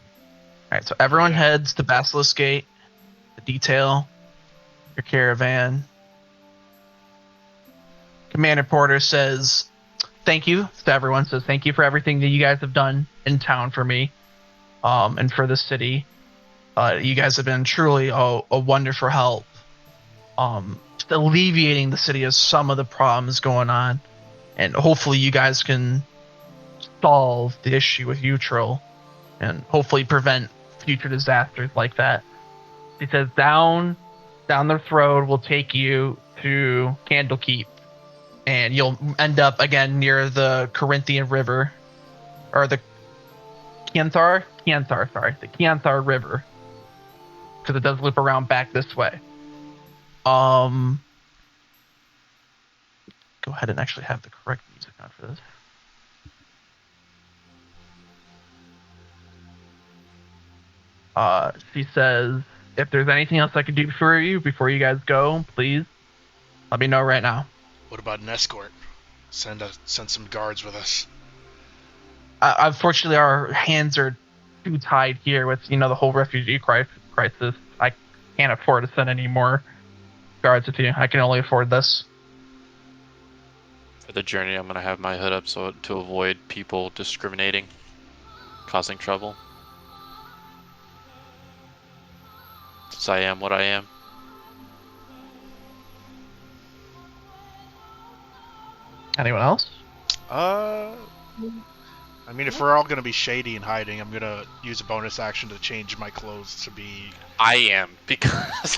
Alright, so everyone heads to Basilisk Gate, the detail, your caravan. Commander Porter says thank you to everyone, says thank you for everything that you guys have done in town for me, and for the city. You guys have been truly a wonderful help. Just alleviating the city of some of the problems going on. And hopefully you guys can solve the issue with Utril and hopefully prevent future disasters like that. He says down the road will take you to Candlekeep, and you'll end up again near the Corinthian River, or the Kianthar River, because it does loop around back this way. Go ahead and actually have the correct music on for this. She says, if there's anything else I can do for you before you guys go, please let me know right now. What about an escort? Send some guards with us. Unfortunately, our hands are too tied here with the whole refugee crisis. I can't afford to send any more guards with you. I can only afford this. For the journey, I'm gonna have my hood up so to avoid people discriminating, causing trouble. Since I am what I am. Anyone else? If we're all gonna be shady and hiding, I'm gonna use a bonus action to change my clothes to be. I am, because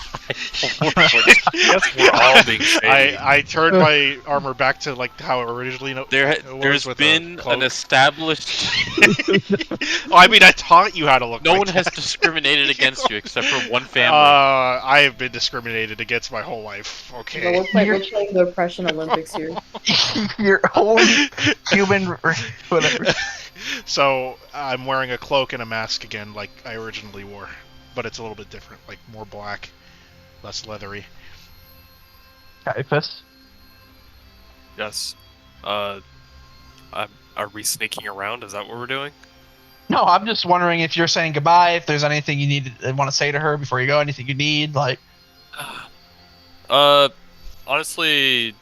we're all being shady. I turned my armor back to like how it originally there's been an established. I taught you how to look. No one has discriminated against you except for one family. I have been discriminated against my whole life. Okay. So we're playing the oppression Olympics here. Your own human, whatever. So I'm wearing a cloak and a mask again, like I originally wore, but it's a little bit different, like more black, less leathery. Caiaphas? Yes. Are we sneaking around? Is that what we're doing? No, I'm just wondering if you're saying goodbye, if there's anything you want to say to her before you go, anything you need, like. Honestly,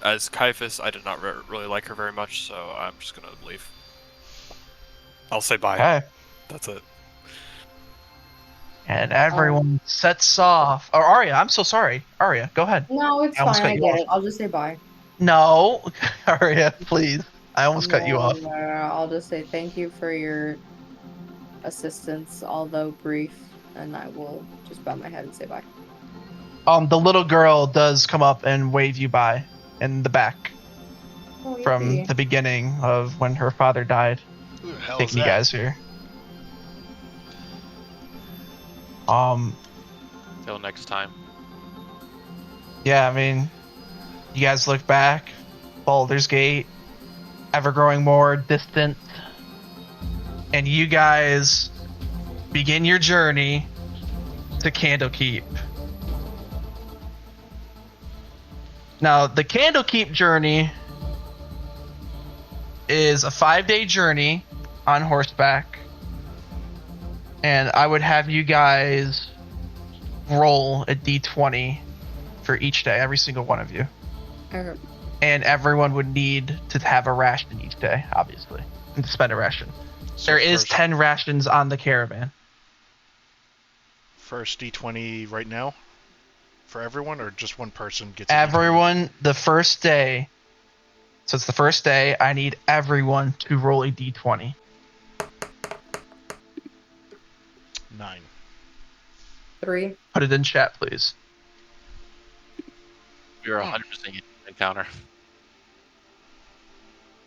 as Caiaphas, I did not really like her very much, so I'm just gonna leave. I'll say bye. Okay. That's it. And everyone sets off. Or Arya, I'm so sorry. Arya, go ahead. No, it's fine. I get it. I'll just say bye. No, Arya, please. I almost cut you off. No, I'll just say thank you for your assistance, although brief, and I will just bow my head and say bye. The little girl does come up and wave you by in the back from the beginning of when her father died, Who the hell taking is you that? guys here. Till next time. Yeah, I mean, you guys look back, Baldur's Gate, ever growing more distant, and you guys begin your journey to Candlekeep. Now, the Candlekeep journey is a 5-day journey on horseback, and I would have you guys roll a d20 for each day, every single one of you. Okay. And everyone would need to have a ration each day, obviously, and to spend a ration. So there is 10 rations on the caravan. First d20 right now? For everyone, or just one person gets everyone the first day. So it's the first day. I need everyone to roll a d20. 9. 3. Put it in chat, please. You're 100% encounter.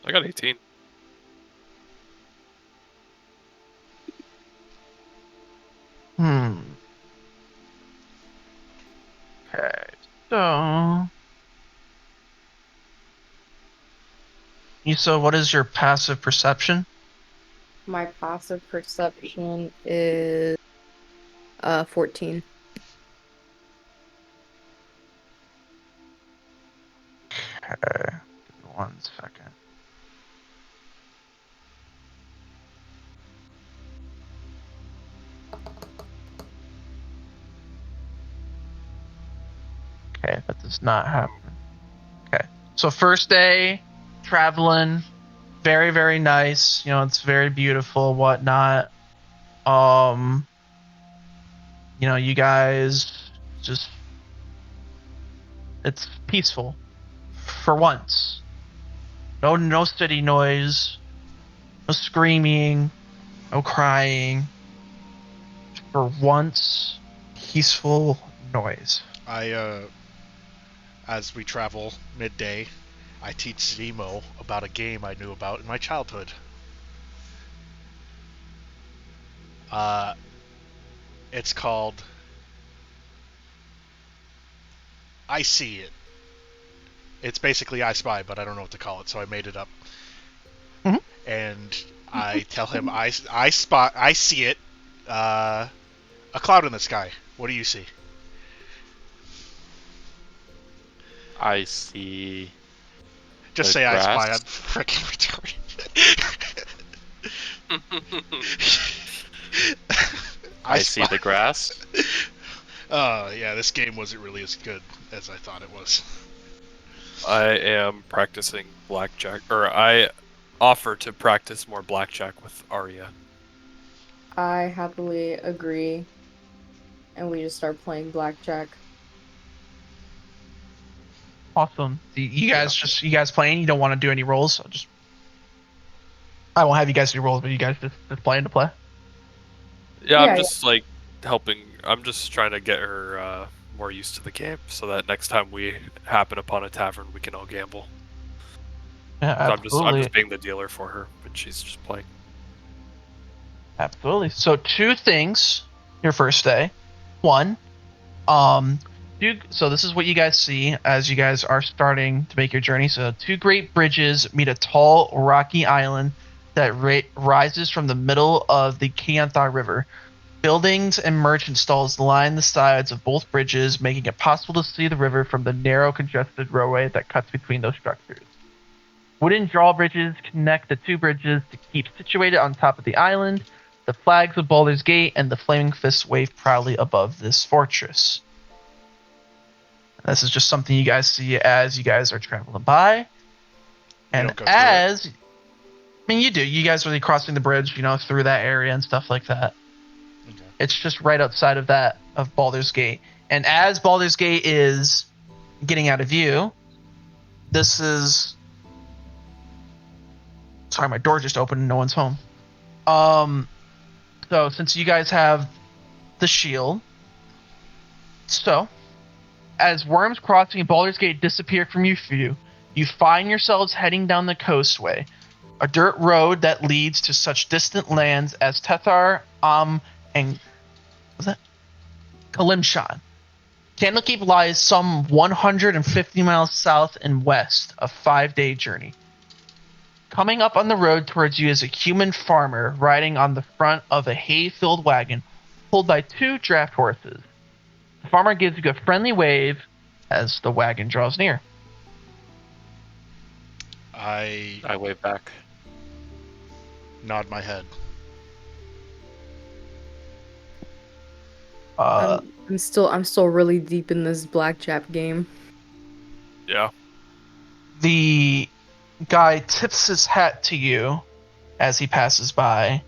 I got 18. Okay, so Issa, what is your passive perception? My passive perception is 14. Okay, give me 1 second. Okay, that does not happen. Okay, so first day, traveling, very, very nice. You know, it's very beautiful, whatnot. You know, you guys just, it's peaceful for once. No city noise, no screaming, no crying. For once, peaceful noise. As we travel midday, I teach Zemo about a game I knew about in my childhood. It's called I See It. It's basically I Spy, but I don't know what to call it, so I made it up. Mm-hmm. And I tell him I see it. A cloud in the sky. What do you see? I see. Just say grass. I Spy. I'm freaking retarded. I see the grass. Yeah, this game wasn't really as good as I thought it was. I am practicing blackjack, or I offer to practice more blackjack with Arya. I happily agree, and we just start playing blackjack. Awesome. You guys playing? You don't want to do any rolls? So I won't have you guys do rolls, but you guys just playing to play. Yeah, I'm just like helping. I'm just trying to get her more used to the game, so that next time we happen upon a tavern, we can all gamble. Yeah, absolutely. I'm just being the dealer for her, but she's just playing. Absolutely. So 2 things your first day. 1, so this is what you guys see as you guys are starting to make your journey. So 2 great bridges meet a tall, rocky island that rises from the middle of the Kianthar River. Buildings and merchant stalls line the sides of both bridges, making it possible to see the river from the narrow, congested roadway that cuts between those structures. Wooden drawbridges connect the two bridges to keep situated on top of the island. The flags of Baldur's Gate and the flaming fists wave proudly above this fortress. This is just something you guys see as you guys are traveling by. And as, I mean, you do. You guys are crossing the bridge, through that area and stuff like that. Okay. It's just right outside of Baldur's Gate. And as Baldur's Gate is getting out of view, this is... Sorry, my door just opened and no one's home. So since you guys have the shield, as worms crossing Baldur's Gate disappear from your view, you find yourselves heading down the coastway, a dirt road that leads to such distant lands as Tethar, and Kalimshan. Candlekeep lies some 150 miles south and west, a 5-day journey. Coming up on the road towards you is a human farmer riding on the front of a hay-filled wagon pulled by 2 draft horses. The farmer gives you a friendly wave as the wagon draws near. I wave back. Nod my head. I'm still really deep in this blackjack game. Yeah. The guy tips his hat to you as he passes by,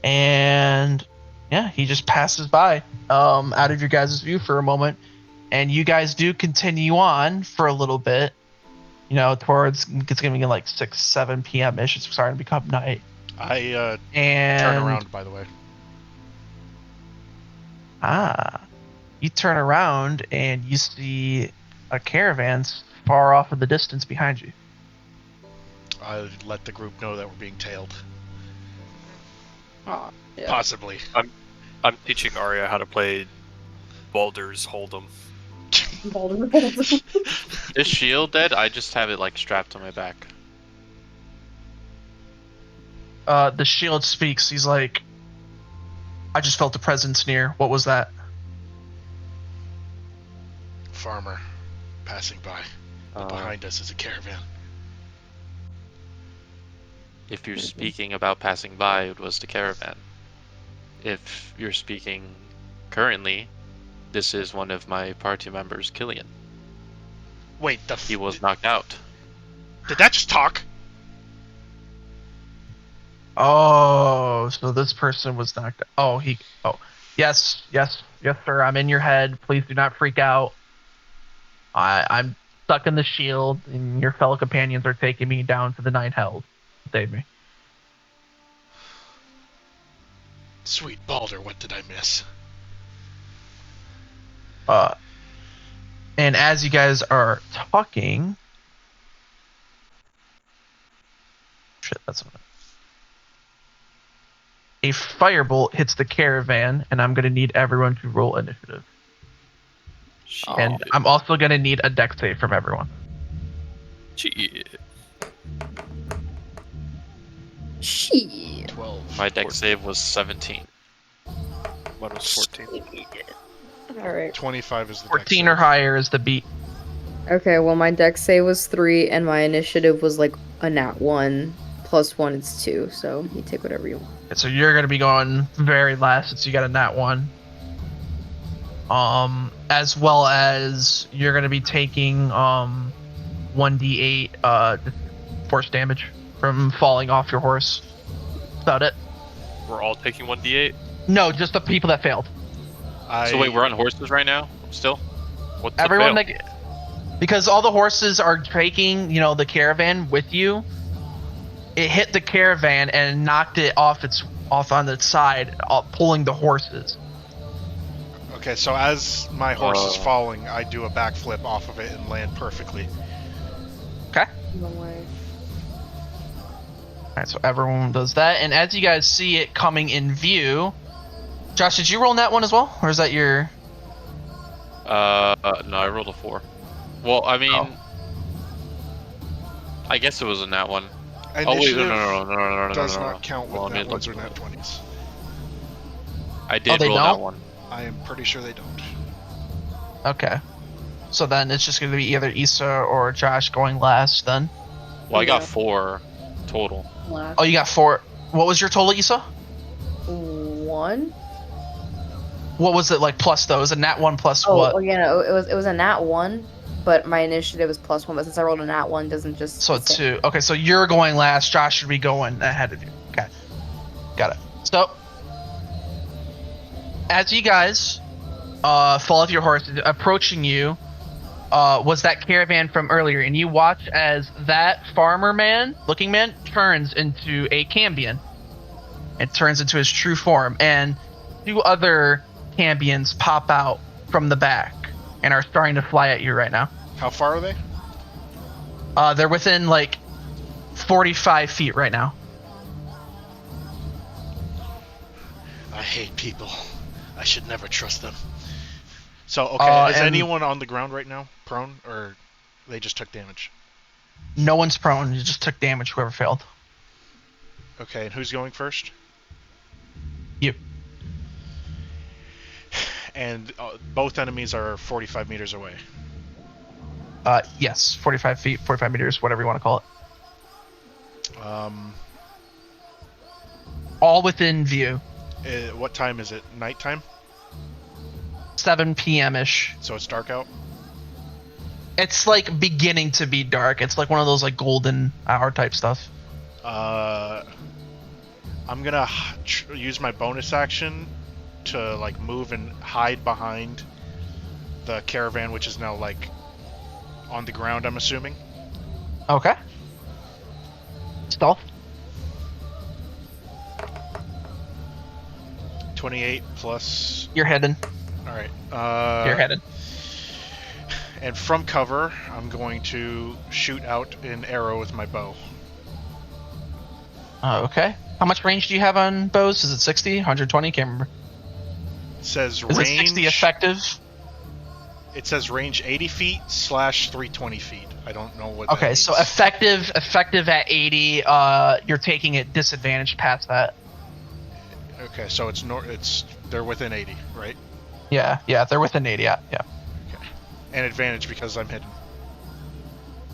and he just passes by out of your guys' view for a moment, and you guys do continue on for a little bit, towards, it's gonna be like 6-7 p.m. ish. It's starting to become night. I turn around, by the way. You turn around and you see a caravan far off in the distance behind you. I let the group know that we're being tailed. Yeah. Possibly. I'm teaching Arya how to play Baldur's Hold'em. Is shield dead? I just have it strapped on my back. The shield speaks. He's like, I just felt a presence near. What was that? Farmer passing by. Behind us is a caravan. If you're speaking about passing by, it was the caravan. If you're speaking currently, this is one of my party members, Killian. Wait, he was knocked out. Did that just talk? Oh, so this person was knocked out. Yes, sir. I'm in your head. Please do not freak out. I'm stuck in the shield, and your fellow companions are taking me down to the 9 hells. Save me. Sweet Baldur, what did I miss? And as you guys are talking... Shit, that's what... A firebolt hits the caravan, and I'm going to need everyone to roll initiative. And I'm also going to need a dex save from everyone. Shit. 12. My dex save was 17. Mine was 14. Alright. 25 is the 14 or higher is the beat. Okay, well my dex save was 3, and my initiative was a nat 1. Plus 1 is 2, so you take whatever you want. So you're going to be going very last since you got a nat 1. As well as you're going to be taking 1d8 force damage from falling off your horse. That's about it. We're all taking 1d8? No, just the people that failed. So wait, we're on horses right now? Still? What's the Everyone fail? because all the horses are taking, the caravan with you. It hit the caravan and knocked it off on its side, pulling the horses. Okay, so as my horse is falling, I do a backflip off of it and land perfectly. Okay. No way. Alright, so everyone does that, and as you guys see it coming in view... Josh, did you roll that one as well? Or is that your... No, I rolled a 4. Well, I mean... I guess it was a nat 1. Initiative no. does not count with nat 1s or nat 20s. I did roll that one. I am pretty sure they don't. Okay. So then it's just going to be either Issa or Josh going last then? Well, I got 4 total. Oh, you got 4. What was your total, Issa? 1. What was it like plus though? It was a nat 1 plus what? Oh yeah, no, it was a nat 1, but my initiative was +1. But since I rolled a nat 1, doesn't just So 2. Okay, so you're going last. Josh should be going ahead of you. Okay, got it. So as you guys fall off your horses, approaching you was that caravan from earlier, and you watch as that farmer man looking man turns into a Cambion. It turns into his true form, and 2 other Cambions pop out from the back and are starting to fly at you right now. How far are they? They're within like 45 feet right now. I hate people. I should never trust them. So, okay, is anyone on the ground right now? Prone? Or they just took damage? No one's prone. You just took damage, whoever failed. Okay, and who's going first? You. And both enemies are 45 meters away. Yes, 45 feet, 45 meters, whatever you want to call it. All within view. What time is it? Nighttime? 7 p.m.-ish. So it's dark out? It's like beginning to be dark. It's like one of those like golden hour type stuff. I'm gonna use my bonus action to like move and hide behind the caravan, which is now like on the ground, I'm assuming. Okay. Stealth. 28 plus. You're hidden. All right. You're hidden. And from cover, I'm going to shoot out an arrow with my bow. Okay. How much range do you have on bows? Is it 60, 120? Can't remember. It says range. Is it 60 effective? It says range 80 feet / 320 feet. I don't know what. Okay, that so means. effective at 80. You're taking it disadvantage past that. Okay, so they're within 80, right? Yeah, they're within 80. Yeah. Okay. And advantage because I'm hidden.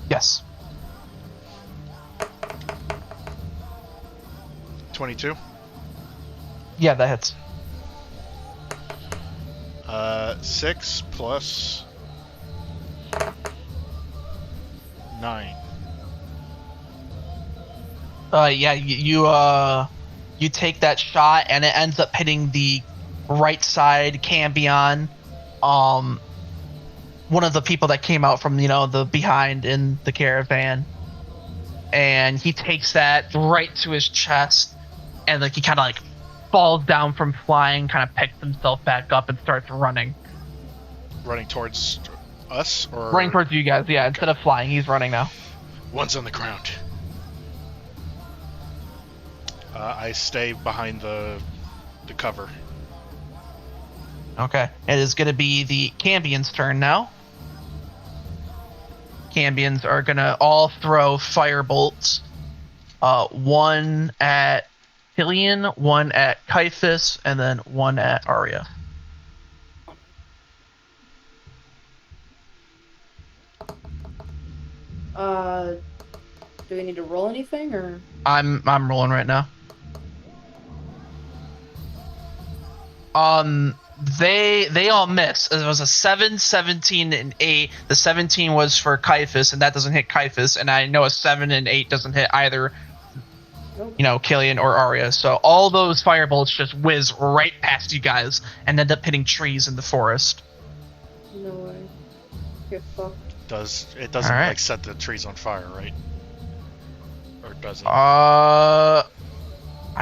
Yes. 22. Yeah, that hits. 6 plus 9. Yeah, you take that shot and it ends up hitting the right side Cambion. One of the people that came out from the behind in the caravan, and he takes that right to his chest, and like he kind of like falls down from flying, kind of picks himself back up and starts running. Running towards us, or running towards you guys? Yeah, instead of flying, he's running now. One's on the ground. I stay behind the cover. Okay, it is going to be the Cambion's turn now. Cambions are going to all throw fire bolts. One at Killian, one at Caiaphas, and then one at Arya. Do we need to roll anything, or? I'm rolling right now. They all miss. It was a 7, 17, and 8. The 17 was for Caiaphas, and that doesn't hit Caiaphas. And I know a 7 and 8 doesn't hit either, Killian or Arya. So all those firebolts just whiz right past you guys and end up hitting trees in the forest. No way. Get fucked. It doesn't right. like set the trees on fire, right? Or does it? I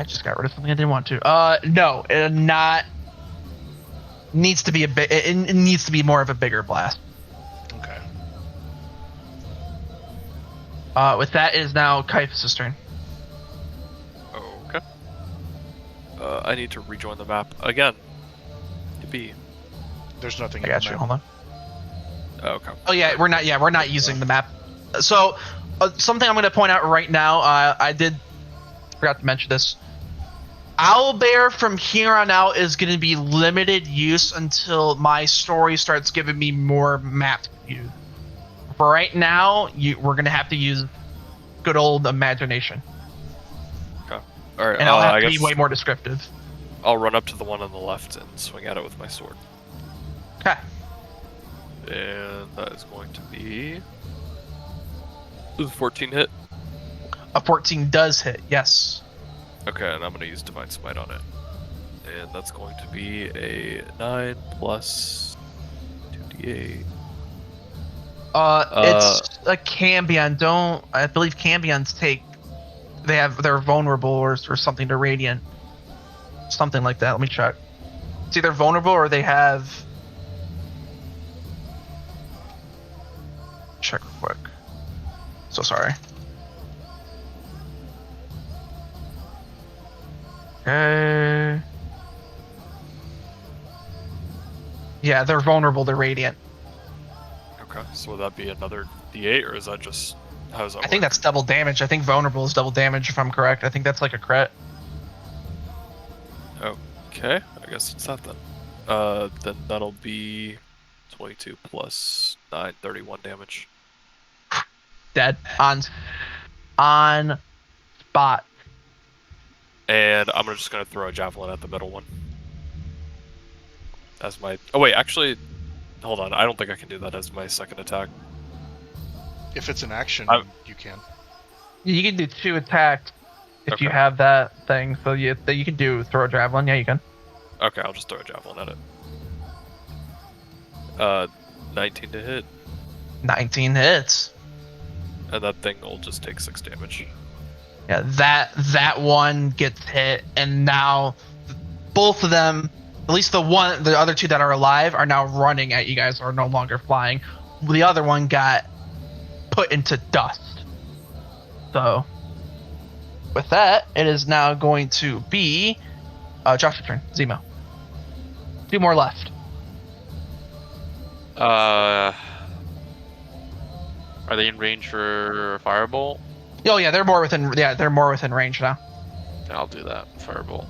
just got rid of something I didn't want to. No, not. Needs to be it needs to be more of a bigger blast. Okay. With that, it is now Caiaphas' turn. Okay. I need to rejoin the map again. Yippee. There's nothing. I got you. Hold on. Okay. Oh yeah, we're not using the map. So something I'm going to point out right now. I forgot to mention this. Owlbear from here on out is going to be limited use until my story starts giving me more map to use. For right now, we're going to have to use good old imagination. Okay. All right. And I'll have I to guess be way more descriptive. I'll run up to the one on the left and swing at it with my sword. Okay. And that is going to be... Does 14 hit? A 14 does hit, yes. Okay, and I'm going to use Divine Smite on it. And that's going to be a 9 plus 2d8. It's a Cambion. I believe Cambions they're vulnerable or something to Radiant. Something like that. Let me check. It's either vulnerable or they have... Check real quick. So sorry. Okay. Yeah, they're vulnerable to Radiant. Okay, so would that be another d8, or is that just... How does that work? I think that's double damage. I think vulnerable is double damage, if I'm correct. I think that's like a crit. Okay, I guess it's that then. Then that'll be 22 plus 9, 31 damage. Dead. On spot. And I'm just gonna throw a javelin at the middle one. As my... Oh wait, actually... Hold on, I don't think I can do that as my second attack. If it's an action, you can. You can do 2 attacks if you Okay. have that thing. So you can throw a javelin. Yeah, you can. Okay, I'll just throw a javelin at it. 19 to hit. 19 hits. And that thing will just take 6 damage. Yeah, that one gets hit, and now both of them, at least the other 2 that are alive, are now running at you guys, are no longer flying. The other one got put into dust. So, with that, it is now going to be Josh's turn. Zemo. 2 more left. Are they in range for Firebolt? Oh yeah, they're more within range now. Then I'll do that. Firebolt.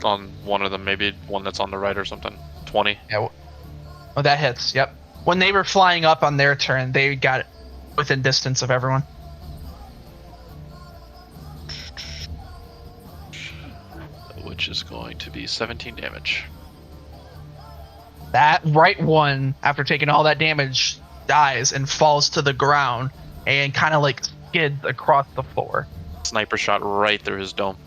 On one of them, maybe one that's on the right or something. 20. Yeah. Oh, that hits. Yep. When they were flying up on their turn, they got within distance of everyone. Which is going to be 17 damage. That right one, after taking all that damage, dies and falls to the ground and kind of like skids across the floor. Sniper shot right through his dome.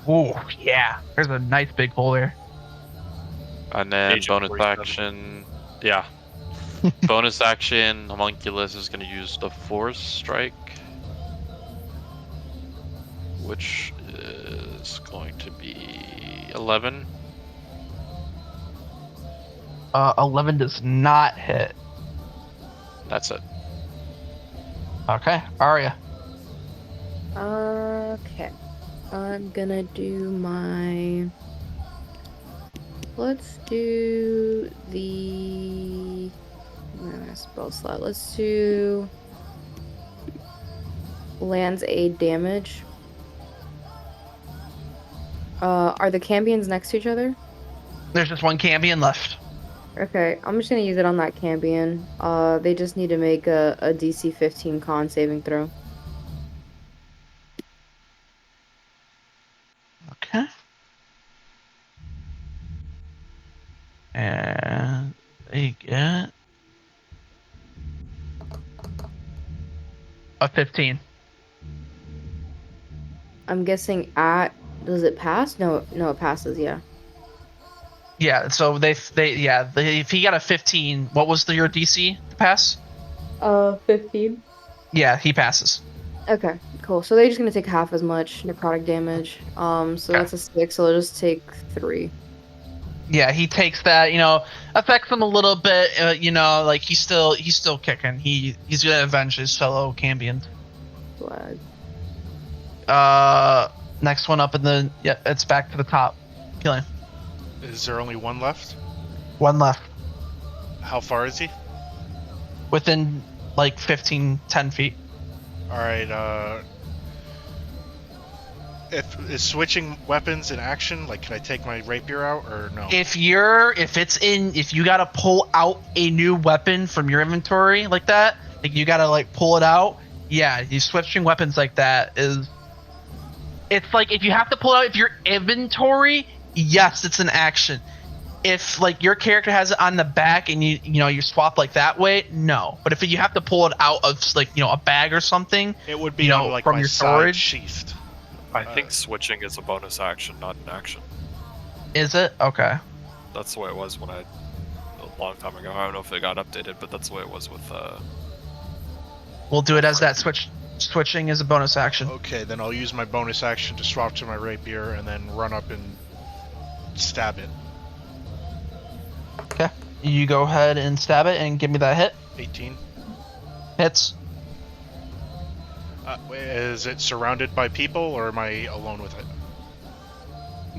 Ooh, yeah. There's a nice big hole there. And then Agent bonus 47. action. Yeah. Bonus action, Homunculus is going to use the Force Strike. Which is going to be 11. 11 does not hit. That's it. Okay, Arya. Okay. I'm gonna do my... Let's do the... spell slot. Let's do... Land's Aid damage. Are the Cambions next to each other? There's just one Cambion left. Okay, I'm just gonna use it on that Cambion. They just need to make a DC 15 con saving throw. Okay. And they get a 15. I'm guessing does it pass? No, it passes, yeah. Yeah, so if he got a 15, what was your DC to pass? 15. Yeah, he passes. Okay, cool. So they're just gonna take half as much necrotic damage. So that's a 6, so they'll just take 3. Yeah, he takes that, affects him a little bit, like he's still kicking. He's gonna avenge his fellow Cambions. Flag. Next one up it's back to the top. Killing. Is there only one left? One left. How far is he? Within like 10 feet. Alright, is switching weapons in action? Like, can I take my rapier out or no? If you gotta pull out a new weapon from your inventory like that, like you gotta like pull it out, Yeah, you switching weapons like that is. It's like if you have to pull out your inventory, yes, it's an action. If like your character has it on the back and you swap like that way, no. But if you have to pull it out of like a bag or something, It would be on like from my your side storage. sheathed. I think switching is a bonus action, not an action. Is it? Okay. That's the way it was a long time ago. I don't know if it got updated, but that's the way it was with. We'll do it as that switching is a bonus action. Okay, then I'll use my bonus action to swap to my rapier and then run up and stab it. Okay. You go ahead and stab it and give me that hit. 18. Hits. Is it surrounded by people, or am I alone with it?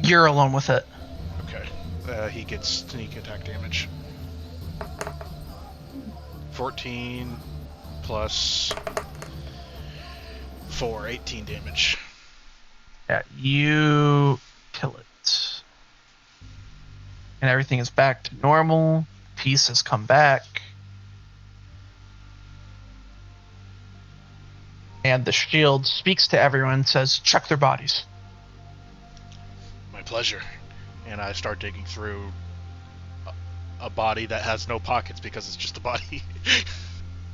You're alone with it. Okay. He gets sneak attack damage. 14 plus 4, 18 damage. Yeah, you kill it. And everything is back to normal. Peace has come back. And the shield speaks to everyone and says, check their bodies. My pleasure. And I start digging through a body that has no pockets because it's just a body.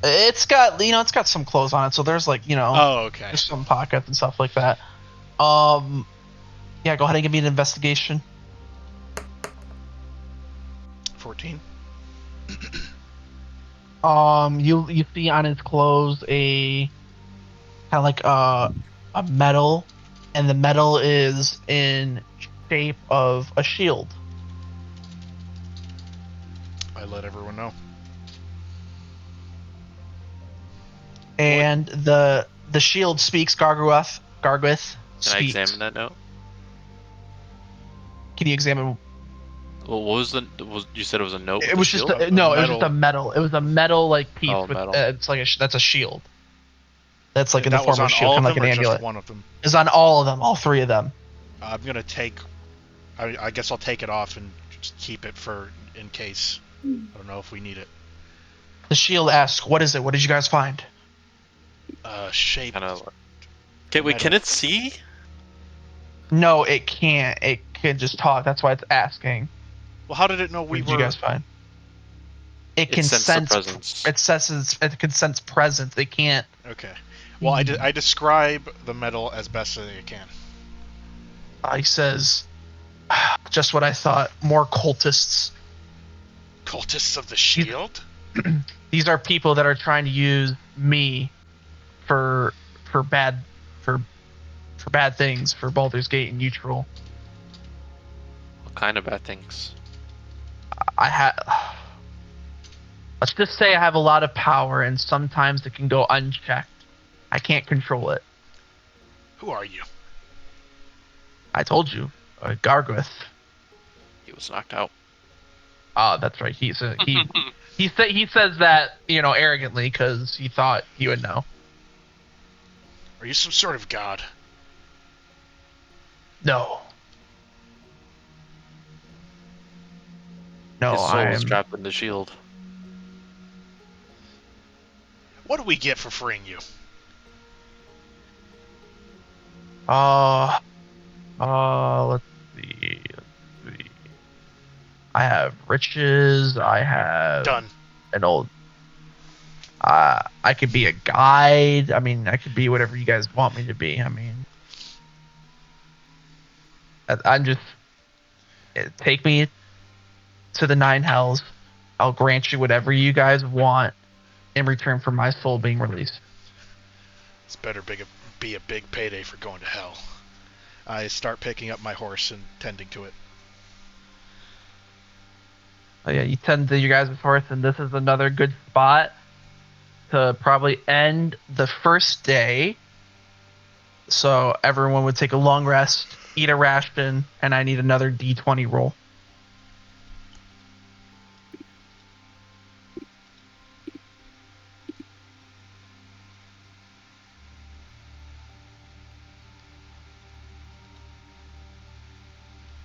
It's got some clothes on it, so there's like, Oh, okay. There's some pockets and stuff like that. Yeah, go ahead and give me an investigation. 14. You see on his clothes a kind of like a metal, and the metal is in shape of a shield. I let everyone know. And the shield speaks Gargwith. Can Speaks. I examine that note? Can you examine? Well, what was you said it was a note? It was just it was just a metal. It was a metal like piece. Oh, with, metal. It's like that's a shield. That's like in the that form was of a on shield, all kind of of like them, an or amulet. just one of them? It's on all of them, all three of them. I'm gonna take. I guess I'll take it off and just keep it for in case. I don't know if we need it. The shield asks, "What is it? What did you guys find?" Shape. Okay, wait. Can it see? No, it can't. It can just talk. That's why it's asking. Well, how did it know What did you guys find? It can sense presence. It can sense presence. It can't. Okay. Well, I describe the metal as best as I can. He says, "Just what I thought. More cultists. Cultists of the shield? These are people that are trying to use me for bad things, for Baldur's Gate and Neutral." What kind of bad things? Let's just say I have a lot of power, and sometimes it can go unchecked. I can't control it. Who are you? I told you, Gargwith. He was knocked out. That's right. He says that arrogantly because he thought he would know. Are you some sort of god? No. No, His soul I is am trapped in the shield. What do we get for freeing you? Let's see. I have riches. I have Done. an old. I could be a guide. I mean, I could be whatever you guys want me to be. I mean, I'm just. Take me to the Nine Hells. I'll grant you whatever you guys want in return for my soul being released. This better be a big payday for going to hell. I start picking up my horse and tending to it. Oh yeah, you tend to your guys' horse, and this is another good spot to probably end the first day. So everyone would take a long rest, eat a ration, and I need another D20 roll.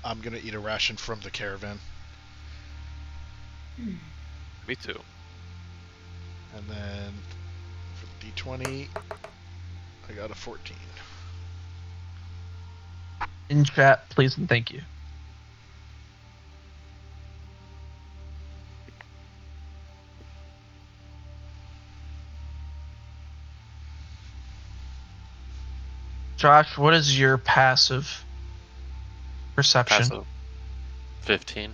I'm gonna eat a ration from the caravan. Me too. And then D20. I got a 14. In chat, please and thank you. Josh, what is your passive perception? Passive 15.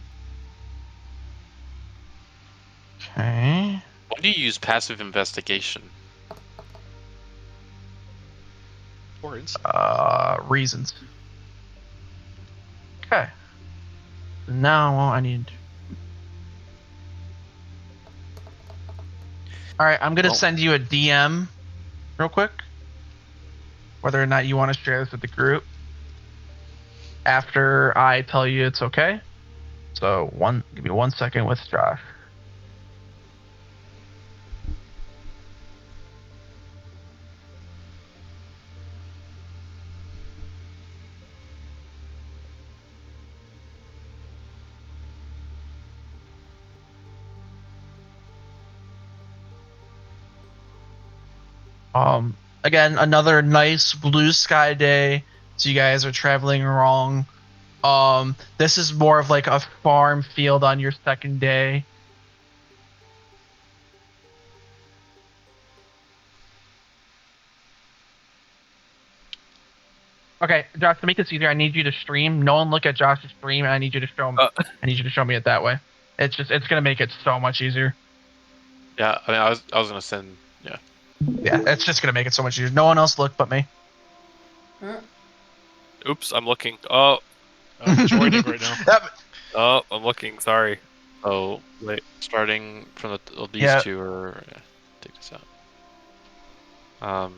Okay. When do you use passive investigation? Or insight. Reasons. Okay. Now I need. All right, I'm gonna send you a DM real quick. Whether or not you want to share this with the group. After I tell you it's okay. So give me 1 second with Josh. Again, another nice blue sky day. So you guys are traveling along. This is more of like a farm field on your second day. Okay, Josh, to make this easier, I need you to stream. No one look at Josh's stream, and I need you to show me. I need you to show me it that way. It's gonna make it so much easier. Yeah, I mean, I was gonna send. Yeah. Yeah, it's just gonna make it so much easier. No one else look but me. Huh? Oops, I'm looking. Oh. I'm joining right now. Oh, I'm looking. Sorry. Oh, wait. Starting from these two are. Yeah, take this out.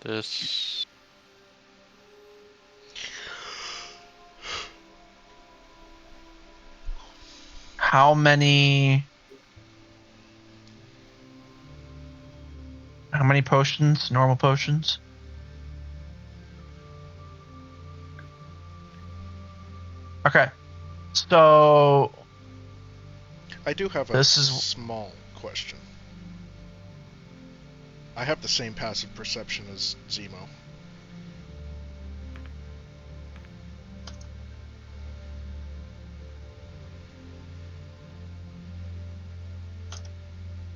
This. How many potions? Normal potions? Okay. So I do have a small question. I have the same passive perception as Zemo.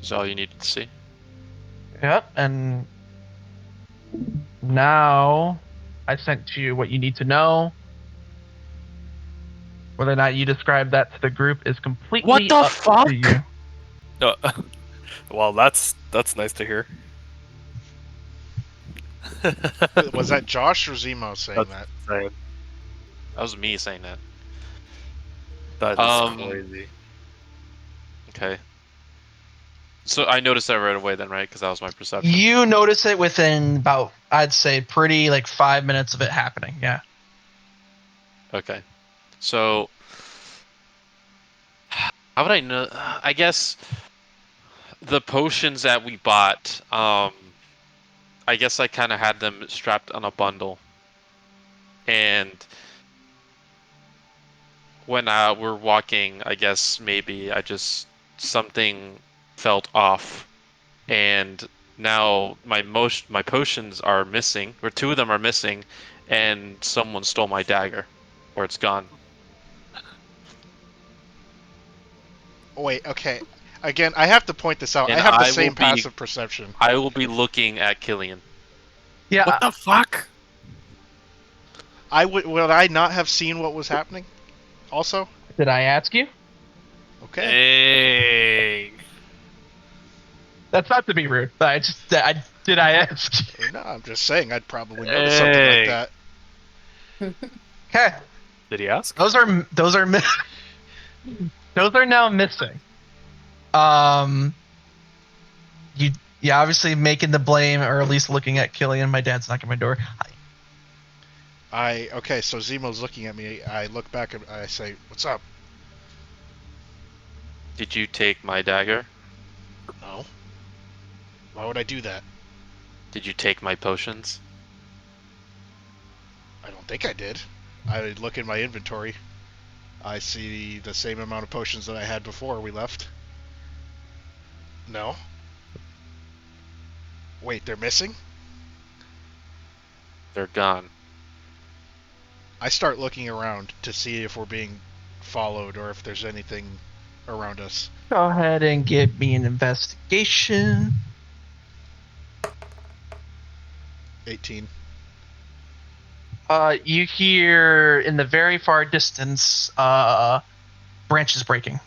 Is all you needed to see. Yep, and now I sent you what you need to know. Whether or not you describe that to the group is completely up to you. Well, that's nice to hear. Was that Josh or Zemo saying that? That was me saying that. That is crazy. Okay. So I noticed that right away then, right? Because that was my perception. You notice it within about, I'd say, pretty like 5 minutes of it happening. Yeah. Okay. So how would I know? I guess the potions that we bought, I guess I kind of had them strapped on a bundle. And when we're walking, I guess maybe something felt off. And now my potions are missing, or two of them are missing, and someone stole my dagger, or it's gone. Oh, wait, okay. Again, I have to point this out. And I have the same passive perception. I will be looking at Killian. Yeah. What the fuck? Would I not have seen what was happening? Also? Did I ask you? Okay. Dang. That's not to be rude, but did I ask? No, I'm just saying I'd probably notice something like that. Okay. Did he ask? Those are those are now missing. You obviously making the blame, or at least looking at Killian. My dad's knocking my door. Okay, so Zemo's looking at me. I look back and I say, "What's up?" Did you take my dagger? No. Why would I do that? Did you take my potions? I don't think I did. I look in my inventory. I see the same amount of potions that I had before we left. No. Wait, they're missing? They're gone. I start looking around to see if we're being followed or if there's anything around us. Go ahead and give me an investigation. 18. You hear in the very far distance, branches breaking.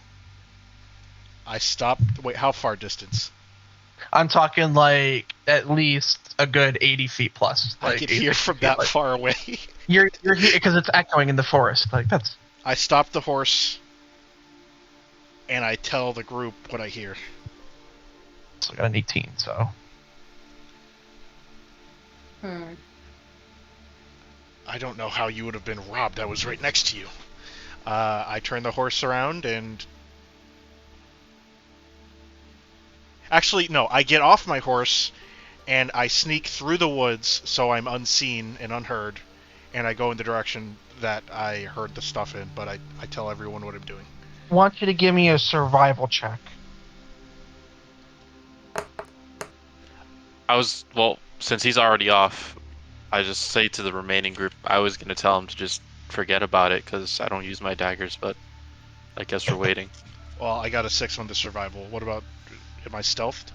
I stop. Wait, how far distance? I'm talking like at least a good 80 feet plus. I Like can hear from that far away. You're here because it's echoing in the forest. Like that's. I stop the horse, and I tell the group what I hear. So I got an 18. So. I don't know how you would have been robbed. I was right next to you. I turn the horse around and... Actually, no. I get off my horse, and I sneak through the woods so I'm unseen and unheard, and I go in the direction that I heard the stuff in, but I tell everyone what I'm doing. I want you to give me a survival check. Since he's already off, I just say to the remaining group, I was going to tell him to just forget about it because I don't use my daggers, but I guess we're waiting. Well, I got a 6 on the survival. What about, am I stealthed?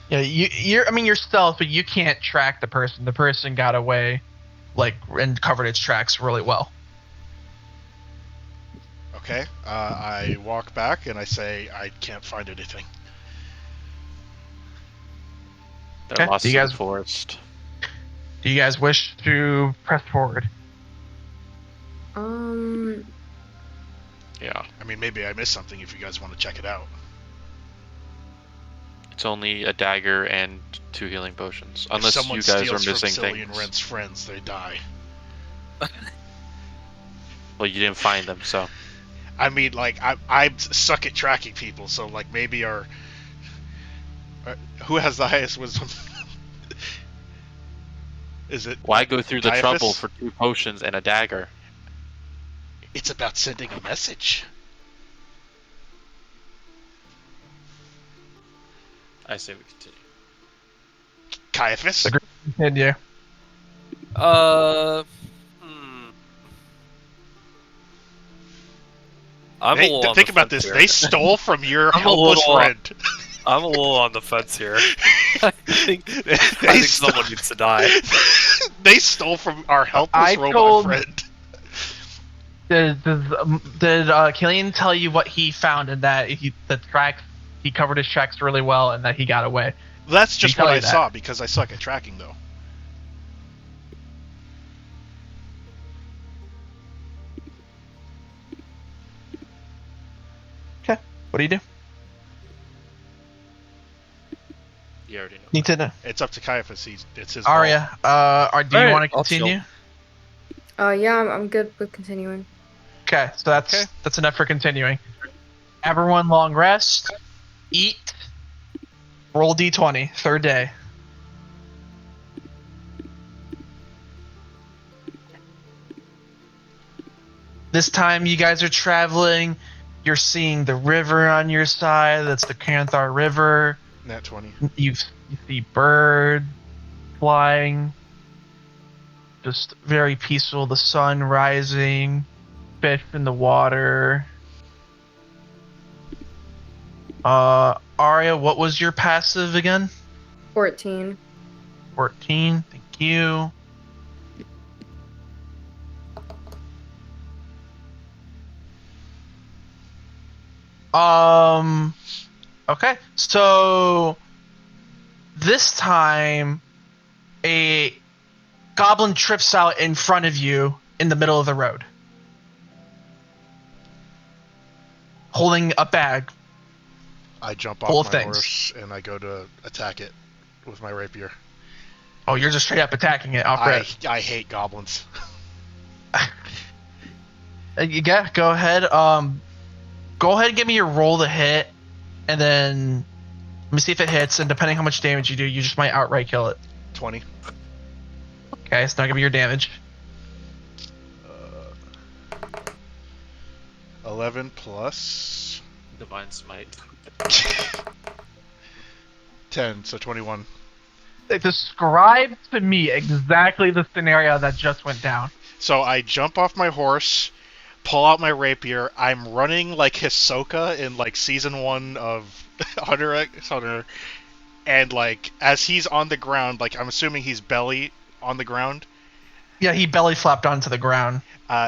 Yeah, you're stealth, but you can't track the person. The person got away, and covered its tracks really well. Okay, I walk back and I say, I can't find anything. They're lost in the forest. Do you guys wish to press forward? Yeah. I mean, maybe I missed something if you guys want to check it out. It's only a dagger and 2 healing potions. Unless you guys are missing things. If Rent's friends, they die. Well, you didn't find them, so... I mean, like, I suck at tracking people, so, like, maybe our... who has the highest wisdom? Is it... Why go through the Caiaphas? trouble for 2 potions and a dagger? It's about sending a message. I say we continue. Caiaphas? Continue. Think about this. Here. They stole from your helpless friend. I'm a little on the fence here. I think someone needs to die. They stole from our helpless robot friend. Did Killian tell you what he found and that he covered his tracks really well and that he got away? That's just what I saw because I suck at tracking, though. Okay. What do you do? You already know. Need to know. It's up to Caiaphas. It's his Arya, do you want to continue? Yeah, I'm good with continuing. Okay, so that's enough for continuing. Everyone, long rest, eat, roll d20, 3rd day. This time you guys are traveling, you're seeing the river on your side, that's the Canthar River. Nat 20. You see birds flying, just very peaceful, the sun rising, fish in the water. Arya, what was your passive again? 14. 14, thank you. Okay, so this time a goblin trips out in front of you in the middle of the road, holding a bag. I jump off my horse and I go to attack it with my rapier. Oh, you're just straight up attacking it off rip. I hate goblins. Yeah, go ahead. Go ahead and give me your roll to hit, and then let me see if it hits, and depending how much damage you do, you just might outright kill it. 20. Okay, so now give me your damage. 11 plus... Divine Smite. 10, so 21. Describe to me exactly the scenario that just went down. So I jump off my horse, pull out my rapier. I'm running like Hisoka in like season 1 of Hunter x Hunter, and like as he's on the ground, like I'm assuming he's belly on the ground. Yeah, he belly flopped onto the ground.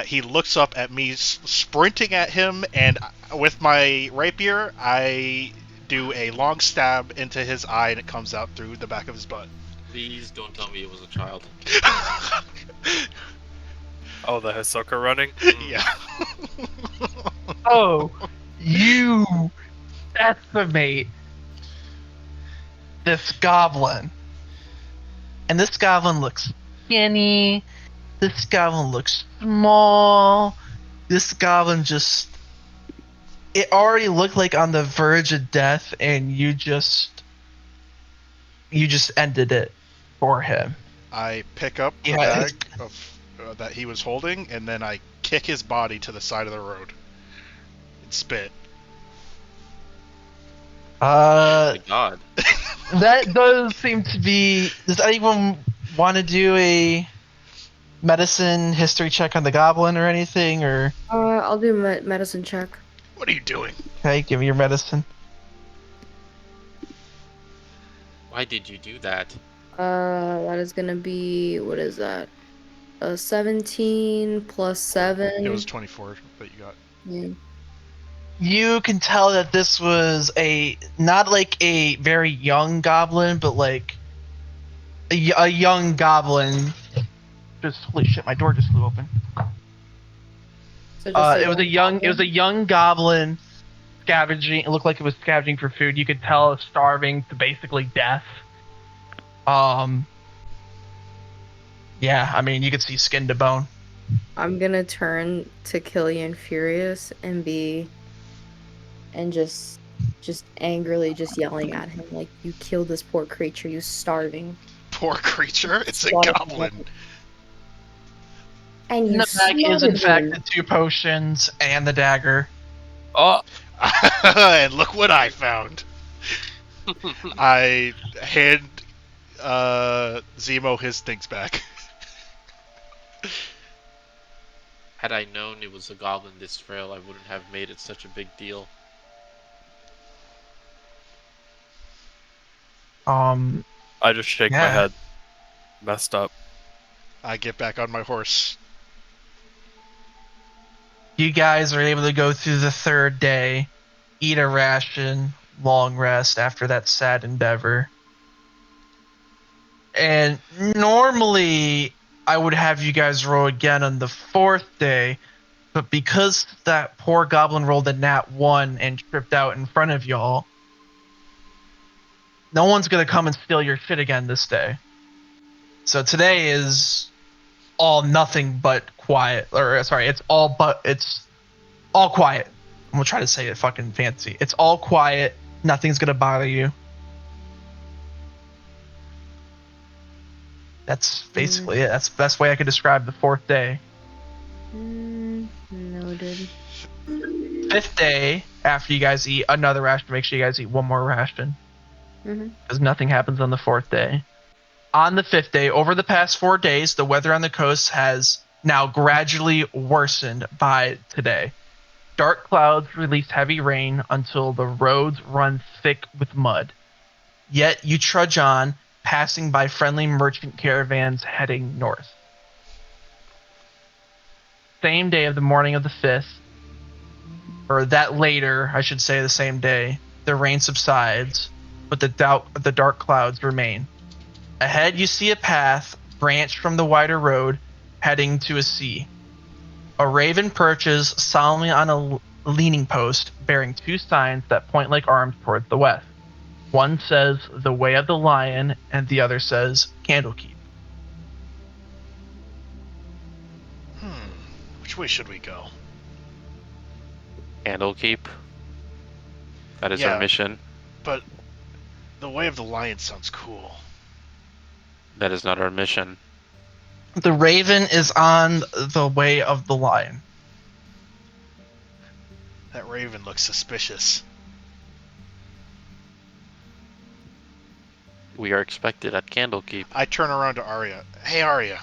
He looks up at me, sprinting at him, and with my rapier, I do a long stab into his eye, and it comes out through the back of his butt. Please don't tell me it was a child. Oh, the Hisoka running? Yeah. Oh, you decimate this goblin. And this goblin looks skinny. This goblin looks small. This goblin just... It already looked like on the verge of death, and you just ended it for him. I pick up the bag of that he was holding, and then I kick his body to the side of the road and spit. Oh my god. That does seem to be... Does anyone want to do a medicine history check on the goblin or anything, or... I'll do medicine check. What are you doing? Okay, give me your medicine. Why did you do that? That is gonna be, what is that? 17 plus 7. It was 24 that you got. Yeah. You can tell that this was not like a very young goblin, but like a young goblin. Just holy shit, my door just flew open. So It was a young goblin scavenging. It looked like it was scavenging for food. You could tell it was starving to basically death. Yeah, I mean, you could see skin to bone. I'm gonna turn to Killian Furious and just angrily just yelling at him like, you killed this poor creature, you starving. Poor creature? It's a goblin. And you The bag is in fact him. the 2 potions and the dagger. Oh, And look what I found. I hand Zemo his things back. Had I known it was a goblin this frail, I wouldn't have made it such a big deal. I just shake my head. Messed up. I get back on my horse. You guys are able to go through the 3rd day, eat a ration, long rest after that sad endeavor. And normally I would have you guys roll again on the 4th day, but because that poor goblin rolled a nat 1 and tripped out in front of y'all, no one's gonna come and steal your shit again this day. So today is all nothing but quiet, or sorry, it's all quiet. I'm gonna try to say it fucking fancy. It's all quiet. Nothing's gonna bother you. That's basically it. That's the best way I could describe the 4th day. Noted. 5th day, after you guys eat another ration, make sure you guys eat one more ration. Because nothing happens on the 4th day. On the 5th day, over the past 4 days, the weather on the coast has now gradually worsened by today. Dark clouds release heavy rain until the roads run thick with mud. Yet you trudge on, passing by friendly merchant caravans heading north. Same day of the morning of the 5th, or that later, I should say the same day, the rain subsides, but the dark clouds remain. Ahead you see a path branched from the wider road heading to a sea. A raven perches solemnly on a leaning post bearing 2 signs that point like arms towards the west. One says the way of the lion and the other says Candlekeep. Which way should we go? Candlekeep. That is Yeah. our mission. But the way of the lion sounds cool. That is not our mission. The raven is on the way of the lion. That raven looks suspicious. we are expected at Candlekeep. I turn around to Arya. Hey, Arya,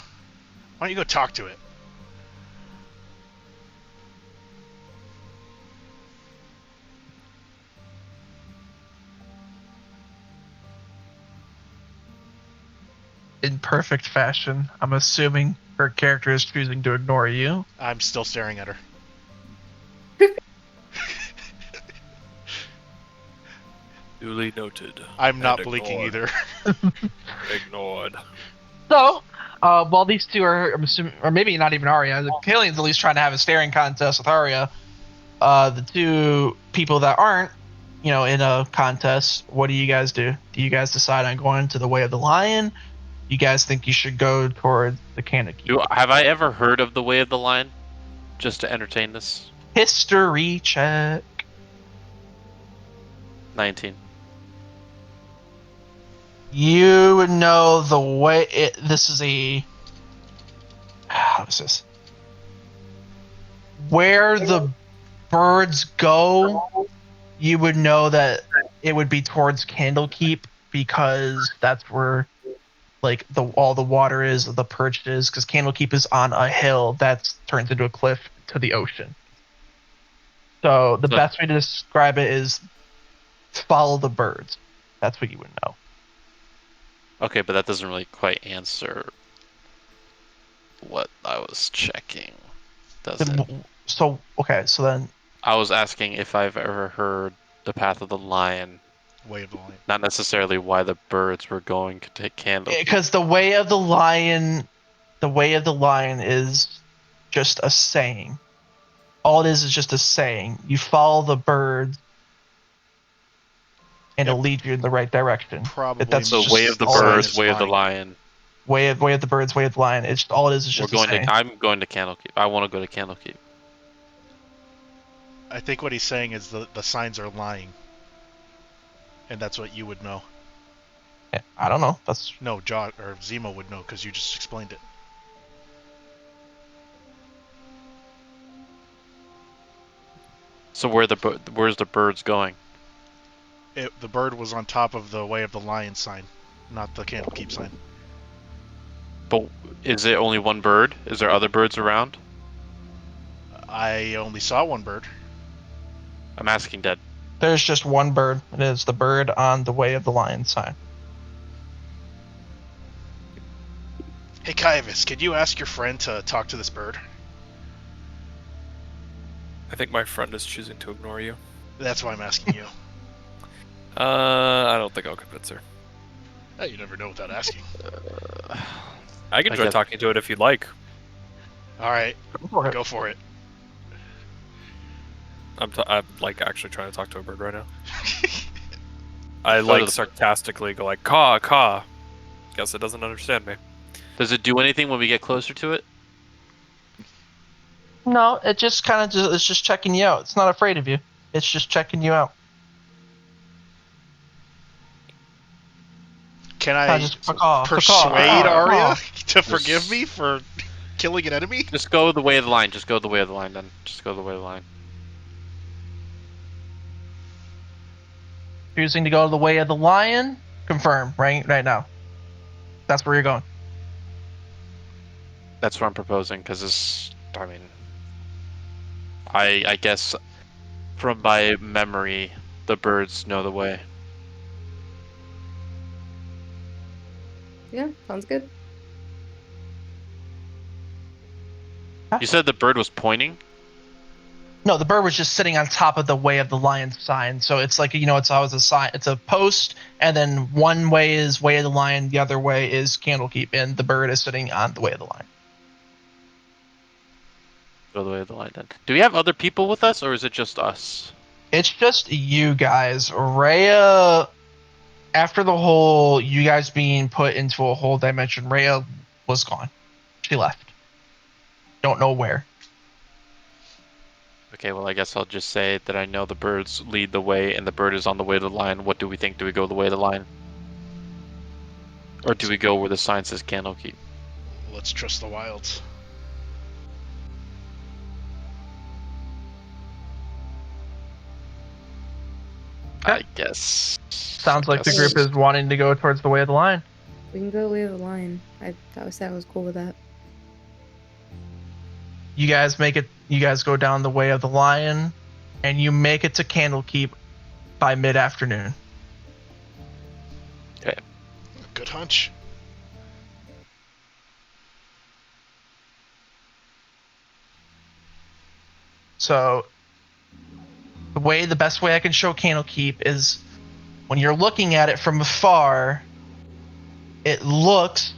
why don't you go talk to it? In perfect fashion, I'm assuming her character is choosing to ignore you. I'm still staring at her. Duly noted. I'm not blinking either. Ignored. So, while these two are, I'm assuming, or maybe not even Arya, the Kalian's at least trying to have a staring contest with Arya. The two people that aren't, in a contest, what do you guys do? Do you guys decide on going to the Way of the Lion? You guys think you should go towards the Candlekeep? Have I ever heard of the Way of the Lion? Just to entertain this. History check. 19. You would know the way. This is a. How is this? Where the birds go, you would know that it would be towards Candlekeep because that's where, like, all the water is, the perch is. Because Candlekeep is on a hill that turns into a cliff to the ocean. So the best way to describe it is follow the birds. That's what you would know. Okay, but that doesn't really quite answer what I was checking, does it? So, okay, so then... I was asking if I've ever heard the Path of the Lion. Way of the Lion. Not necessarily why the birds were going to take Candlekeep. Because the Way of the Lion is just a saying. All it is just a saying. You follow the birds, and it'll lead you in the right direction. Probably. That's the Way of the Birds, Way of the Lion. Way of the Birds, Way of the Lion. It's all it is just a saying. I'm going to Candlekeep. I want to go to Candlekeep. I think what he's saying is the signs are lying. And that's what you would know. Yeah, I don't know. No, John or Zemo would know because you just explained it. So where's the birds going? The bird was on top of the Way of the Lion sign, not the Candlekeep sign. But is it only one bird? Is there other birds around? I only saw one bird. I'm asking Dead. There's just one bird. It is the bird on the Way of the Lion sign. Hey, Kaivis, could you ask your friend to talk to this bird? I think my friend is choosing to ignore you. That's why I'm asking you. I don't think I'll convince her. You never know without asking. I can try talking to it if you'd like. Alright, go for it. I'm like actually trying to talk to a bird right now. I like sarcastically go like, caw, caw. Guess it doesn't understand me. Does it do anything when we get closer to it? No, it just it's just checking you out. It's not afraid of you. It's just checking you out. Can I persuade Arya to forgive me for killing an enemy? Just go the Way of the Lion. Just go the Way of the Lion then. Just go the Way of the Lion. Choosing to go the Way of the Lion? Confirm, right now. That's where you're going. That's what I'm proposing, because I guess from my memory, the birds know the way. Yeah, sounds good. You said the bird was pointing? No, the bird was just sitting on top of the Way of the Lion sign. So it's like, it's always a sign. It's a post, and then one way is Way of the Lion, the other way is Candlekeep, and the bird is sitting on the Way of the Lion. Go the Way of the Lion then. Do we have other people with us, or is it just us? It's just you guys. Rhea, after the whole, you guys being put into a whole dimension, Rhea was gone. She left. Don't know where. Okay, well, I guess I'll just say that I know the birds lead the way, and the bird is on the Way of the Lion. What do we think? Do we go the Way of the Lion? Or do we go where the sign says Candlekeep? Let's trust the wilds. I guess. Sounds like the group is wanting to go towards the Way of the Lion. We can go Way of the Lion. I said I was cool with that. You guys make it. You guys go down the Way of the Lion, and you make it to Candlekeep by mid-afternoon. Okay. Good hunch. So, the best way I can show Candlekeep is when you're looking at it from afar, it looks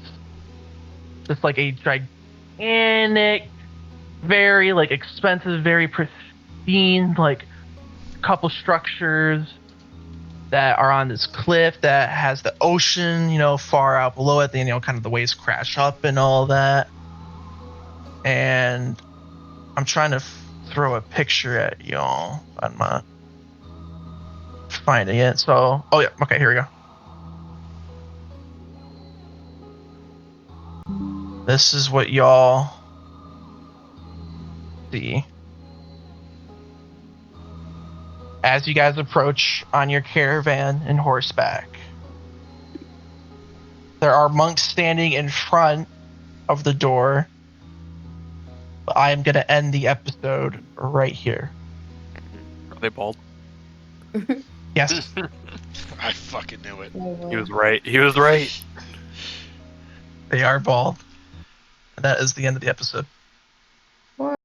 just like a gigantic, very like expensive, very pristine, like couple structures that are on this cliff that has the ocean, far out below it. Then, kind of the waves crash up and all that. And I'm trying to throw a picture at y'all. I'm not finding it. So, oh yeah, okay, here we go. This is what y'all see. As you guys approach on your caravan and horseback, there are monks standing in front of the door. But I am going to end the episode right here. Are they bald? Yes. I fucking knew it. He was right. He was right. They are bald. And that is the end of the episode.